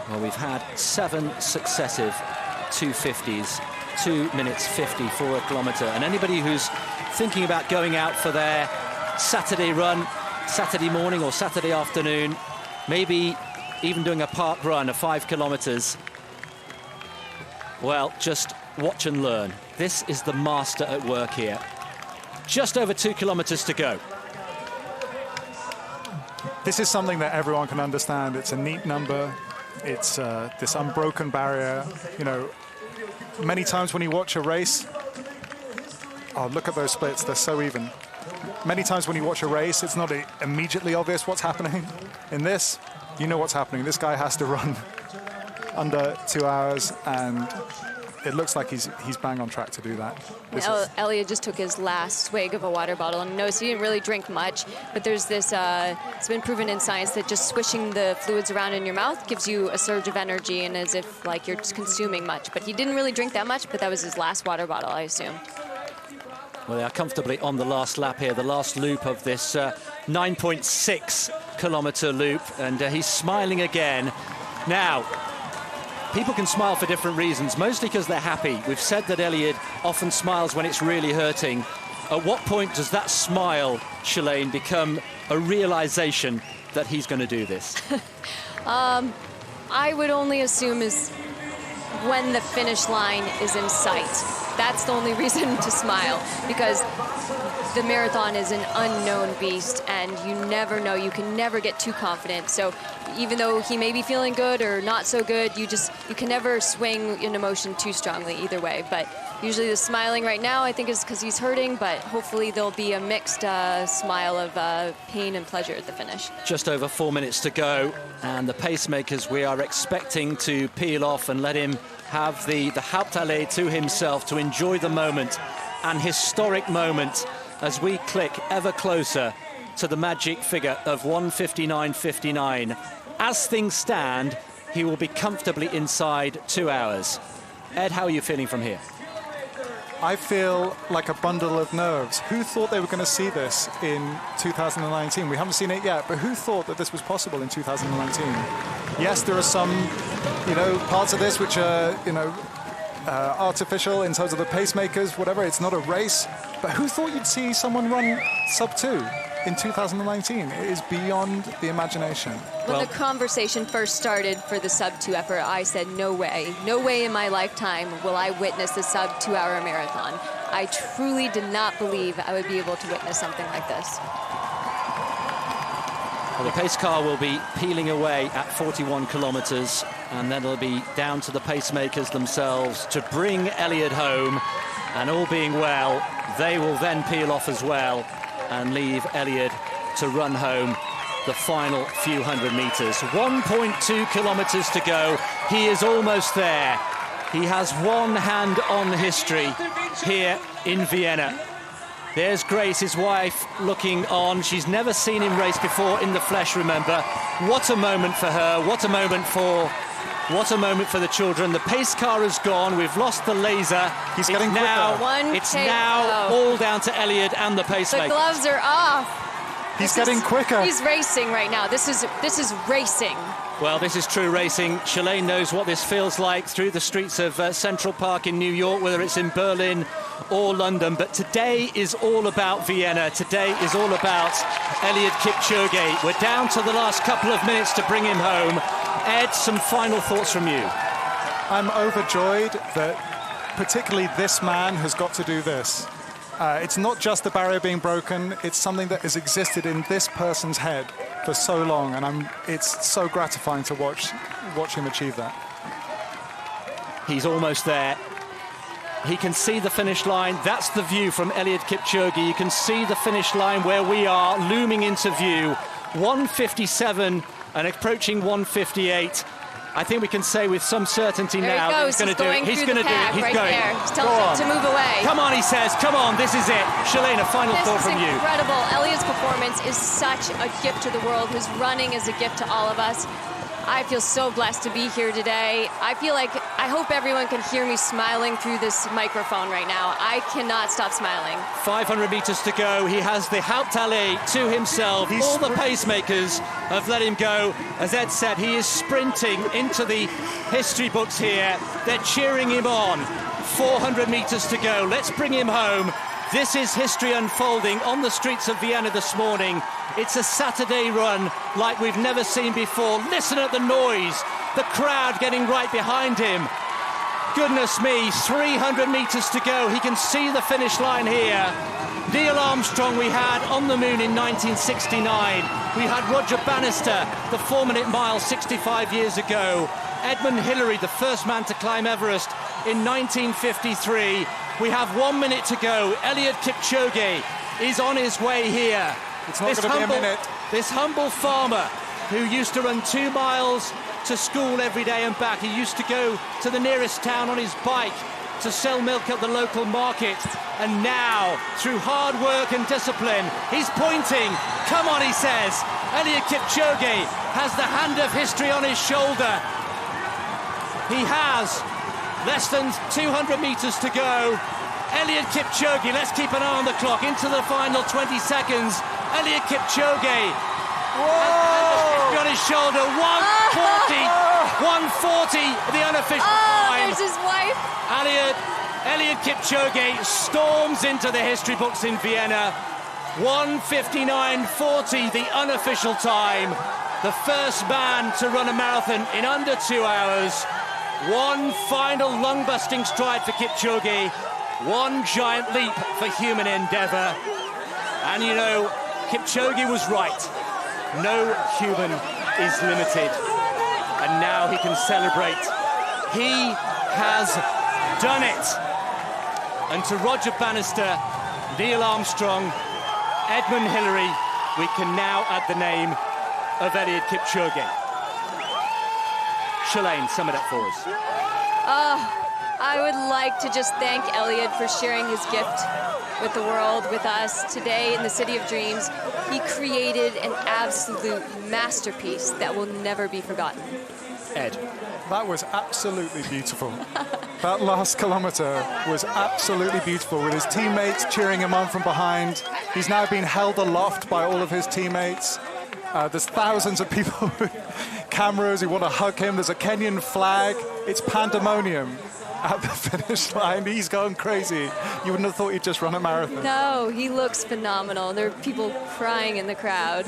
Well, we've had 7 successive 250s, 2 minutes 50 for a kilometre. And anybody who's thinking about going out for their Saturday run, Saturday morning or Saturday afternoon, maybe even doing a park run of 5 kilometres, well, just watch and learn. This is the master at work here. Just over 2 kilometres to go. This is something that everyone can understand. It's a neat number. It's this unbroken barrier. You know, many times when you watch a race, oh, look at those splits, they're so even. Many times when you watch a race, it's not immediately obvious what's happening. In this, you know what's happening. This guy has to run under 2 hours, and it looks like he's bang on track to do that. Elliot just took his last swig of a water bottle, and notice he didn't really drink much, but there's this, it's been proven in science that just swishing the fluids around in your mouth gives you a surge of energy and as if like you're just consuming much. But he didn't really drink that much, but that was his last water bottle, I assume. Well, they are comfortably on the last lap here, the last loop of this 9.6 kilometre loop, and he's smiling again. Now, people can smile for different reasons, mostly because they're happy. We've said that Elliot often smiles when it's really hurting. At what point does that smile, Shalane, become a realization that he's going to do this? I would only assume is when the finish line is in sight. That's the only reason to smile, because the marathon is an unknown beast and you never know. You can never get too confident. So even though he may be feeling good or not so good, you can never swing an emotion too strongly either way. But usually the smiling right now, I think, is because he's hurting, but hopefully there'll be a mixed smile of pain and pleasure at the finish. Just over 4 minutes to go, and the pacemakers we are expecting to peel off and let him have the Hauptallee to himself to enjoy the moment, an historic moment as we click ever closer to the magic figure of 1:59.59. As things stand, he will be comfortably inside 2 hours. Ed, how are you feeling from here? I feel like a bundle of nerves. Who thought they were going to see this in 2019? We haven't seen it yet, but who thought that this was possible in 2019? Yes, there are some, parts of this which are, artificial in terms of the pacemakers, whatever. It's not a race. But who thought you'd see someone run sub-2 in 2019? It is beyond the imagination. When the conversation first started for the sub-2 effort, I said, no way in my lifetime will I witness the sub-2 hour marathon. I truly did not believe I would be able to witness something like this. Well, the pace car will be peeling away at 41 kilometres, and then it'll be down to the pacemakers themselves to bring Elliot home, and all being well, they will then peel off as well and leave Elliot to run home the final few hundred metres. 1.2 kilometres to go. He is almost there. He has one hand on history here in Vienna. There's Grace, his wife, looking on. She's never seen him race before in the flesh, remember. What a moment for her. What a moment for the children. The pace car is gone. We've lost the laser. He's getting quicker. It's now all down to Elliot and the pacemakers. The gloves are off. He's getting quicker. He's racing right now. This is racing. Well, this is true racing. Shalane knows what this feels like through the streets of Central Park in New York, whether it's in Berlin or London. But today is all about Vienna. Today is all about Eliud Kipchoge. We're down to the last couple of minutes to bring him home. Ed, some final thoughts from you. I'm overjoyed that particularly this man has got to do this. It's not just the barrier being broken, it's something that has existed in this person's head for so long, and it's so gratifying to watch him achieve that. He's almost there. He can see the finish line. That's the view from Eliud Kipchoge. You can see the finish line where we are looming into view. 1:57 and approaching 1:58. I think we can say with some certainty There now he that goes. he's going to do it. He's He's going going to do it. He's right going. there. He's Go telling on. him to move away. Come on, he says. Come on, this is it. Shalane, a final thought from you. This is incredible. Elliot's performance is such a gift to the world. His running is a gift to all of us. I feel so blessed to be here today. I hope everyone can hear me smiling through this microphone right now. I cannot stop smiling. 500 metres to go. He has the Hauptallee to himself. All the pacemakers have let him go. As Ed said, he is sprinting into the history books here. They're cheering him on. 400 metres to go. Let's bring him home. This is history unfolding on the streets of Vienna this morning. It's a Saturday run like we've never seen before. Listen at the noise. The crowd getting right behind him. Goodness me, 300 metres to go. He can see the finish line here. Neil Armstrong we had on the moon in 1969. We had Roger Bannister, the 4-minute mile 65 years ago. Edmund Hillary, the first man to climb Everest in 1953. We have 1 minute to go. Eliud Kipchoge is on his way here. It's not going to be a minute. This humble farmer who used to run 2 miles to school every day and back. He used to go to the nearest town on his bike to sell milk at the local market. And now, through hard work and discipline, he's pointing. Come on, he says. Eliud Kipchoge has the hand of history on his shoulder. He has less than 200 metres to go. Eliud Kipchoge, let's keep an eye on the clock, into the final 20 seconds. Eliud Kipchoge has on his shoulder. 140, the unofficial time. There's his wife. Eliud Kipchoge storms into the history books in Vienna. 1:59.40, the unofficial time. The first man to run a marathon in under 2 hours. One final lung-busting stride for Kipchoge. One giant leap for human endeavour. And you know, Kipchoge was right. No human is limited. And now he can celebrate. He has done it. And to Roger Bannister, Neil Armstrong, Edmund Hillary, we can now add the name of Eliud Kipchoge. Shalane, sum it up for us. I would like to just thank Eliud for sharing his gift with the world, with us today in the City of Dreams. He created an absolute masterpiece that will never be forgotten. Ed. That was absolutely beautiful. That last kilometre was absolutely beautiful, with his teammates cheering him on from behind. He's now been held aloft by all of his teammates. There's thousands of people with cameras who want to hug him. There's a Kenyan flag. It's pandemonium at the finish line. He's going crazy. You wouldn't have thought he'd just run a marathon. No, he looks phenomenal. There are people crying in the crowd.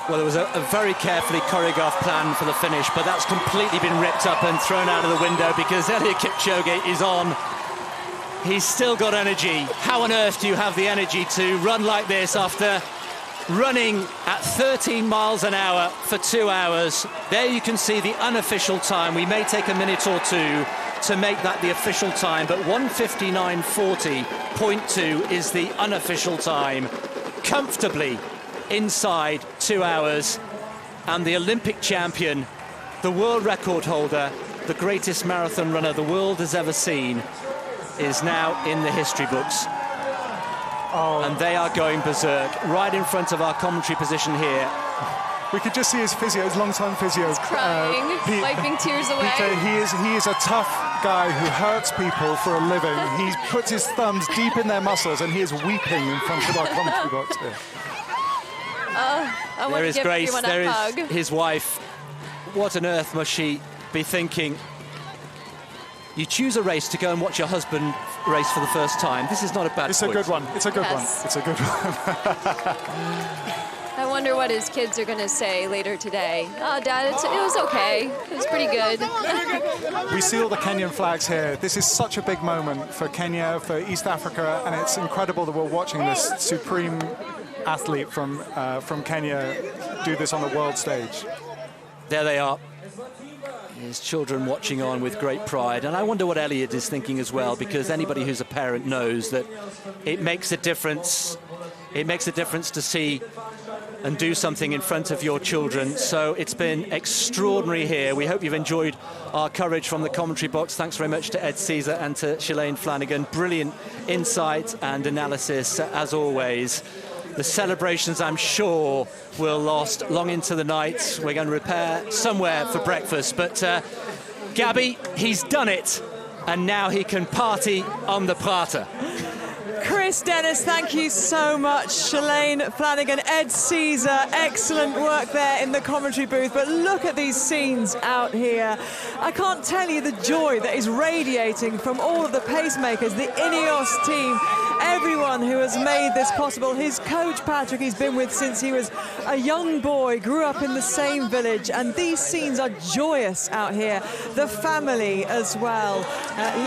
Well, it was a very carefully choreographed plan for the finish, but that's completely been ripped up and thrown out of the window because Eliud Kipchoge is on. He's still got energy. How on earth do you have the energy to run like this after running at 13 miles an hour for 2 hours? There you can see the unofficial time. We may take a minute or two to make that the official time, but 1:59.40.2 is the unofficial time. Comfortably inside 2 hours, and the Olympic champion, the world record holder, the greatest marathon runner the world has ever seen, is now in the history books. And they are going berserk right in front of our commentary position here. We could just see his physio, his long-time physio. He's crying, wiping tears away. Peter, he is a tough guy who hurts people for a living. He puts his thumbs deep in their muscles and he is weeping in front of our commentary box here. I want to give everyone a hug. There is his wife. What on earth must she be thinking? You choose a race to go and watch your husband race for the first time. This is not a bad It's choice. a good one. It's a good one. Yes. It's a good one. I wonder what his kids are going to say later today. Oh, Dad, it was okay. It was pretty good. We see all the Kenyan flags here. This is such a big moment for Kenya, for East Africa, and it's incredible that we're watching this supreme athlete from Kenya do this on the world stage. There they are. His children watching on with great pride. And I wonder what Eliud is thinking as well, because anybody who's a parent knows that it makes a difference. It makes a difference to see and do something in front of your children. So it's been extraordinary here. We hope you've enjoyed our coverage from the commentary box. Thanks very much to Ed Caesar and to Shalane Flanagan. Brilliant insight and analysis, as always. The celebrations, I'm sure, will last long into the night. We're going to repair somewhere for breakfast. But Gabby, he's done it. And now he can party on the Prater. Chris Dennis, thank you so much. Shalane Flanagan, Ed Caesar, excellent work there in the commentary booth. But look at these scenes out here. I can't tell you the joy that is radiating from all of the pacemakers, the Ineos team, everyone who has made this possible. His coach, Patrick, he's been with since he was a young boy, grew up in the same village. And these scenes are joyous out here. The family as well.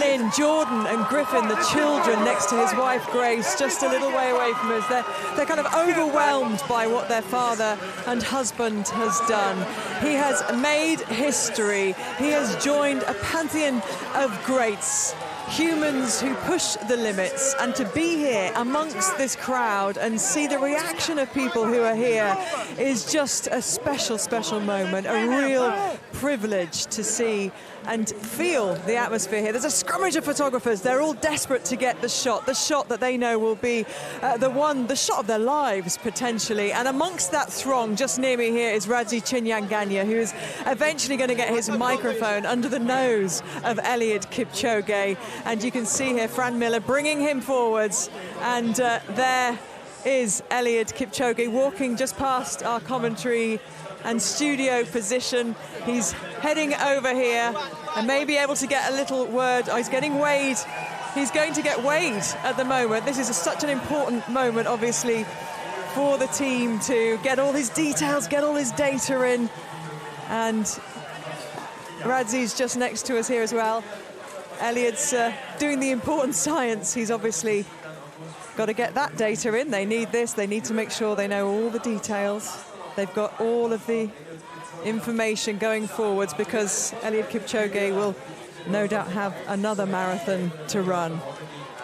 Lynn, Jordan and Griffin, the children next to his wife, Grace, just a little way away from us. They're kind of overwhelmed by what their father and husband has done. He has made history. He has joined a pantheon of greats, humans who push the limits, and to be here amongst this crowd and see the reaction of people who are here is just a special, special moment, a real privilege to see and feel the atmosphere here. There's a scrummage of photographers. They're all desperate to get the shot that they know will be the shot of their lives, potentially. And amongst that throng, just near me here, is Radzi Chinyanganya, who is eventually going to get his microphone under the nose of Eliud Kipchoge. And you can see here Fran Miller bringing him forwards. And there is Eliud Kipchoge walking just past our commentary and studio position. He's heading over here and may be able to get a little word. Oh, he's getting weighed. He's going to get weighed at the moment. This is such an important moment, obviously, for the team to get all his details, get all his data in. And Radzi's just next to us here as well. Eliud's doing the important science. He's obviously got to get that data in. They need this. They need to make sure they know all the details. They've got all of the information going forwards because Eliud Kipchoge will no doubt have another marathon to run.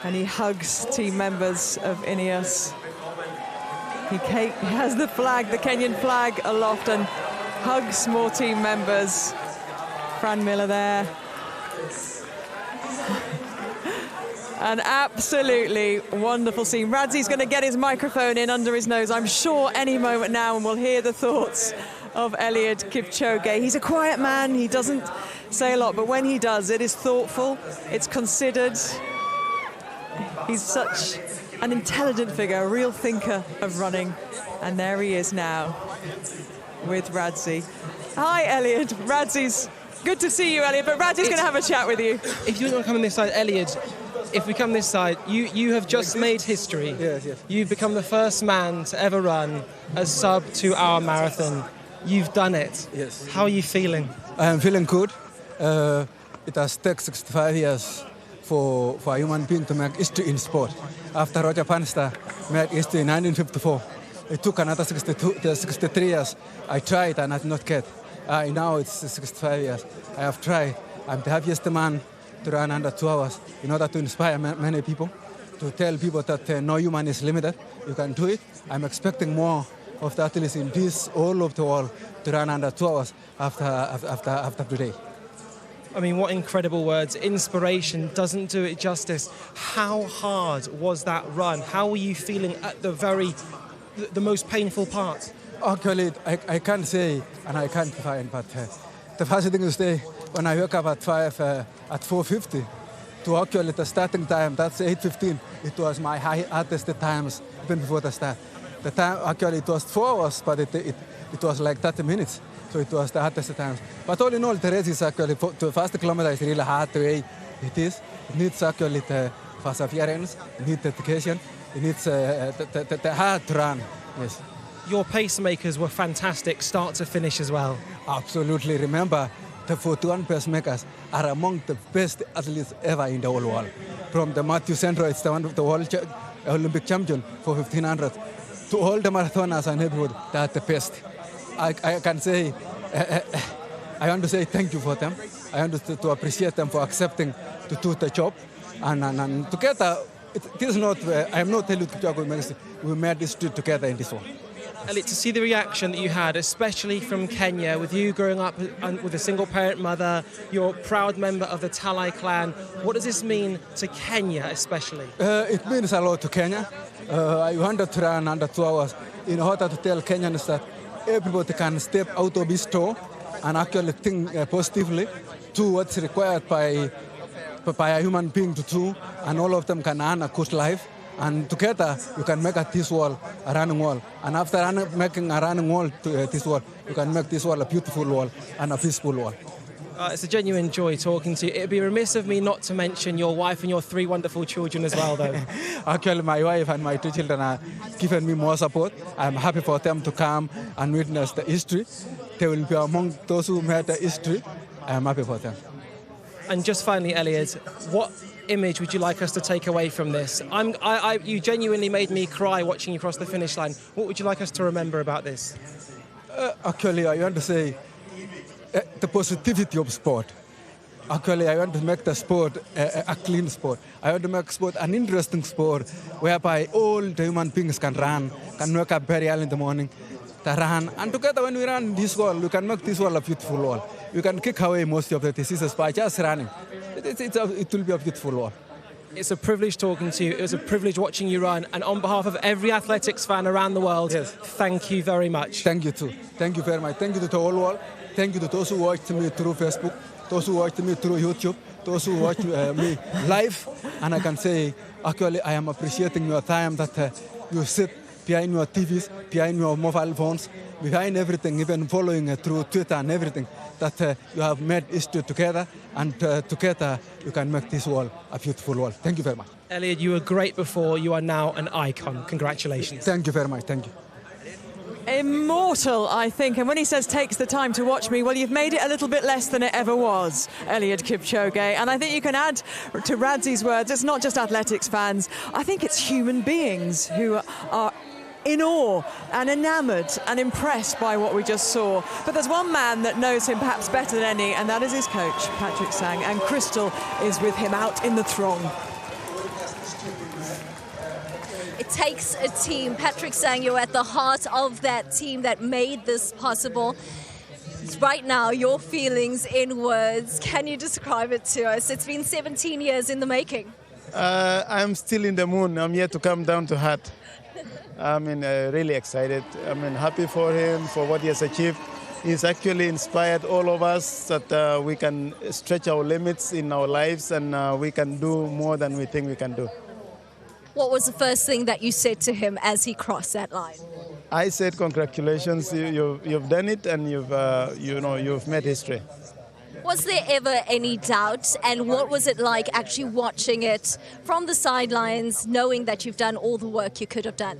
And he hugs team members of Ineos. He has the flag, the Kenyan flag aloft, and hugs more team members. Fran Miller there. An absolutely wonderful scene. Radzi's going to get his microphone in under his nose, I'm sure, any moment now, and we'll hear the thoughts of Eliud Kipchoge. He's a quiet man. He doesn't say a lot, but when he does, it is thoughtful, it's considered. He's such an intelligent figure, a real thinker of running. And there he is now with Radzi. Hi, Eliud. Radzi's good to see you, Eliud, but Radzi's going to have a chat with you. If you want to come on this side, Eliud, if we come this side, you have just made history. Yes, yes. You've become the first man to ever run a sub 2-hour marathon. You've done it. Yes. How are you feeling? I am feeling good. It has taken 65 years for a human being to make history in sport. After Roger Bannister made history in 1954, it took another 63 years. I tried and I did not get. Now it's 65 years. I have tried. I'm the happiest man to run under 2 hours in order to inspire many people, to tell people that no human is limited. You can do it. I'm expecting more of the athletes in peace all over the world to run under 2 hours after today. I mean, what incredible words. Inspiration doesn't do it justice. How hard was that run? How were you feeling at the most painful part? Actually, I can't say and I can't define, but the first thing is when I woke up at 4:50, to actually the starting time, that's 8:15. It was my hardest times even before the start. The time actually it was 4 hours, but it was like 30 minutes. So it was the hardest times. But all in all, the race is actually the first kilometer is really hard the way it is. It needs actually the perseverance, it needs dedication, it needs the hard run. Yes. Your pacemakers were fantastic, start to finish as well. Absolutely. Remember, the 41 pacemakers are among the best athletes ever in the whole world. From the Matthew Sandro, it's the one of the world Olympic champion for 1500, to all the marathoners and everyone, they are the best. I can say, I want to say thank you for them. I want to appreciate them for accepting to do the job. And together, it is not, I am not Eliud Kipchoge, we made this together in this one. Elliot, to see the reaction that you had, especially from Kenya, with you growing up with a single-parent mother, you're a proud member of the Talai clan. What does this mean to Kenya, especially? It means a lot to Kenya. I wanted to run under 2 hours in order to tell Kenyans that everybody can step out of his toe and actually think positively to what's required by a human being to do, and all of them can earn a good life. And together, you can make this world a running wall. And after making a running wall to this world, you can make this world a beautiful wall and a peaceful wall. It's a genuine joy talking to you. It would be remiss of me not to mention your wife and your 3 wonderful children as well, though. Actually, my wife and my 2 children are giving me more support. I'm happy for them to come and witness the history. They will be among those who made the history. I'm happy for them. And just finally, Elliot, what image would you like us to take away from this? You genuinely made me cry watching you cross the finish line. What would you like us to remember about this? Actually, I want to say the positivity of sport. Actually, I want to make the sport a clean sport. I want to make sport an interesting sport whereby all the human beings can run, can wake up very early in the morning, to run. And together when we run this world, we can make this world a beautiful world. We can kick away most of the diseases by just running. It will be a beautiful world. It's a privilege talking to you. It was a privilege watching you run. And on behalf of every athletics fan around the world, yes, thank you very much. Thank you too. Thank you very much. Thank you to the whole world. Thank you to those who watched me through Facebook, those who watched me through YouTube, those who watched me live. And I can say, actually, I am appreciating your time that you sit behind your TVs, behind your mobile phones, behind everything, even following through Twitter and everything, that you have made history together, and together you can make this world a beautiful world. Thank you very much. Elliot, you were great before. You are now an icon. Congratulations. Thank you very much. Thank you. Immortal, I think. And when he says takes the time to watch me, well, you've made it a little bit less than it ever was, Eliud Kipchoge. And I think you can add to Radzi's words, it's not just athletics fans. I think it's human beings who are in awe and enamoured and impressed by what we just saw. But there's one man that knows him perhaps better than any, and that is his coach, Patrick Sang. And Crystal is with him out in the throng. It takes a team. Patrick Sang, you're at the heart of that team that made this possible. Right now, your feelings in words, can you describe it to us? It's been 17 years in the making. I'm still in the moon. I'm yet to come down to Hut. Really excited. Happy for him, for what he has achieved. He's actually inspired all of us that we can stretch our limits in our lives, and we can do more than we think we can do. What was the first thing that you said to him as he crossed that line? I said, congratulations, you've done it, and you've made history. Was there ever any doubt, and what was it like actually watching it from the sidelines, knowing that you've done all the work you could have done?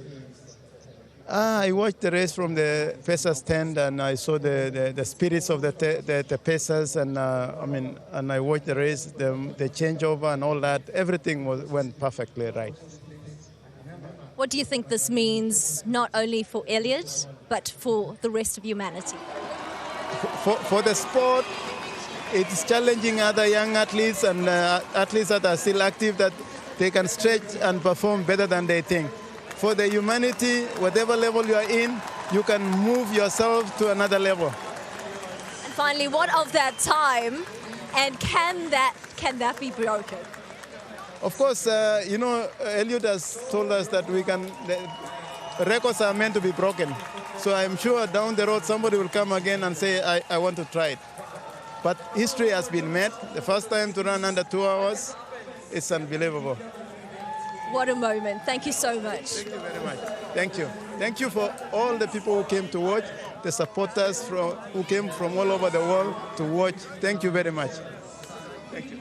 I watched the race from the Pacers stand, and I saw the spirits of the Pacers, and I watched the race, the changeover and all that. Everything went perfectly right. What do you think this means, not only for Eliud, but for the rest of humanity? For the sport, it's challenging other young athletes and athletes that are still active, that they can stretch and perform better than they think. For the humanity, whatever level you are in, you can move yourself to another level. And finally, what of that time, and can that be broken? Of course, Eliud has told us that the records are meant to be broken. So I'm sure down the road somebody will come again and say, I want to try it. But history has been made. The first time to run under 2 hours, it's unbelievable. What a moment. Thank you so much. Thank you very much. Thank you. Thank you for all the people who came to watch, the supporters who came from all over the world to watch. Thank you very much. Thank you.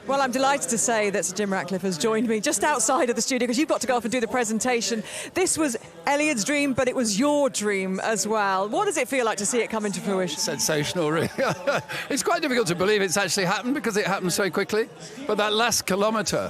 Well, I'm delighted to say that Sir Jim Ratcliffe has joined me just outside of the studio, because you've got to go off and do the presentation. This was Eliud's dream, but it was your dream as well. What does it feel like to see it come into fruition? Sensational, really. It's quite difficult to believe it's actually happened because it happened so quickly. But that last kilometre,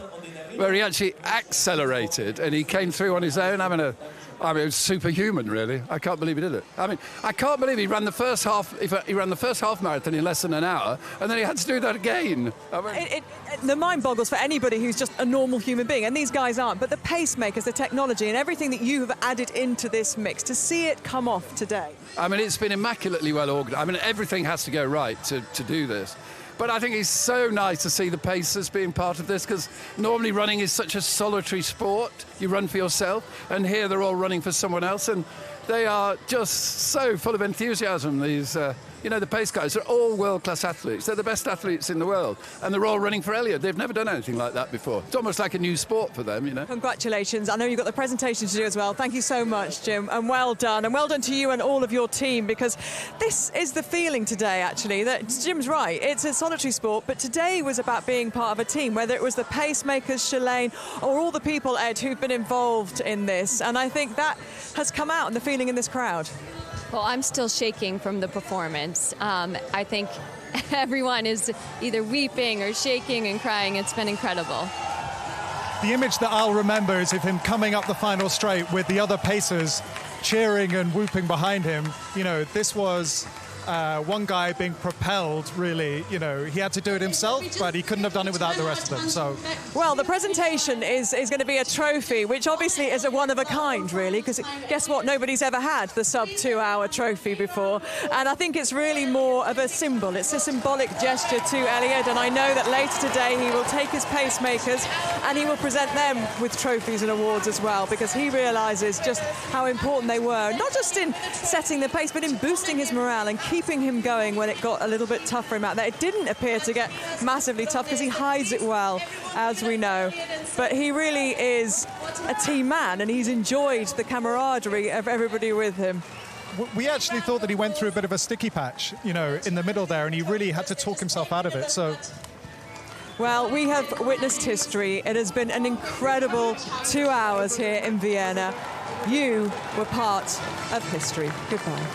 where he actually accelerated and he came through on his own, having a I mean, it was superhuman, really. I can't believe he did it. I mean, I can't believe he ran the first half. He ran the first half marathon in less than an hour, and then he had to do that again. I mean, the mind boggles for anybody who's just a normal human being, and these guys aren't. But the pacemakers, the technology, and everything that you have added into this mix to see it come off today. I mean, it's been immaculately well organised. I mean, everything has to go right to do this. But I think it's so nice to see the pacers being part of this, because normally running is such a solitary sport. You run for yourself, and here they're all running for someone else, and they are just so full of enthusiasm. These, the pace guys are all world-class athletes. They're the best athletes in the world, and they're all running for Elliot. They've never done anything like that before. It's almost like a new sport for them, Congratulations. I know you've got the presentation to do as well. Thank you so much, Jim, and well done. And well done to you and all of your team, because this is the feeling today, actually, that Jim's right. It's a solitary sport, but today was about being part of a team, whether it was the pacemakers, Shalane, or all the people, Ed, who've been involved in this. And I think that has come out in the feeling in this crowd. Well, I'm still shaking from the performance. I think everyone is either weeping or shaking and crying. It's been incredible. The image that I'll remember is of him coming up the final straight with the other pacers cheering and whooping behind him. This was one guy being propelled, really. He had to do it himself, but he couldn't have done it without the rest of them. So, well, the presentation is going to be a trophy, which obviously is a one of a kind, really, because guess what? Nobody's ever had the sub-2 hour trophy before. And I think it's really more of a symbol. It's a symbolic gesture to Elliot, and I know that later today he will take his pacemakers and he will present them with trophies and awards as well, because he realises just how important they were, not just in setting the pace, but in boosting his morale and keeping him going when it got a little bit tough for him out there. It didn't appear to get massively tough because he hides it well, as we know. But he really is a team man, and he's enjoyed the camaraderie of everybody with him. We actually thought that he went through a bit of a sticky patch, in the middle there, and he really had to talk himself out of it. So, well, we have witnessed history. It has been an incredible 2 hours here in Vienna. You were part of history. Goodbye.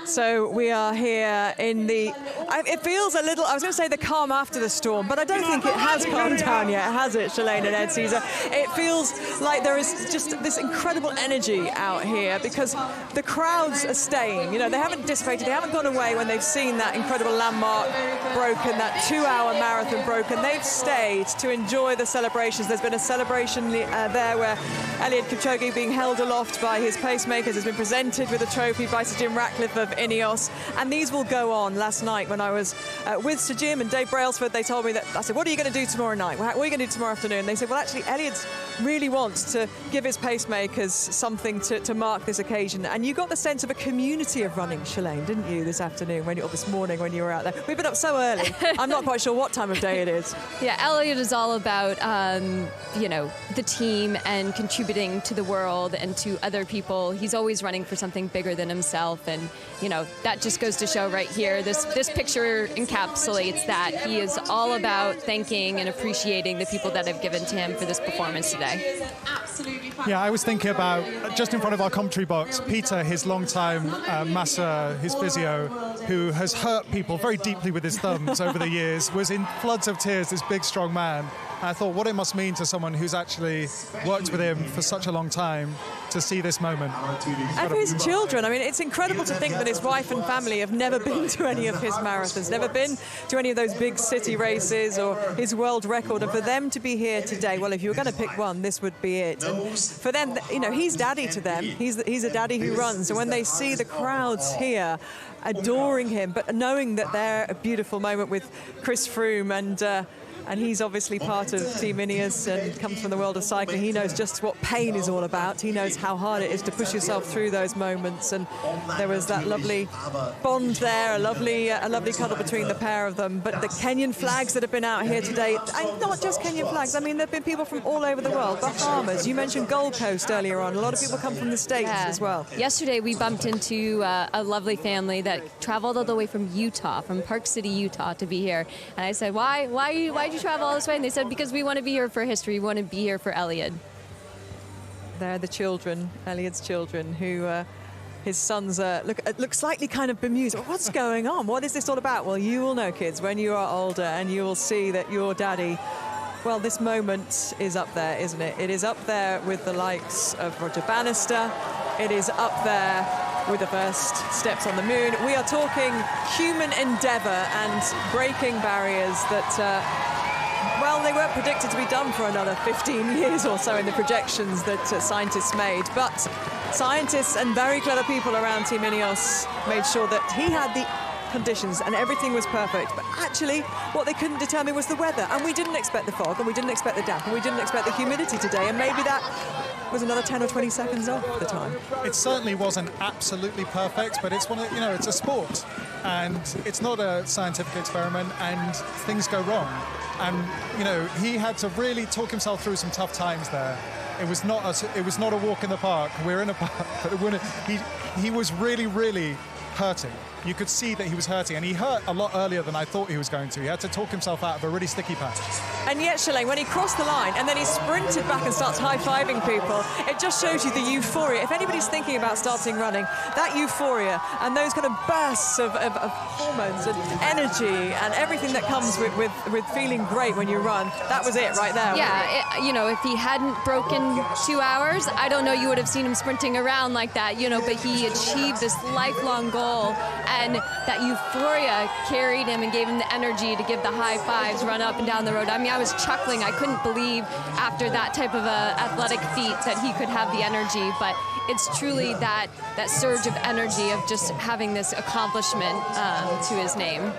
So we are here in the, it feels a little, I was going to say the calm after the storm, but I don't think it has calmed down yet, has it, Shalane and Ed Caesar? It feels like there is just this incredible energy out here, because the crowds are staying. They haven't dissipated, they haven't gone away when they've seen that incredible landmark broken, that 2-hour marathon broken. They've stayed to enjoy the celebrations. There's been a celebration there where Eliud Kipchoge, being held aloft by his pacemakers, has been presented with a trophy by Sir Jim Ratcliffe of Ineos, and these will go on. Last night when I was with Sir Jim and Dave Brailsford, they told me that, I said, what are you going to do tomorrow night? What are you going to do tomorrow afternoon? They said, well, actually, Eliud really wants to give his pacemakers something to mark this occasion. And you got the sense of a community of running, Shalane, didn't you, this afternoon, or this morning when you were out there? We've been up so early. I'm not quite sure what time of day it is. Yeah, Eliud is all about, the team and contributing to the world and to other people. He's always running for something bigger than himself, and that just goes to show right here. This picture encapsulates that. He is all about thanking and appreciating the people that have given to him for this performance today. Yeah, I was thinking about, just in front of our commentary box, Peter, his longtime masser, his physio, who has hurt people very deeply with his thumbs over the years, was in floods of tears, this big, strong man. And I thought what it must mean to someone who's actually worked with him for such a long time to see this moment. And for his children, I mean, it's incredible to think that his wife and family have never been to any of his marathons, never been to any of those big city races or his world record. And for them to be here today, well, if you were going to pick one, this would be it. And for them, he's daddy to them. He's a daddy who runs. And when they see the crowds here adoring him, but knowing that they're a beautiful moment with Chris Froome and And he's obviously part of Team Ineos and comes from the world of cycling. He knows just what pain is all about. He knows how hard it is to push yourself through those moments. And there was that lovely bond there, a lovely cuddle between the pair of them. But the Kenyan flags that have been out here today, and not just Kenyan flags, I mean, there have been people from all over the world. Bahamas, you mentioned Gold Coast earlier on. A lot of people come from the States as well. Yesterday we bumped into a lovely family that traveled all the way from Utah, from Park City, Utah, to be here. And I said, why'd you travel all this way? And they said, because we want to be here for history. We want to be here for Elliot. They're the children, Elliot's children, who his sons look slightly kind of bemused. What's going on? What is this all about? Well, you will know, kids, when you are older, and you will see that your daddy, well, this moment is up there, isn't it? It is up there with the likes of Roger Bannister. It is up there with the first steps on the moon. We are talking human endeavour and breaking barriers that well, they weren't predicted to be done for another 15 years or so in the projections that scientists made. But scientists and very clever people around Team Ineos made sure that he had the conditions and everything was perfect. But actually, what they couldn't determine was the weather. And we didn't expect the fog, and we didn't expect the damp, and we didn't expect the humidity today. And maybe that was another 10 or 20 seconds off the time. It certainly wasn't absolutely perfect, but it's one of, it's a sport. And it's not a scientific experiment, and things go wrong. And he had to really talk himself through some tough times there. It was not a walk in the park. We're in a park, but he was really, really hurting. You could see that he was hurting, and he hurt a lot earlier than I thought he was going to. He had to talk himself out of a really sticky patch. And yet, Shalane, when he crossed the line and then he sprinted back and starts high-fiving people, it just shows you the euphoria. If anybody's thinking about starting running, that euphoria and those kind of bursts of hormones and energy and everything that comes with feeling great when you run, that was it right there. Yeah, if he hadn't broken 2 hours, I don't know, you would have seen him sprinting around like that, but he achieved this lifelong goal. And that euphoria carried him and gave him the energy to give the high fives, run up and down the road. I mean, I was chuckling. I couldn't believe after that type of a athletic feat that he could have the energy. But it's truly that surge of energy of just having this accomplishment to his name.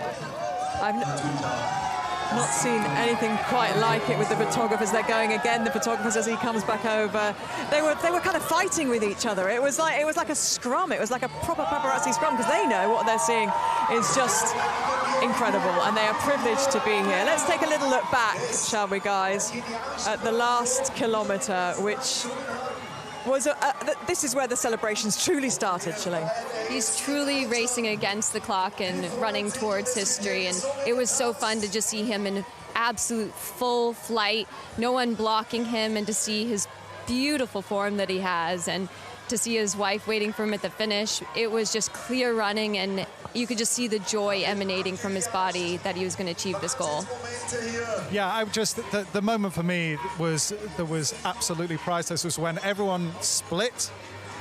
I've not seen anything quite like it with the photographers. They're going again, the photographers, as he comes back over. They were kind of fighting with each other. It was like a scrum. It was like a proper paparazzi scrum, because they know what they're seeing is just incredible, and they are privileged to be here. Let's take a little look back, shall we, guys, at the last kilometre, which was this is where the celebrations truly started, Shalane. He's truly racing against the clock and running towards history, and it was so fun to just see him in absolute full flight, no one blocking him, and to see his beautiful form that he has, and to see his wife waiting for him at the finish. It was just clear running, and you could just see the joy emanating from his body that he was going to achieve this goal. Yeah, the moment for me was absolutely priceless. Was when everyone split,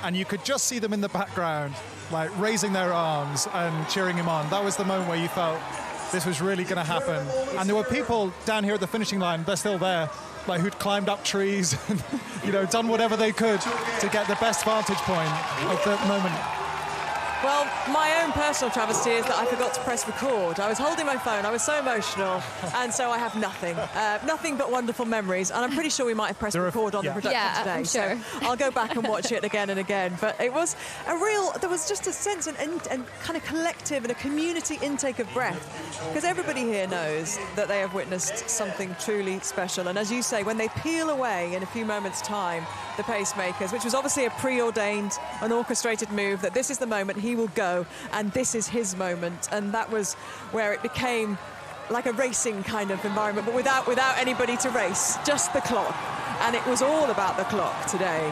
and you could just see them in the background, like raising their arms and cheering him on. That was the moment where you felt this was really going to happen. And there were people down here at the finishing line, they're still there, like who'd climbed up trees and done whatever they could to get the best vantage point of the moment. Well, my own personal travesty is that I forgot to press record. I was holding my phone, I was so emotional, and so I have nothing but wonderful memories, and I'm pretty sure we might have pressed record on the production today. I'm sure. So I'll go back and watch it again and again. But it was there was just a sense and kind of collective and a community intake of breath, because everybody here knows that they have witnessed something truly special. And as you say, when they peel away in a few moments' time, the pacemakers, which was obviously a preordained, an orchestrated move, that this is the moment he will go, and this is his moment. And that was where it became like a racing kind of environment, but without anybody to race, just the clock. And it was all about the clock today.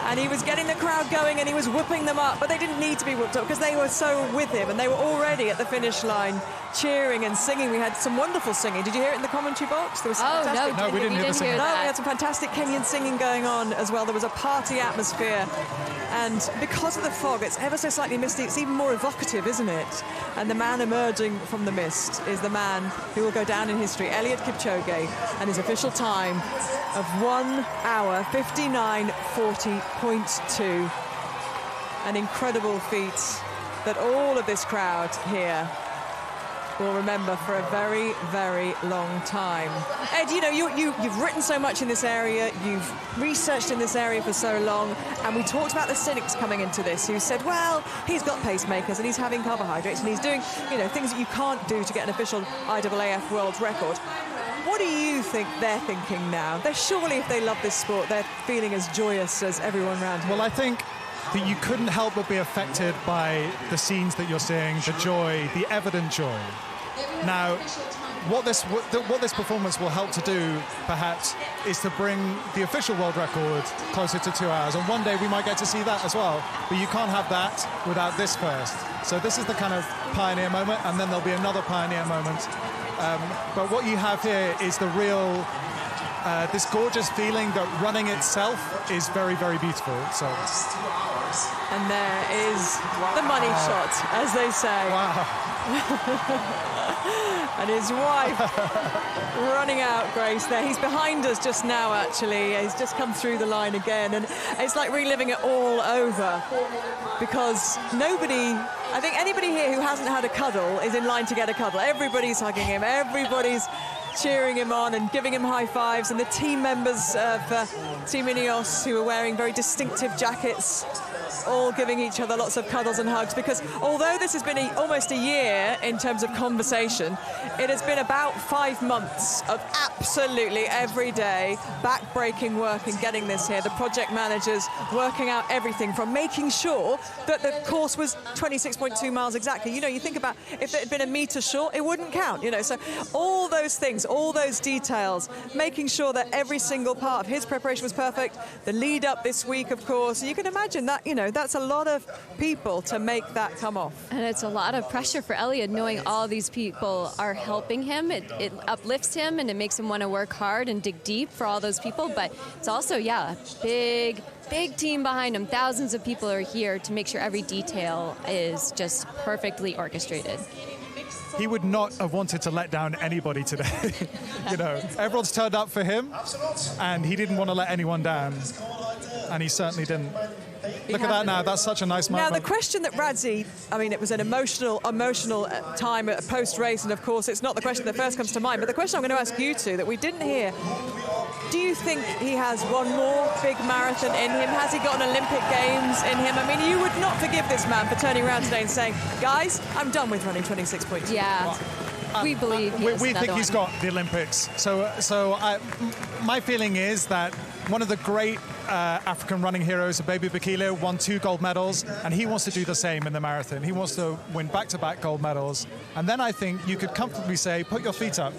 And he was getting the crowd going, and he was whooping them up, but they didn't need to be whooped up because they were so with him, and they were already at the finish line cheering and singing. We had some wonderful singing. Did you hear it in the commentary box? There was some fantastic... No, we didn't hear the singing. No, we had some fantastic Kenyan singing going on as well. There was a party atmosphere, and because of the fog, it's ever so slightly misty. It's even more evocative, isn't it? And the man emerging from the mist is the man who will go down in history, Eliud Kipchoge, and his official time of 1 hour 59:40.2. An incredible feat that all of this crowd here will remember for a very, very long time. Ed, you know, you've written so much in this area, you've researched in this area for so long, and we talked about the cynics coming into this who said, well, he's got pacemakers and he's having carbohydrates and he's doing, you know, things that you can't do to get an official IAAF world record. What do you think they're thinking now? They're surely, if they love this sport, they're feeling as joyous as everyone around here. Well, I think that you couldn't help but be affected by the scenes that you're seeing, the joy, the evident joy. Now, what this performance will help to do, perhaps, is to bring the official world record closer to 2 hours. And one day we might get to see that as well. But you can't have that without this first. So this is the kind of pioneer moment, and then there'll be another pioneer moment. But what you have here is the real, this gorgeous feeling that running itself is very, very beautiful. So. And there is the money shot, as they say. Wow. And his wife running out, Grace, there. He's behind us just now, actually. He's just come through the line again. And it's like reliving it all over because I think anybody here who hasn't had a cuddle is in line to get a cuddle. Everybody's hugging him. Everybody's cheering him on and giving him high fives. And the team members of Team Ineos, who are wearing very distinctive jackets, all giving each other lots of cuddles and hugs, because although this has been almost a year in terms of conversation, it has been about 5 months of absolutely every day back-breaking work in getting this here. The project managers working out everything from making sure that the course was 26.2 miles exactly. You know, you think about if it had been a metre short, it wouldn't count, you know. So all those things, all those details, making sure that every single part of his preparation was perfect. The lead up this week, of course, you can imagine that, you know, that's a lot of people to make that come off. And it's a lot of pressure for Elliot, knowing all these people are helping him. It uplifts him and it makes him want to work hard and dig deep for all those people. But it's also, yeah, big team behind him. Thousands of people are here to make sure every detail is just perfectly orchestrated. He would not have wanted to let down anybody today. You know, everyone's turned up for him, and he didn't want to let anyone down, and he certainly didn't. Look at that now. That's such a nice moment. Now, the question that Radzi, I mean, it was an emotional time at post-race, and of course, it's not the question that first comes to mind, but the question I'm going to ask you two that we didn't hear, do you think he has one more big marathon in him? Has he got an Olympic Games in him? I mean, you would not forgive this man for turning around today and saying, guys, I'm done with running 26.2. Yeah. We believe we think he's got the Olympics. So my feeling is that one of the great African running heroes, Baby Bikila, won 2 gold medals, and he wants to do the same in the marathon. He wants to win back-to-back gold medals. And then I think you could comfortably say, put your feet up,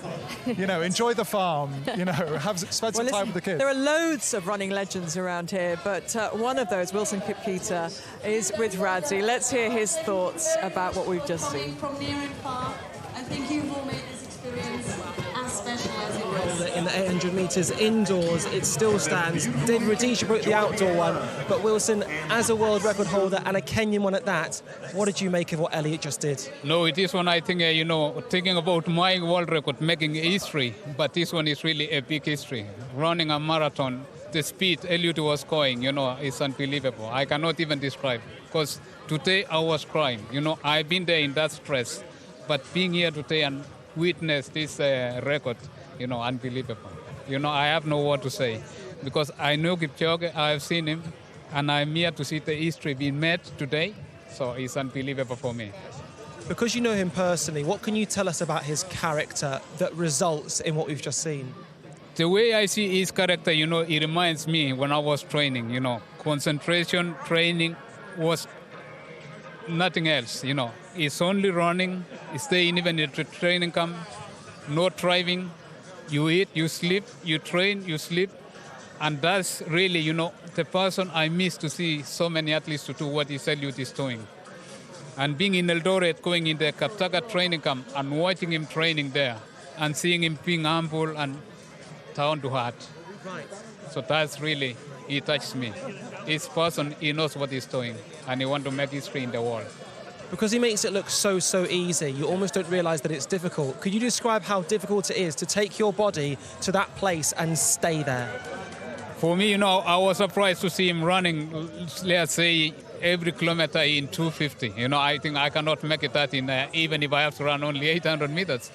you know, enjoy the farm, you know, spend some time with the kids. There are loads of running legends around here, but one of those, Wilson Kipketer, is with Radzi. Let's hear his thoughts about what we've just seen. From near and far, I think you've all made this experience as special as it was. In the 800 metres indoors, it still stands. David Rudisha broke the outdoor one, but Wilson, as a world record holder and a Kenyan one at that, what did you make of what Elliot just did? No, this one I think, you know, thinking about my world record, making history, but this one is really a big history. Running a marathon, the speed Elliot was going, you know, is unbelievable. I cannot even describe, because today I was crying. You know, I've been there in that stress, but being here today and witness this record, you know, unbelievable. You know, I have no word to say, because I know Kipchoge, I've seen him, and I'm here to see the history being made today, so it's unbelievable for me. Because you know him personally, what can you tell us about his character that results in what we've just seen? The way I see his character, you know, it reminds me when I was training, you know, concentration training was nothing else, you know. It's only running, staying even at the training camp, not driving. You eat, you sleep, you train, you sleep. And that's really, you know, the person I miss to see so many athletes to do what Elliot is doing. And being in Eldoret, going in the Kaptaga training camp and watching him training there and seeing him being humble and down to heart. Right. So that's really, he touched me. This person, he knows what he's doing and he wants to make history in the world. Because he makes it look so easy, you almost don't realise that it's difficult. Could you describe how difficult it is to take your body to that place and stay there? For me, you know, I was surprised to see him running, let's say, every kilometer in 250. You know, I think I cannot make it that in even if I have to run only 800 meters.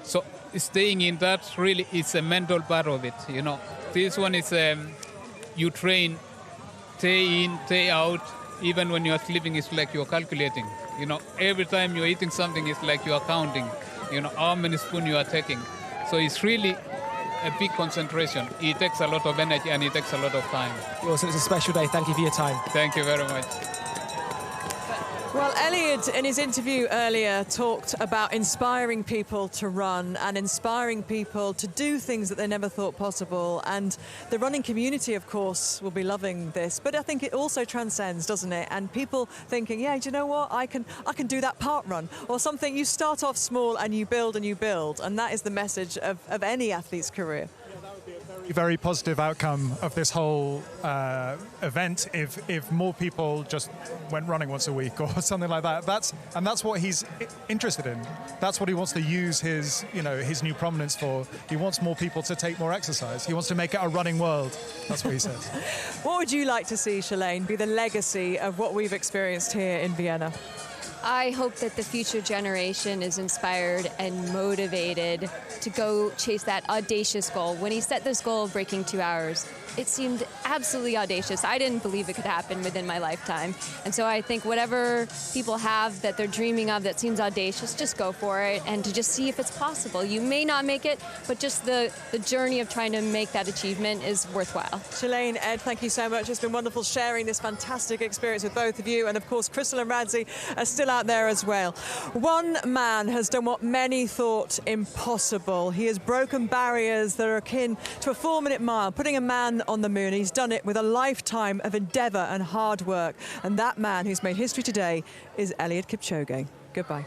So staying in that really is a mental part of it. You know, this one is you train day in, day out. Even when you are sleeping, it's like you're calculating. You know, every time you're eating something, it's like you are counting. You know, how many spoons you are taking. So it's really a big concentration. It takes a lot of energy and it takes a lot of time. Wilson, it's a special day. Thank you for your time. Thank you very much. Well, Elliot, in his interview earlier, talked about inspiring people to run and inspiring people to do things that they never thought possible. And the running community, of course, will be loving this. But I think it also transcends, doesn't it? And people thinking, yeah, do you know what? I can do that part run or something. You start off small and you build and you build. And that is the message of any athlete's career. Very positive outcome of this whole event if more people just went running once a week or something like that. That's what he's interested in. That's what he wants to use his new prominence for. He wants more people to take more exercise. He wants to make it a running world. That's what he says. What would you like to see, Shalane, be the legacy of what we've experienced here in Vienna? I hope that the future generation is inspired and motivated to go chase that audacious goal. When he set this goal of breaking 2 hours, it seemed absolutely audacious. I didn't believe it could happen within my lifetime. And so I think whatever people have that they're dreaming of that seems audacious, just go for it and to just see if it's possible. You may not make it, but just the journey of trying to make that achievement is worthwhile. Shalane, Ed, thank you so much. It's been wonderful sharing this fantastic experience with both of you. And of course, Crystal and Radzi are still out there as well. One man has done what many thought impossible. He has broken barriers that are akin to a 4-minute mile, putting a man on the moon. He's done it with a lifetime of endeavour and hard work. And that man who's made history today is Eliud Kipchoge. Goodbye.